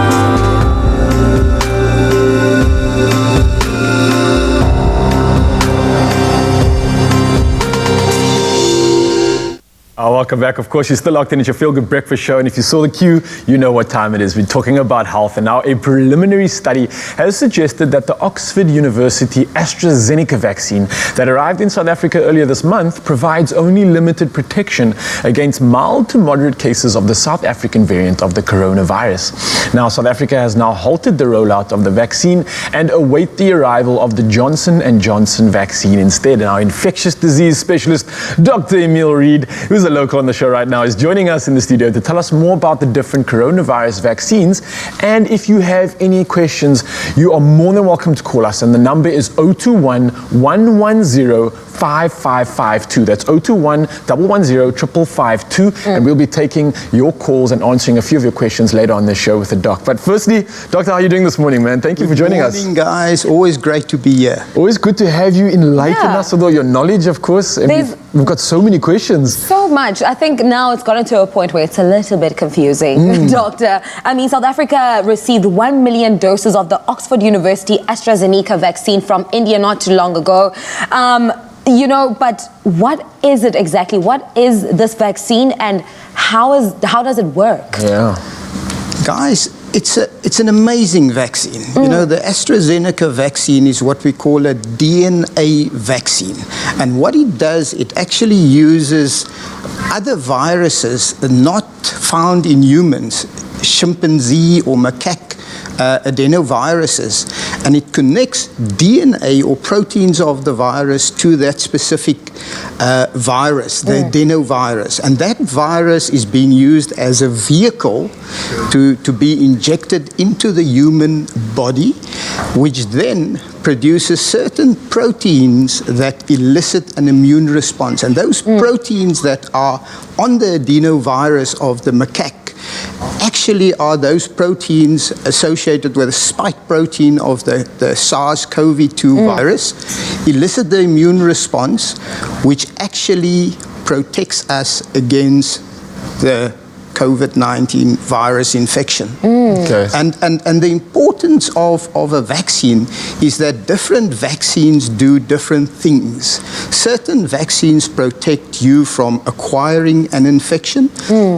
Welcome back. Of course, you're still locked in. It's your Feel Good Breakfast Show. And if you saw the cue, you know what time it is. We're talking about health. And now a preliminary study has suggested that the Oxford University AstraZeneca vaccine that arrived in South Africa earlier this month provides only limited protection against mild to moderate cases of the South African variant of the coronavirus. Now, South Africa has now halted the rollout of the vaccine and await the arrival of the Johnson & Johnson vaccine instead. Now, infectious disease specialist Dr. Emil Reed, who's a local on the show right now, is joining us in the studio to tell us more about the different coronavirus vaccines. And if you have any questions, you are more than welcome to call us. And the number is 021 110 5552. That's 021 110 5552. And we'll be taking your calls and answering a few of your questions later on the show with the doc. But firstly, Doctor, how are you doing this morning, man? Thank you for joining us. Good morning, guys. Always great to be here. Always good to have you enlighten us with all your knowledge, of course. And we've got so many questions. So much. I think now it's gotten to a point where it's a little bit confusing, Doctor. I mean, South Africa received 1 million doses of the Oxford University AstraZeneca vaccine from India not too long ago. You know, but what is it exactly? What is this vaccine and how does it work? Yeah. Guys, it's an amazing vaccine. You know, the AstraZeneca vaccine is what we call a DNA vaccine. And what it does, it actually uses other viruses not found in humans, chimpanzee or macaque adenoviruses, and it connects DNA or proteins of the virus to that specific virus, the adenovirus. And that virus is being used as a vehicle to be injected into the human body, which then produces certain proteins that elicit an immune response. And those proteins that are on the adenovirus of the macaque actually are those proteins associated with a spike protein of the SARS-CoV-2 virus, elicit the immune response, which actually protects us against the COVID-19 virus infection. Okay. And the importance of a vaccine is that different vaccines do different things. Certain vaccines protect you from acquiring an infection.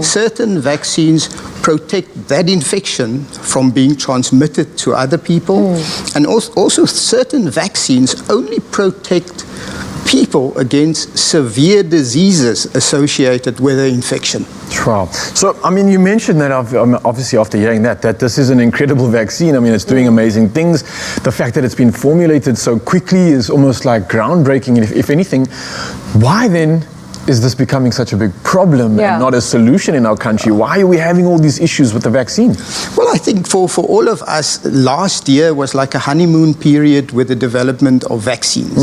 Certain vaccines protect that infection from being transmitted to other people. And also certain vaccines only protect people against severe diseases associated with the infection. Wow. So, I mean, you mentioned that obviously after hearing that this is an incredible vaccine. I mean, it's doing amazing things. The fact that it's been formulated so quickly is almost like groundbreaking. If anything, why then is this becoming such a big problem and not a solution in our country? Why are we having all these issues with the vaccine? Well, I think for all of us, last year was like a honeymoon period with the development of vaccines.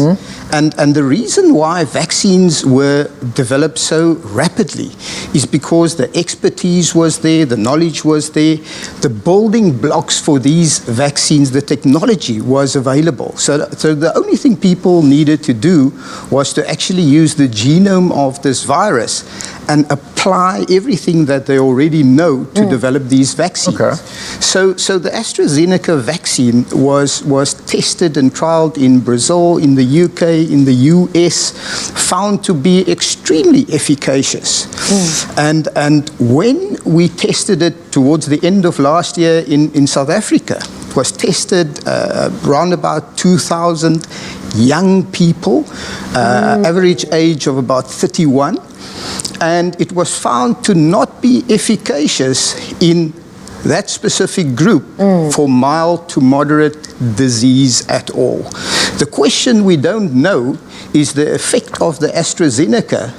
And the reason why vaccines were developed so rapidly is because the expertise was there, the knowledge was there, the building blocks for these vaccines, the technology was available. So the only thing people needed to do was to actually use the genome of this virus and apply everything that they already know to develop these vaccines. So the AstraZeneca vaccine was tested and trialed in Brazil, in the UK, in the US, found to be extremely efficacious. And when we tested it towards the end of last year in South Africa, it was tested around about 2,000 young people, average age of about 31. And it was found to not be efficacious in that specific group for mild to moderate disease at all. The question we don't know is the effect of the AstraZeneca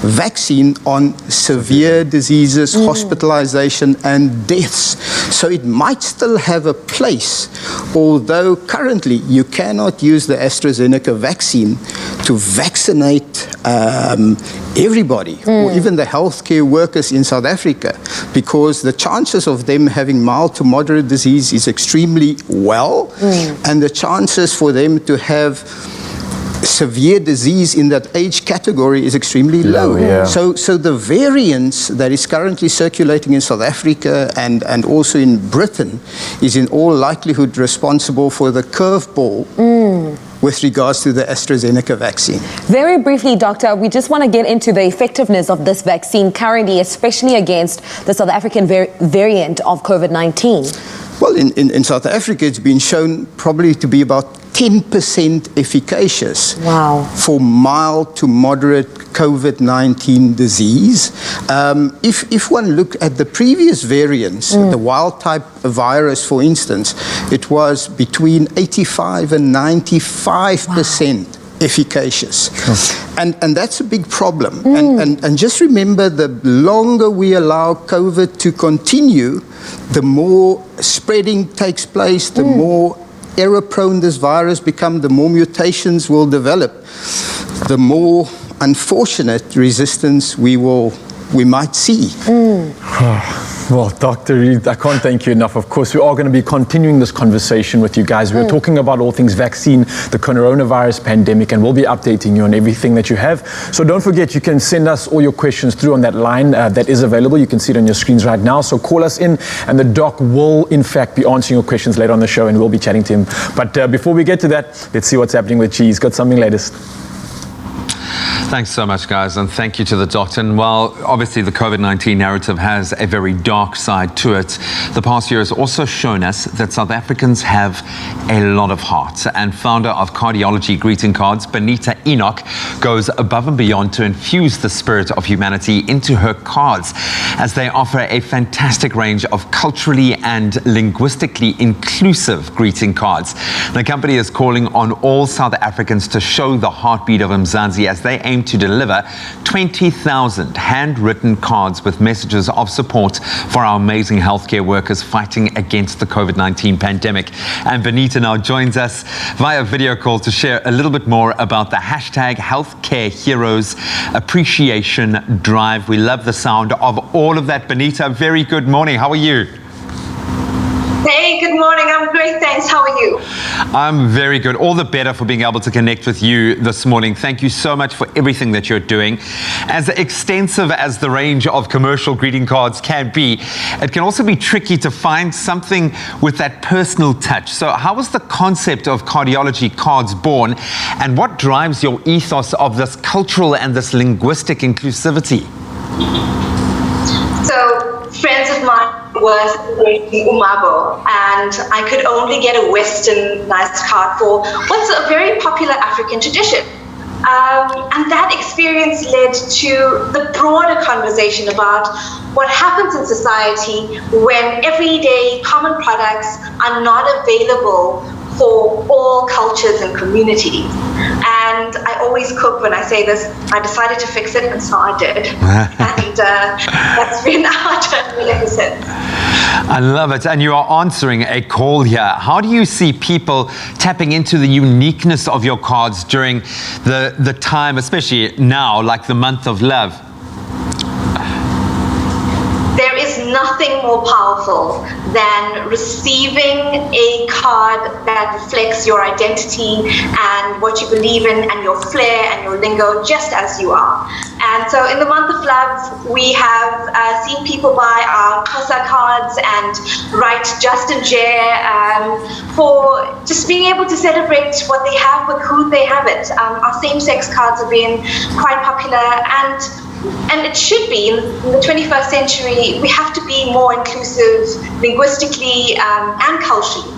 vaccine on severe diseases, hospitalization, and deaths. So it might still have a place, although currently you cannot use the AstraZeneca vaccine to vaccinate everybody, or even the healthcare workers in South Africa, because the chances of them having mild to moderate disease is extremely well, and the chances for them to have severe disease in that age category is extremely low. So the variance that is currently circulating in South Africa and also in Britain is in all likelihood responsible for the curveball with regards to the AstraZeneca vaccine. Very briefly, Doctor, we just want to get into the effectiveness of this vaccine currently, especially against the South African variant of COVID-19. Well, in South Africa, it's been shown probably to be about 10% efficacious for mild to moderate COVID-19 disease. If one look at the previous variants, the wild type virus, for instance, it was between 85 and 95% efficacious. And that's a big problem. And just remember, the longer we allow COVID to continue, the more spreading takes place, the more error-prone this virus becomes, the more mutations will develop, the more unfortunate resistance we might see. Well, Dr. Reed, I can't thank you enough. Of course, we are going to be continuing this conversation with you guys. We're talking about all things vaccine, the coronavirus pandemic, and we'll be updating you on everything that you have. So don't forget, you can send us all your questions through on that line that is available. You can see it on your screens right now. So call us in, and the doc will, in fact, be answering your questions later on the show, and we'll be chatting to him. But before we get to that, let's see what's happening with G. He's got something latest. Thanks so much, guys, and thank you to the doctor. And while obviously the COVID-19 narrative has a very dark side to it, the past year has also shown us that South Africans have a lot of heart. And founder of Cardiology Greeting Cards, Benita Enoch, goes above and beyond to infuse the spirit of humanity into her cards, as they offer a fantastic range of culturally and linguistically inclusive greeting cards. The company is calling on all South Africans to show the heartbeat of Mzansi as they aim to deliver 20,000 handwritten cards with messages of support for our amazing healthcare workers fighting against the COVID-19 pandemic. And Benita now joins us via video call to share a little bit more about the hashtag Healthcare Heroes Appreciation Drive. We love the sound of all of that. Benita, very good morning. How are you? Hey, good morning. I'm great, thanks. How are you? I'm very good. All the better for being able to connect with you this morning. Thank you so much for everything that you're doing. As extensive as the range of commercial greeting cards can be, it can also be tricky to find something with that personal touch. So how was the concept of Cardiology Cards born, and what drives your ethos of this cultural and this linguistic inclusivity? So, friends of mine was in Umabo, and I could only get a westernized card for what's a very popular African tradition. And that experience led to the broader conversation about what happens in society when everyday common products are not available for all cultures and communities. And I always cook when I say this. I decided to fix it, and so I did. And that's been our journey ever since. I love it. And you are answering a call here. How do you see people tapping into the uniqueness of your cards during the time, especially now, like the month of love? There is nothing more powerful than receiving a card that reflects your identity and what you believe in and your flair and your lingo just as you are. And so in the month of love, we have seen people buy our Xhosa cards and write Justin Jay for just being able to celebrate what they have with who they have it. Our same-sex cards have been quite popular, and it should be. In the 21st century, we have to be more inclusive linguistically and culturally.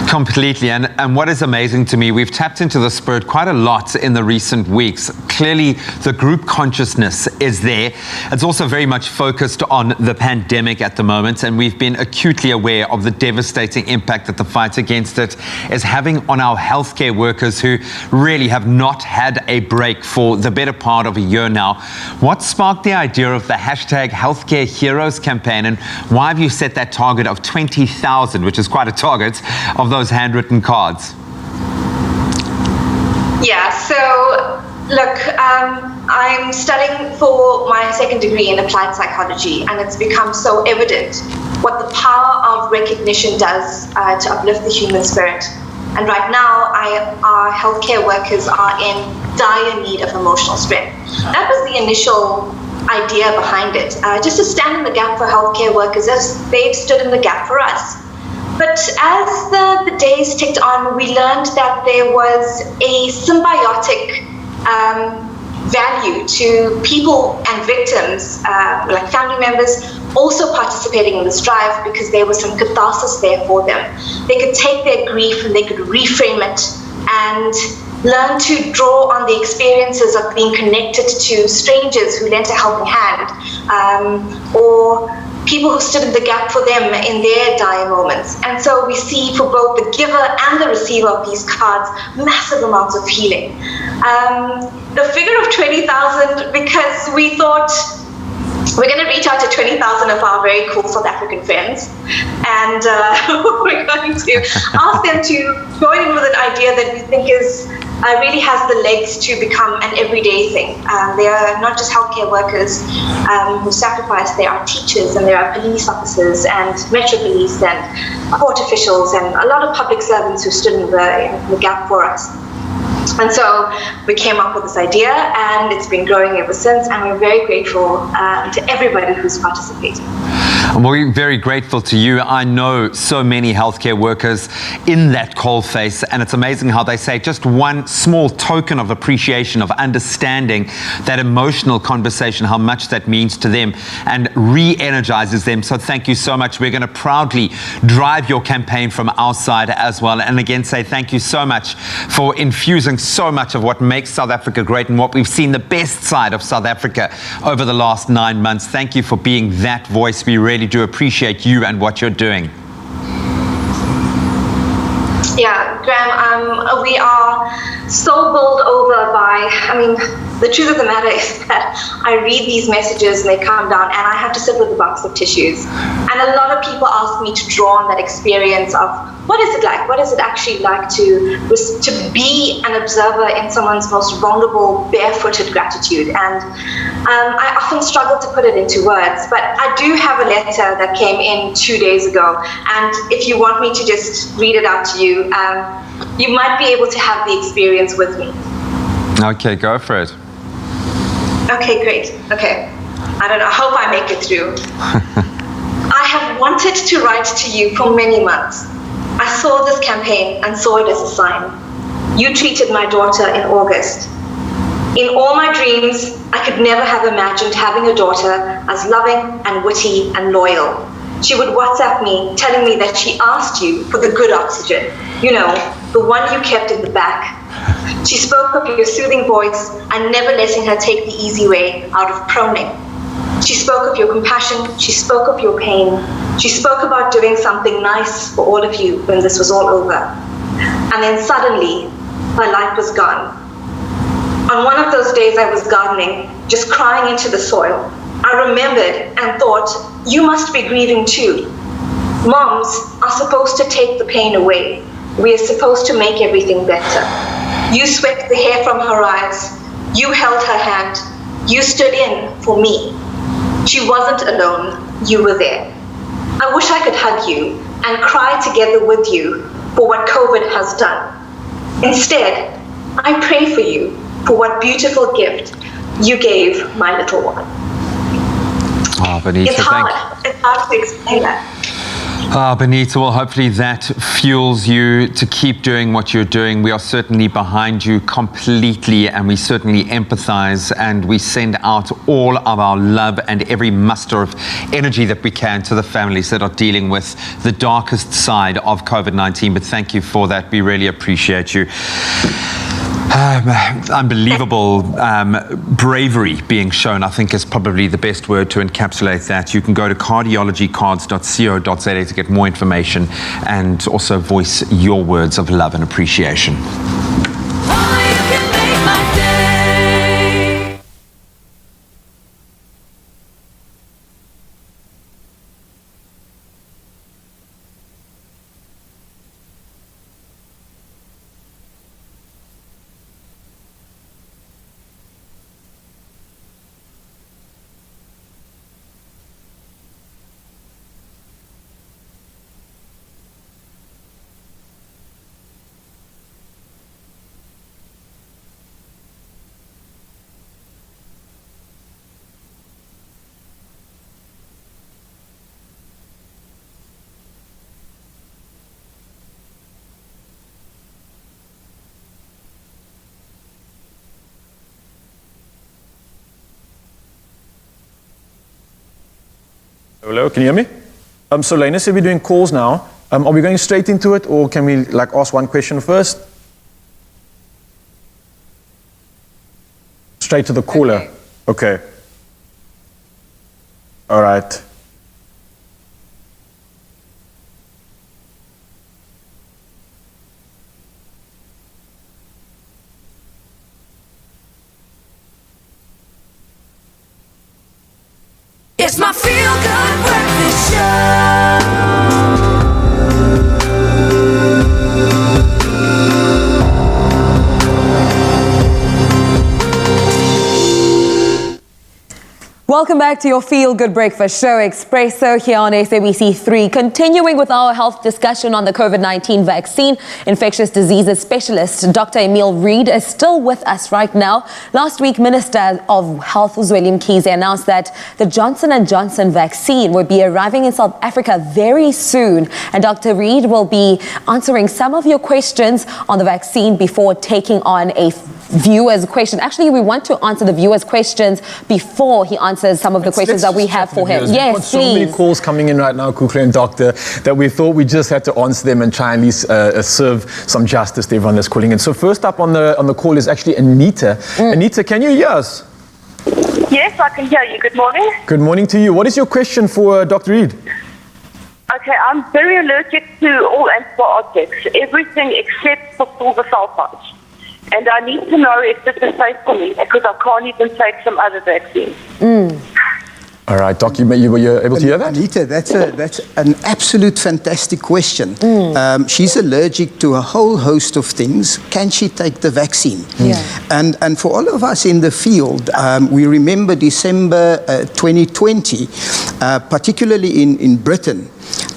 Completely. And what is amazing to me, we've tapped into the spirit quite a lot in the recent weeks. Clearly, the group consciousness is there. It's also very much focused on the pandemic at the moment, and we've been acutely aware of the devastating impact that the fight against it is having on our healthcare workers who really have not had a break for the better part of a year now. What sparked the idea of the hashtag Healthcare Heroes campaign, and why have you set that target of 20,000, which is quite a target, of those handwritten cards? Yeah, so look, I'm studying for my second degree in applied psychology, and it's become so evident what the power of recognition does to uplift the human spirit. And right now, our healthcare workers are in dire need of emotional strength. That was the initial idea behind it, just to stand in the gap for healthcare workers as they've stood in the gap for us. But as the days ticked on, we learned that there was a symbiotic value to people and victims, like family members, also participating in this drive, because there was some catharsis there for them. They could take their grief and they could reframe it and learn to draw on the experiences of being connected to strangers who lent a helping hand, or people who stood in the gap for them in their dire moments. And so we see for both the giver and the receiver of these cards, massive amounts of healing. The figure of 20,000, because we thought we're going to reach out to 20,000 of our very cool South African friends, and we're going to ask them to join in with an idea that we think is really has the legs to become an everyday thing. They are not just healthcare workers who sacrifice, they are teachers, and there are police officers and Metro Police and court officials and a lot of public servants who stood in the gap for us. And so we came up with this idea, and it's been growing ever since, and we're very grateful to everybody who's participating. And we're very grateful to you. I know so many healthcare workers in that coalface, and it's amazing how they say just one small token of appreciation, of understanding that emotional conversation, how much that means to them and re-energizes them. So thank you so much. We're going to proudly drive your campaign from our side as well. And again, say thank you so much for infusing so much of what makes South Africa great and what we've seen the best side of South Africa over the last 9 months. Thank you for being that voice. We really do appreciate you and what you're doing. Yeah, Graham, we are so bowled over by, the truth of the matter is that I read these messages and they come down and I have to sit with a box of tissues. And a lot of people ask me to draw on that experience of what is it like? What is it actually like to be an observer in someone's most vulnerable, barefooted gratitude? And I often struggle to put it into words, but I do have a letter that came in 2 days ago. And if you want me to just read it out to you, you might be able to have the experience with me. Okay, go for it. Okay, great. Okay. I don't know. I hope I make it through. I have wanted to write to you for many months. I saw this campaign and saw it as a sign. You treated my daughter in August. In all my dreams, I could never have imagined having a daughter as loving and witty and loyal. She would WhatsApp me telling me that she asked you for the good oxygen, the one you kept in the back. She spoke of your soothing voice and never letting her take the easy way out of proning. She spoke of your compassion, she spoke of your pain. She spoke about doing something nice for all of you when this was all over. And then suddenly, her light was gone. On one of those days I was gardening, just crying into the soil. I remembered and thought, you must be grieving too. Moms are supposed to take the pain away. We are supposed to make everything better. You swept the hair from her eyes. You held her hand. You stood in for me. She wasn't alone. You were there. I wish I could hug you and cry together with you for what COVID has done. Instead, I pray for you for what beautiful gift you gave my little one. Oh, Benita, It's hard to explain that. Benita, well, hopefully that fuels you to keep doing what you're doing. We are certainly behind you completely, and we certainly empathize, and we send out all of our love and every muster of energy that we can to the families that are dealing with the darkest side of COVID-19. But thank you for that. We really appreciate you. Unbelievable bravery being shown, I think, is probably the best word to encapsulate that. You can go to cardiologycards.co.za to get more information and also voice your words of love and appreciation. Hello, can you hear me? So Lena said we're doing calls now. Are we going straight into it, or can we ask one question first? Straight to the caller. Okay. All right. It's my feel-good breakfast show. Welcome back to your Feel Good Breakfast Show, Expresso, here on SABC3. Continuing with our health discussion on the COVID-19 vaccine, infectious diseases specialist Dr. Emil Reid is still with us right now. Last week, Minister of Health William Keyes announced that the Johnson & Johnson vaccine would be arriving in South Africa very soon. And Dr. Reid will be answering some of your questions on the vaccine before taking on a viewer's question. Actually, we want to answer the viewer's questions before he answers some of the questions that we have for him. Yes, We've got so many calls coming in right now, Kukla and Doctor, that we thought we just had to answer them and try and at least serve some justice to everyone that's calling in. So first up on the call is actually Anita. Anita, can you hear us? Yes, I can hear you. Good morning. Good morning to you. What is your question for Dr. Reid? Okay, I'm very allergic to all antibiotics, everything except for silver sulfite. And I need to know if this is safe for me, because I can't even take some other vaccines. All right, Doc, you were able to hear that? Anita, that's an absolute fantastic question. She's allergic to a whole host of things. Can she take the vaccine? Yeah. And for all of us in the field, we remember December 2020, particularly in Britain,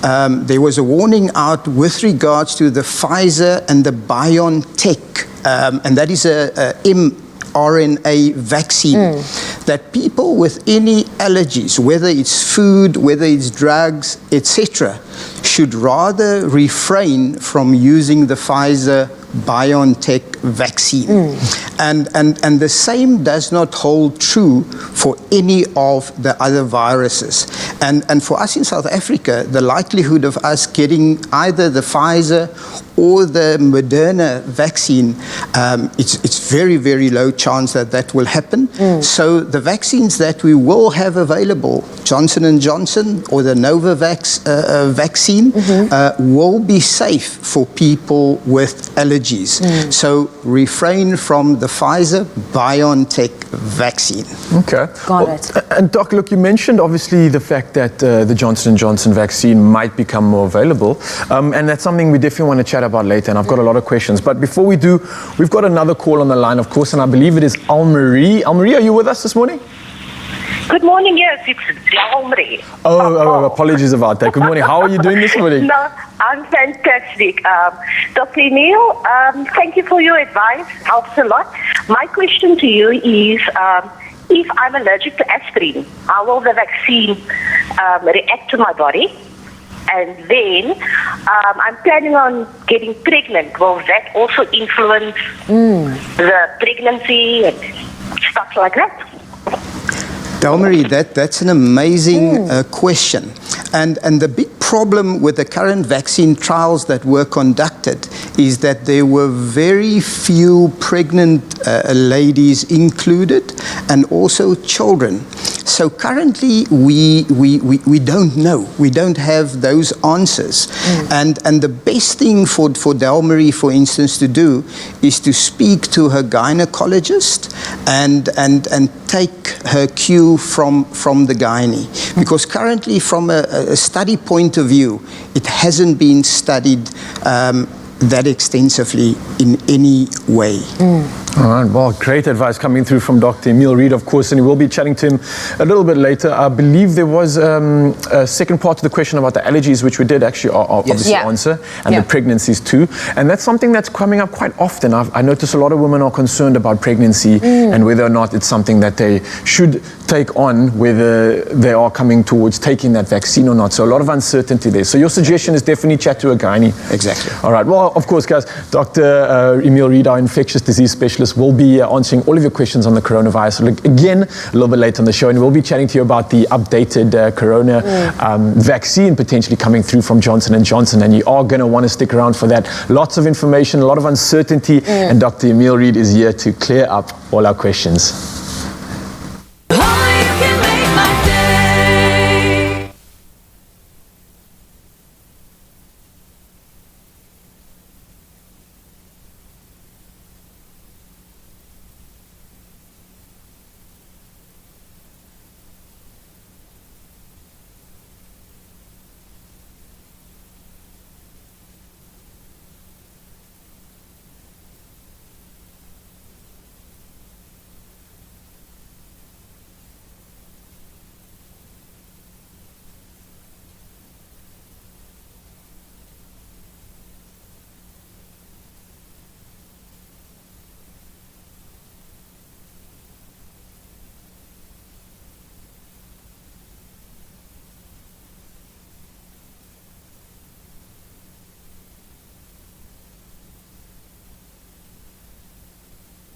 there was a warning out with regards to the Pfizer and the BioNTech, and that is a mRNA vaccine, that people with any allergies, whether it's food, whether it's drugs, etc., should rather refrain from using the Pfizer BioNTech vaccine. And the same does not hold true for any of the other viruses. And for us in South Africa, the likelihood of us getting either the Pfizer or the Moderna vaccine, it's very, very low chance that will happen. So the vaccines that we will have available Johnson & Johnson or the Novavax vaccine will be safe for people with allergies. So refrain from the Pfizer BioNTech vaccine. Okay. Got it. And Doc, look, you mentioned obviously the fact that the Johnson & Johnson vaccine might become more available. And that's something we definitely want to chat about later. And I've got a lot of questions. But before we do, we've got another call on the line, of course, and I believe it is Almarie. Almarie, are you with us this morning? Good morning, yes, it's Delmarie. Oh, apologies about that. Good morning. How are you doing this morning? No, I'm fantastic. Dr. Emil, thank you for your advice, helps a lot. My question to you is, if I'm allergic to aspirin, how will the vaccine react to my body? And then I'm planning on getting pregnant. Will that also influence the pregnancy and stuff like that? Delmarie, that's an amazing question. And the big problem with the current vaccine trials that were conducted is that there were very few pregnant ladies included and also children. So currently we don't know. We don't have those answers. And the best thing for Delmarie, for instance, to do is to speak to her gynecologist and take her cue from the gynae. Because currently from a study point of view, it hasn't been studied that extensively in any way. All right, well, great advice coming through from Dr. Emil Reid, of course, and we'll be chatting to him a little bit later. I believe there was a second part to the question about the allergies, which we did actually obviously answer, and the pregnancies too. And that's something that's coming up quite often. I notice a lot of women are concerned about pregnancy and whether or not it's something that they should take on, whether they are coming towards taking that vaccine or not. So a lot of uncertainty there. So your suggestion is definitely chat to a gynae. Exactly. All right, well, of course, guys, Dr. Emil Reid, our infectious disease specialist, will be answering all of your questions on the coronavirus. So look, again, a little bit later on the show, and we'll be chatting to you about the updated corona vaccine potentially coming through from Johnson & Johnson, and you are going to want to stick around for that. Lots of information, a lot of uncertainty, and Dr. Emil Reid is here to clear up all our questions.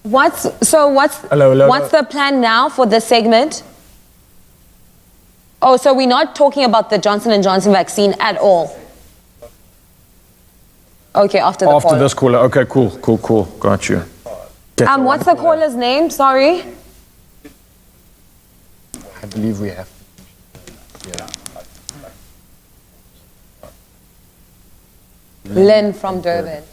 What's the plan now for this segment? Oh, so we're not talking about the Johnson & Johnson vaccine at all? Okay, after the caller. This caller. Okay, cool. Got you. What's the caller's name? Sorry. I believe we have. Lynn from Durban.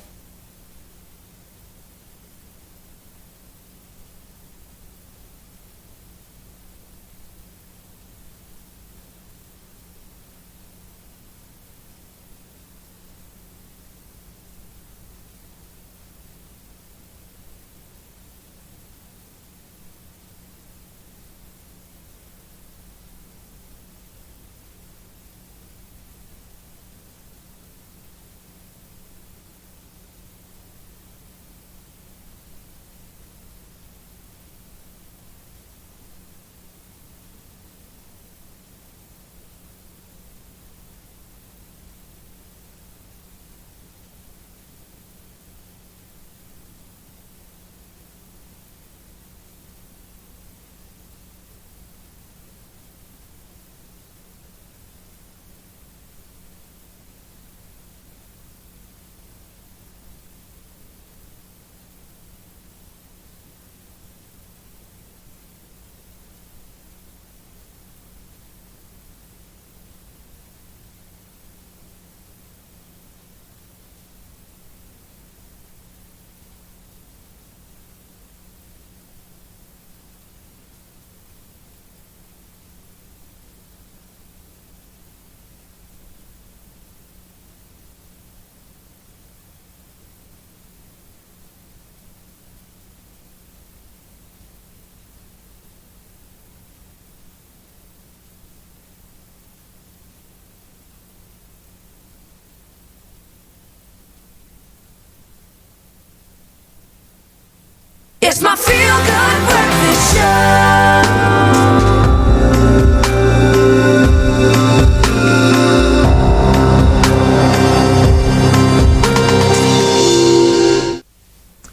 It's my Feel Good Breakfast Show.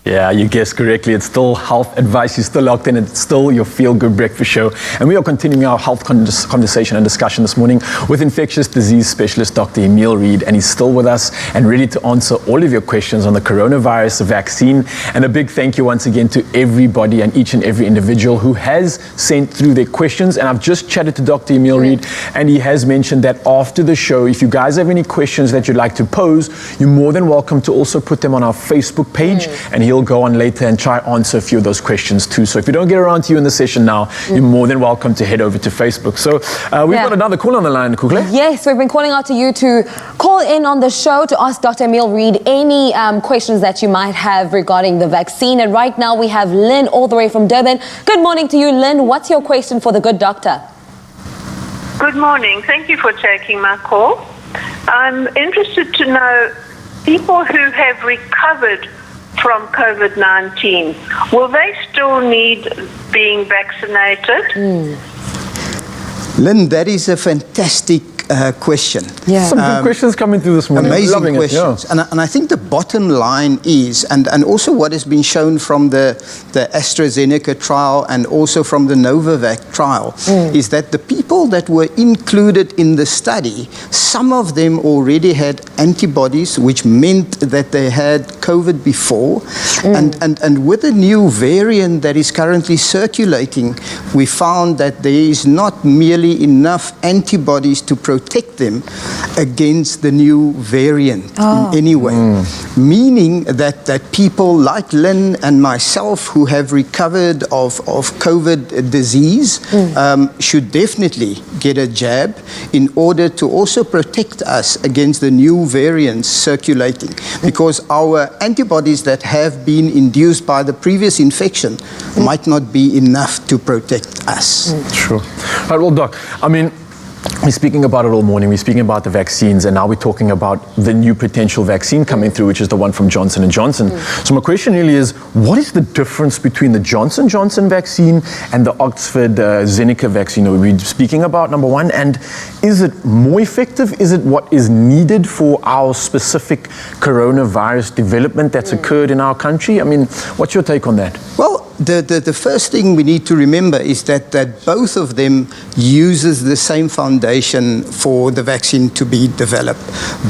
Yeah, you guessed correctly. It's still health advice. You're still locked in. It's still your Feel Good Breakfast Show. And we are continuing our health conversation and discussion this morning with infectious disease specialist Dr. Emil Reed. And he's still with us and ready to answer all of your questions on the coronavirus vaccine. And a big thank you once again to everybody and each and every individual who has sent through their questions. And I've just chatted to Dr. Emil Reed, and he has mentioned that after the show, if you guys have any questions that you'd like to pose, you're more than welcome to also put them on our Facebook page, and he'll go on later and try answer a few of those questions too. So if you don't get around to you in the session now, you're more than welcome to head over to Facebook. So we've got another call on the line, Kukle. Yes, we've been calling out to you to call in on the show to ask Dr. Emil Reed any questions that you might have regarding the vaccine. And right now we have Lynn all the way from Durban. Good morning to you, Lynn. What's your question for the good doctor? Good morning. Thank you for taking my call. I'm interested to know people who have recovered from COVID-19, will they still need being vaccinated? Lynn, that is a fantastic question. Yeah. Some good questions coming through this morning. Amazing questions. And I think the bottom line is, and also what has been shown from the AstraZeneca trial and also from the Novavax trial, is that the people that were included in the study, some of them already had antibodies, which meant that they had COVID before. And with the new variant that is currently circulating, we found that there is not merely enough antibodies to protect them against the new variant in any way. Meaning that people like Lynn and myself who have recovered of COVID disease should definitely get a jab in order to also protect us against the new variants circulating. Because our antibodies that have been induced by the previous infection might not be enough to protect us. Sure. All right, well, Doc, I mean, we're speaking about it all morning. We're speaking about the vaccines, and now we're talking about the new potential vaccine coming through, which is the one from Johnson & Johnson. So my question really is, what is the difference between the Johnson & Johnson vaccine and the Oxford Zeneca vaccine that we're speaking about, number one? And is it more effective? Is it what is needed for our specific coronavirus development that's occurred in our country? I mean, what's your take on that? Well, the first thing we need to remember is that both of them uses the same foundation for the vaccine to be developed.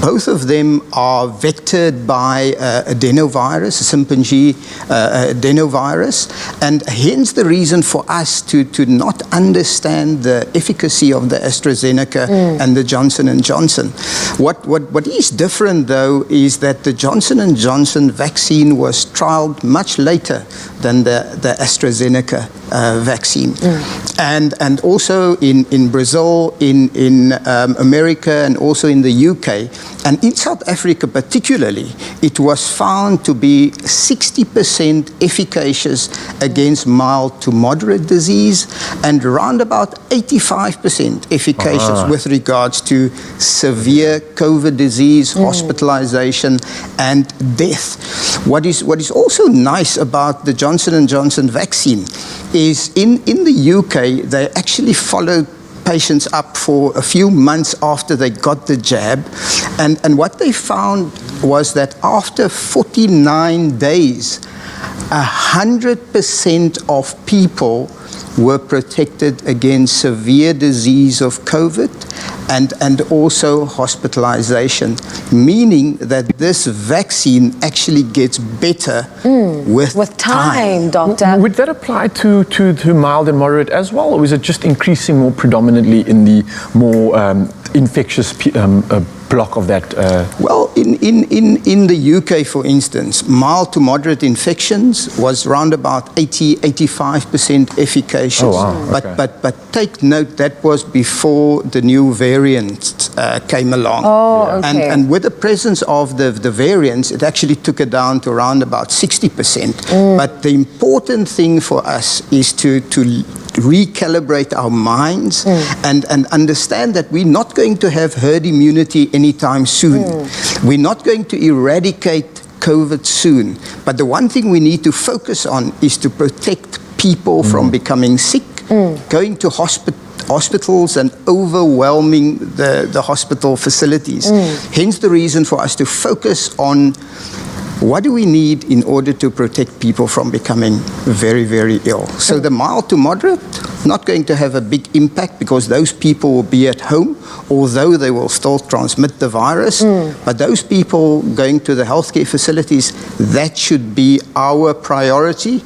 Both of them are vectored by adenovirus, chimpanzee adenovirus, and hence the reason for us to not understand the efficacy of the AstraZeneca and the Johnson & Johnson. What is different though is that the Johnson & Johnson vaccine was trialed much later than the AstraZeneca vaccine. And also in Brazil, in America, and also in the UK, and in South Africa particularly, it was found to be 60% efficacious against mild to moderate disease, and around about 85% efficacious with regards to severe COVID disease, hospitalization, and death. What is also nice about the Johnson & Johnson vaccine is in the UK, they actually followed patients up for a few months after they got the jab. And what they found was that after 49 days, 100% of people were protected against severe disease of COVID and also hospitalization, meaning that this vaccine actually gets better with time. Doctor. Would that apply to mild and moderate as well, or is it just increasing more predominantly in the more infectious block of that? Well, in the UK, for instance, mild to moderate infections was around about 85% efficacious. Oh, wow. Okay. But take note, that was before the new variant came along. Oh, okay. And with the presence of the variants, it actually took it down to around about 60%. But the important thing for us is to recalibrate our minds and understand that we're not going to have herd immunity anytime soon. We're not going to eradicate COVID soon. But the one thing we need to focus on is to protect people from becoming sick, going to hospitals and overwhelming the hospital facilities. Hence the reason for us to focus on what do we need in order to protect people from becoming very, very ill. So the mild to moderate, not going to have a big impact because those people will be at home, although they will still transmit the virus. But those people going to the healthcare facilities, that should be our priority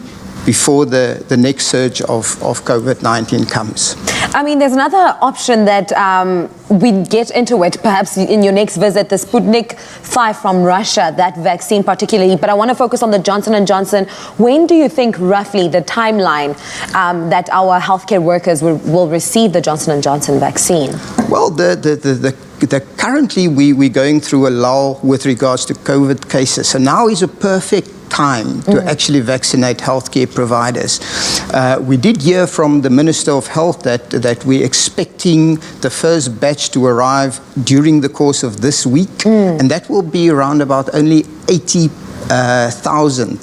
before the next surge of COVID-19 comes. I mean, there's another option that we get into it, perhaps in your next visit, the Sputnik 5 from Russia, that vaccine particularly. But I want to focus on the Johnson & Johnson. When do you think roughly the timeline that our healthcare workers will receive the Johnson & Johnson vaccine? Well, currently we're going through a lull with regards to COVID cases. So now is a perfect time to actually vaccinate healthcare providers. We did hear from the Minister of Health that we're expecting the first batch to arrive during the course of this week, and that will be around about only 80,000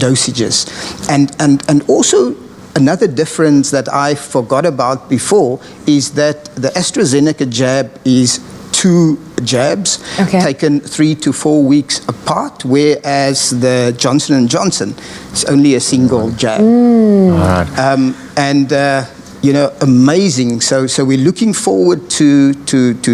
dosages. And also another difference that I forgot about before is that the AstraZeneca jab is 2 jabs taken 3 to 4 weeks apart, whereas the Johnson & Johnson is only a single jab. Amazing. So we're looking forward to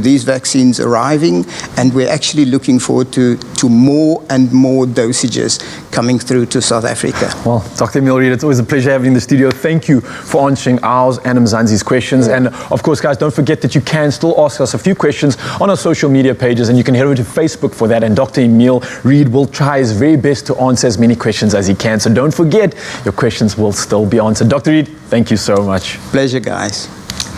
these vaccines arriving, and we're actually looking forward to more and more dosages coming through to South Africa. Well, Dr. Emil Reid, it's always a pleasure having you in the studio. Thank you for answering ours and Mzansi's questions. And of course, guys, don't forget that you can still ask us a few questions on our social media pages, and you can head over to Facebook for that. And Dr. Emil Reid will try his very best to answer as many questions as he can. So don't forget, your questions will still be answered. Dr. Reid, thank you so much. Pleasure, guys.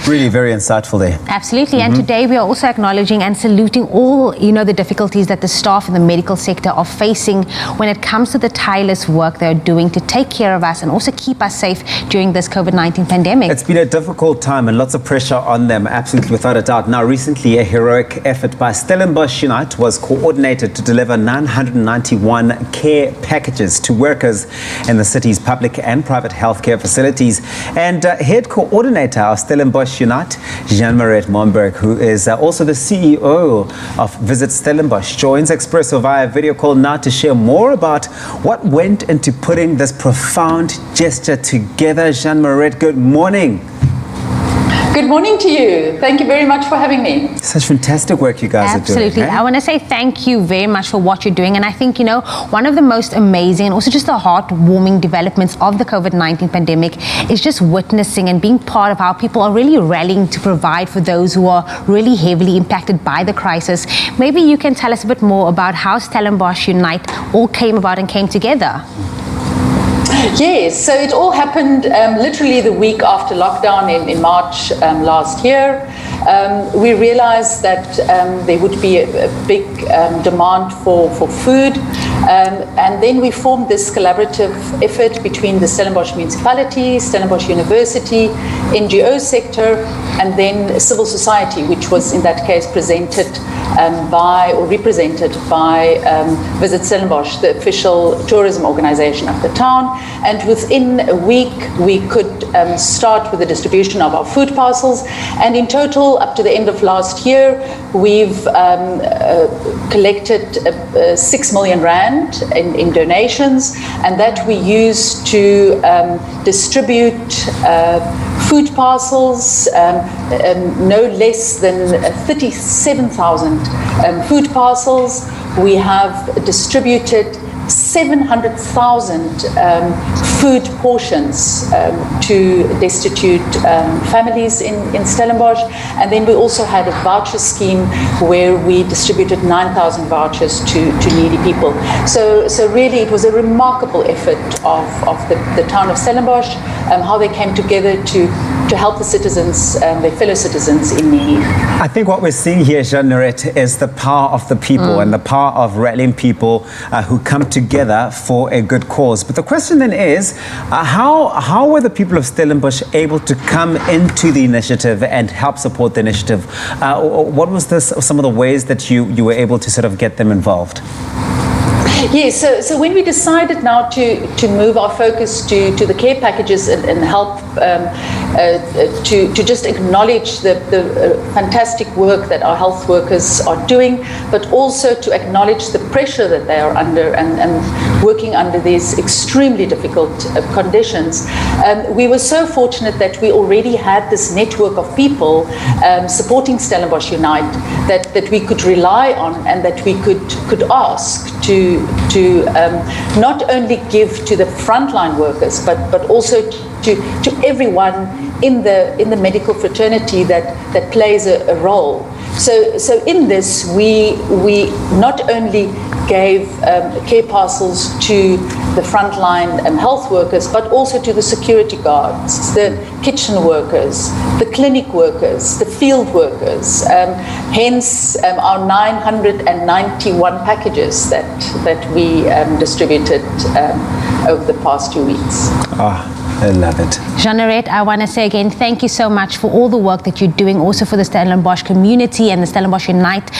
Really very insightful there. Absolutely. And today we are also acknowledging and saluting all, the difficulties that the staff in the medical sector are facing when it comes to the tireless work they're doing to take care of us and also keep us safe during this COVID-19 pandemic. It's been a difficult time and lots of pressure on them, absolutely, without a doubt. Now, recently, a heroic effort by Stellenbosch Unite was coordinated to deliver 991 care packages to workers in the city's public and private healthcare facilities. And head coordinator of Stellenbosch Unite, Jean-Marie Momberg, who is also the CEO of Visit Stellenbosch, joins Expresso via video call now to share more about what went into putting this profound gesture together. Jean-Marie, good morning. Good morning to you. Thank you very much for having me. Such fantastic work you guys are doing. Absolutely. I want to say thank you very much for what you're doing. And I think, one of the most amazing and also just the heartwarming developments of the COVID-19 pandemic is just witnessing and being part of how people are really rallying to provide for those who are really heavily impacted by the crisis. Maybe you can tell us a bit more about how Stellenbosch Unite all came about and came together. Yes, so it all happened literally the week after lockdown in March last year. We realized that there would be a big demand for food, and then we formed this collaborative effort between the Stellenbosch municipality, Stellenbosch University, NGO sector, and then civil society, which was in that case represented by Visit Stellenbosch, the official tourism organization of the town. And within a week, we could start with the distribution of our food parcels. And in total, up to the end of last year, we've collected 6 million rand in donations, and that we use to distribute food parcels, no less than 37,000 food parcels. We have distributed 700,000 food portions to destitute families in Stellenbosch. And then we also had a voucher scheme where we distributed 9,000 vouchers to needy people. So really it was a remarkable effort of the town of Stellenbosch, how they came together to help the citizens, their fellow citizens in need. I think what we're seeing here, Jean-Marie, is the power of the people and the power of rallying people who come together for a good cause. But the question then is, how were the people of Stellenbosch able to come into the initiative and help support the initiative? What was some of the ways that you were able to sort of get them involved? Yes, so when we decided now to move our focus to the care packages and help to just acknowledge the fantastic work that our health workers are doing, but also to acknowledge the pressure that they are under and working under these extremely difficult conditions, we were so fortunate that we already had this network of people supporting Stellenbosch Unite that we could rely on and that we could ask to not only give to the frontline workers, but also to everyone in the medical fraternity that plays a role. So in this, we not only gave care parcels to the frontline health workers, but also to the security guards, the kitchen workers, the clinic workers, the field workers. Hence our 991 packages that we distributed over the past 2 weeks. I love it. Jeanette, I want to say again, thank you so much for all the work that you're doing, also for the Stellenbosch community and the Stellenbosch Unite.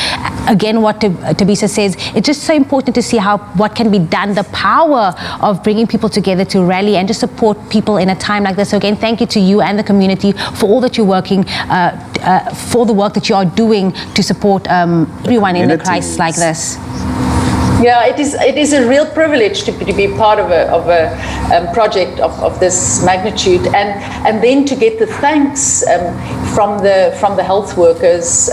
Again, what Thabisa says, it's just so important to see what can be done, the power of bringing people together to rally and to support people in a time like this. So again, thank you to you and the community for all that you're working, for the work that you are doing to support everyone in a crisis like this. Yeah, it is a real privilege to be part of a project of this magnitude, and then to get the thanks from the health workers,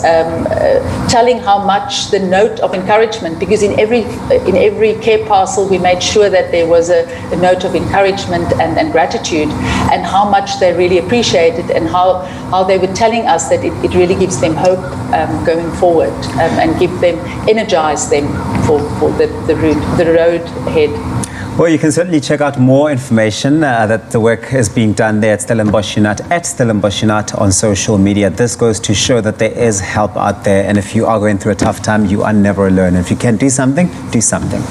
telling how much the note of encouragement, because in every care parcel we made sure that there was a note of encouragement and gratitude, and how much they really appreciate it, and how they were telling us that it really gives them hope going forward, and energize them for the road ahead. Well, you can certainly check out more information that the work is being done there at Stellenbosch Unite, at Stellenbosch Unite on social media. This goes to show that there is help out there, and if you are going through a tough time, you are never alone. If you can do something, do something.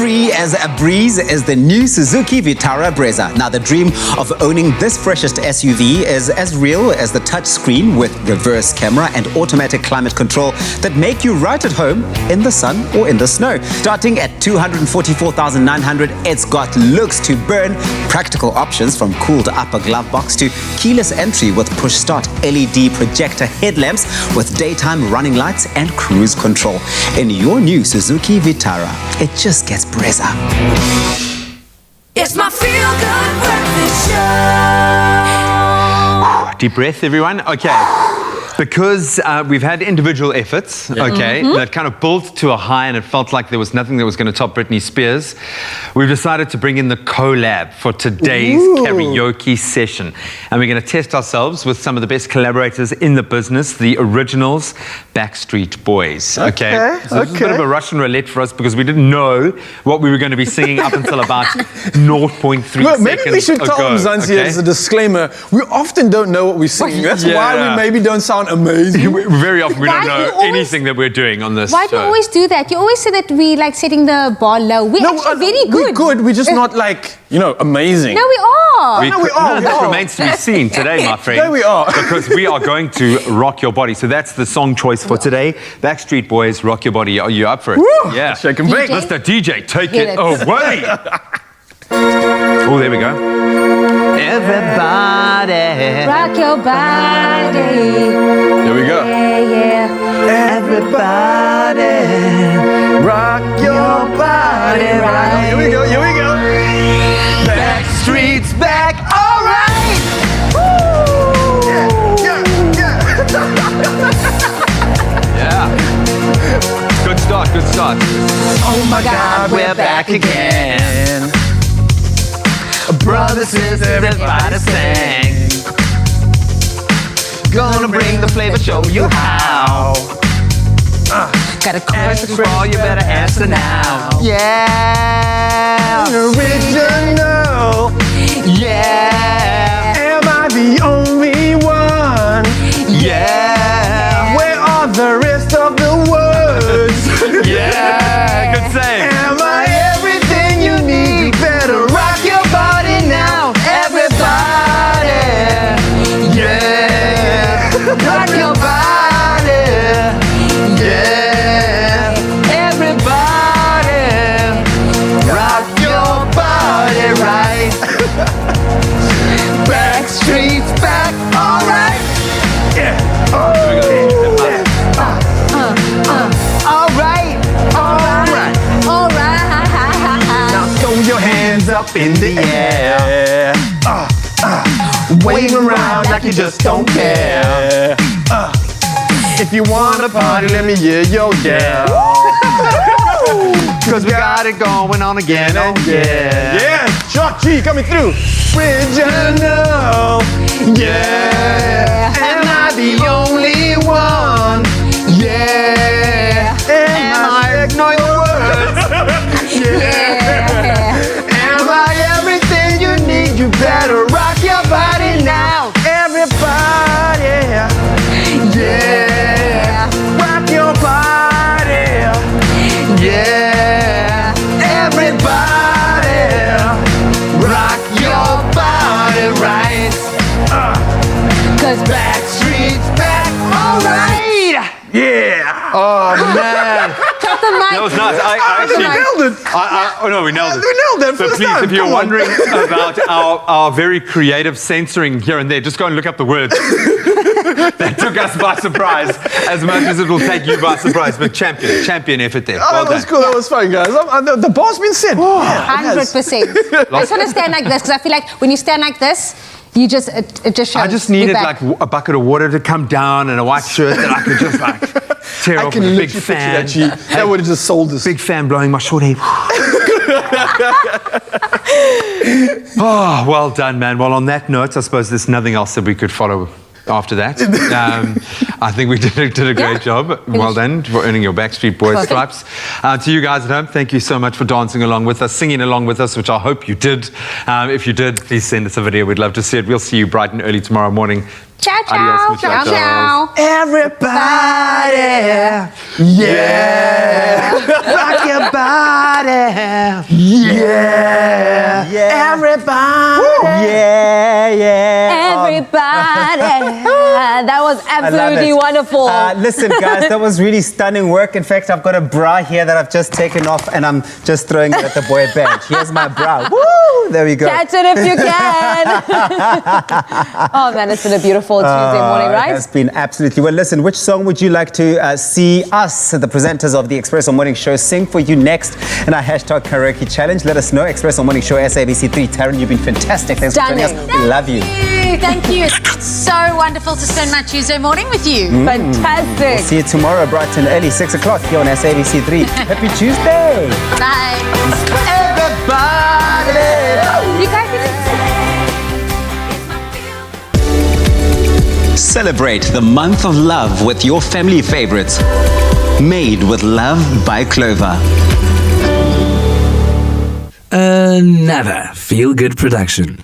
free as a breeze is the new Suzuki Vitara Brezza. Now, the dream of owning this freshest SUV is as real as the touch screen with reverse camera and automatic climate control that make you right at home in the sun or in the snow. Starting at 244,900, it's got looks to burn, practical options from cooled upper glove box to keyless entry with push-start LED projector headlamps with daytime running lights and cruise control. In your new Suzuki Vitara, it just gets Brezza. It's my feel-good breakfast show. Deep breath, everyone. Okay. Because we've had individual efforts, okay, that kind of built to a high and it felt like there was nothing that was going to top Britney Spears, we've decided to bring in the collab for today's karaoke session. And we're going to test ourselves with some of the best collaborators in the business, the originals, Backstreet Boys, okay? So this is a bit of a Russian roulette for us because we didn't know what we were going to be singing up until about 0.3 seconds maybe we should tell them, Zanzi, as a disclaimer, we often don't know what we're singing. That's why we maybe don't sound amazing. Very often we don't know anything that we're doing on this Why do you always do that? You always say that we like setting the bar low. We're actually very good. We're good. We're just not like, amazing. No, we are. That remains to be seen today, my friend. There we are. Because we are going to rock your body. So that's the song choice for today. Backstreet Boys, Rock Your Body. Are you up for it? Woo! Yeah. Shake and bake. Mr. DJ, take Get it it. away. Oh, there we go. Everybody. Rock your body. There we go. Yeah. Everybody. Rock your body right. Here we go. Backstreet's back. All right. Yeah. Good start. Oh my God, we're back again. Brothers, sisters, everybody sing. Gonna bring the flavor, show you how. Got a Ask chorus. for all, you better answer now. Yeah. Original. Yeah. Am I the only one? Yeah. Where are the rest of the words? Yeah. Good save. Am I everything you need? You better rock your body now, everybody. Yeah. Rock your body. Yeah. Everybody. Rock your body right. Backstreet's back. All right. Yeah. All right. All right. Now throw your hands up in the air. Wave around like you just don't care. If you wanna party, let me hear your yell. Cause we got it going on again. Oh yeah. Yeah, Shock G coming through. Original. Yeah. Am I the only one? Yeah. Am I Ignore the words. Yeah. Am I everything you need? You better rock your body now, everybody. Yeah. Rock your body. Yeah. Everybody. Rock your body right. Cause Backstreet's back. All right. Yeah. Oh man. Cut the mic. That was nice. I actually nailed it. Oh no, we nailed it. We nailed that So first please, time. if you're Come on. wondering about our very creative censoring here and there, just go and look up the words. That took us by surprise, as much as it will take you by surprise. But champion effort there. Well that was done. cool. That was fun, guys. The bar's been said. Yeah, it has. 100%. I just want to stand like this because I feel like when you stand like this, you just it just shows. I just We're needed back. like a bucket of water to come down and a white shirt that I could just like tear I off can with a big literally fan. picture that, G. That would have just sold us. Big fan blowing my short hair. Oh, well done, man. Well, on that note, I suppose there's nothing else that we could follow after that. I think we did a great job. Well done for earning your Backstreet Boys stripes. To you guys at home, thank you so much for dancing along with us, singing along with us, which I hope you did. If you did, please send us a video. We'd love to see it. We'll see you bright and early tomorrow morning. Ciao, ciao. Adios, Ciao, muchachos. ciao. Everybody, yeah, rock your body, yeah, everybody, Yeah. Everybody. That was I love absolutely it. wonderful. Listen, guys, that was really stunning work. In fact, I've got a bra here that I've just taken off, and I'm just throwing it at the boy bench. Here's my bra. Woo! There we go. Catch it if you can. Oh man, it's been a beautiful Tuesday morning, It right? has been absolutely. Well, listen, which song would you like to see us, the presenters of the Expresso Morning Show, sing for you next in our hashtag karaoke challenge? Let us know. Expresso Morning Show, SABC3. Taryn, you've been fantastic. Thanks for joining us. We love you. Thank you. It's so wonderful to spend my Tuesday morning with you. Fantastic. We'll see you tomorrow, bright and early, 6 o'clock here on SABC3. Happy Tuesday. Bye. Everybody. You guys Celebrate the month of love with your family favorites. Made with love by Clover. Another feel-good production.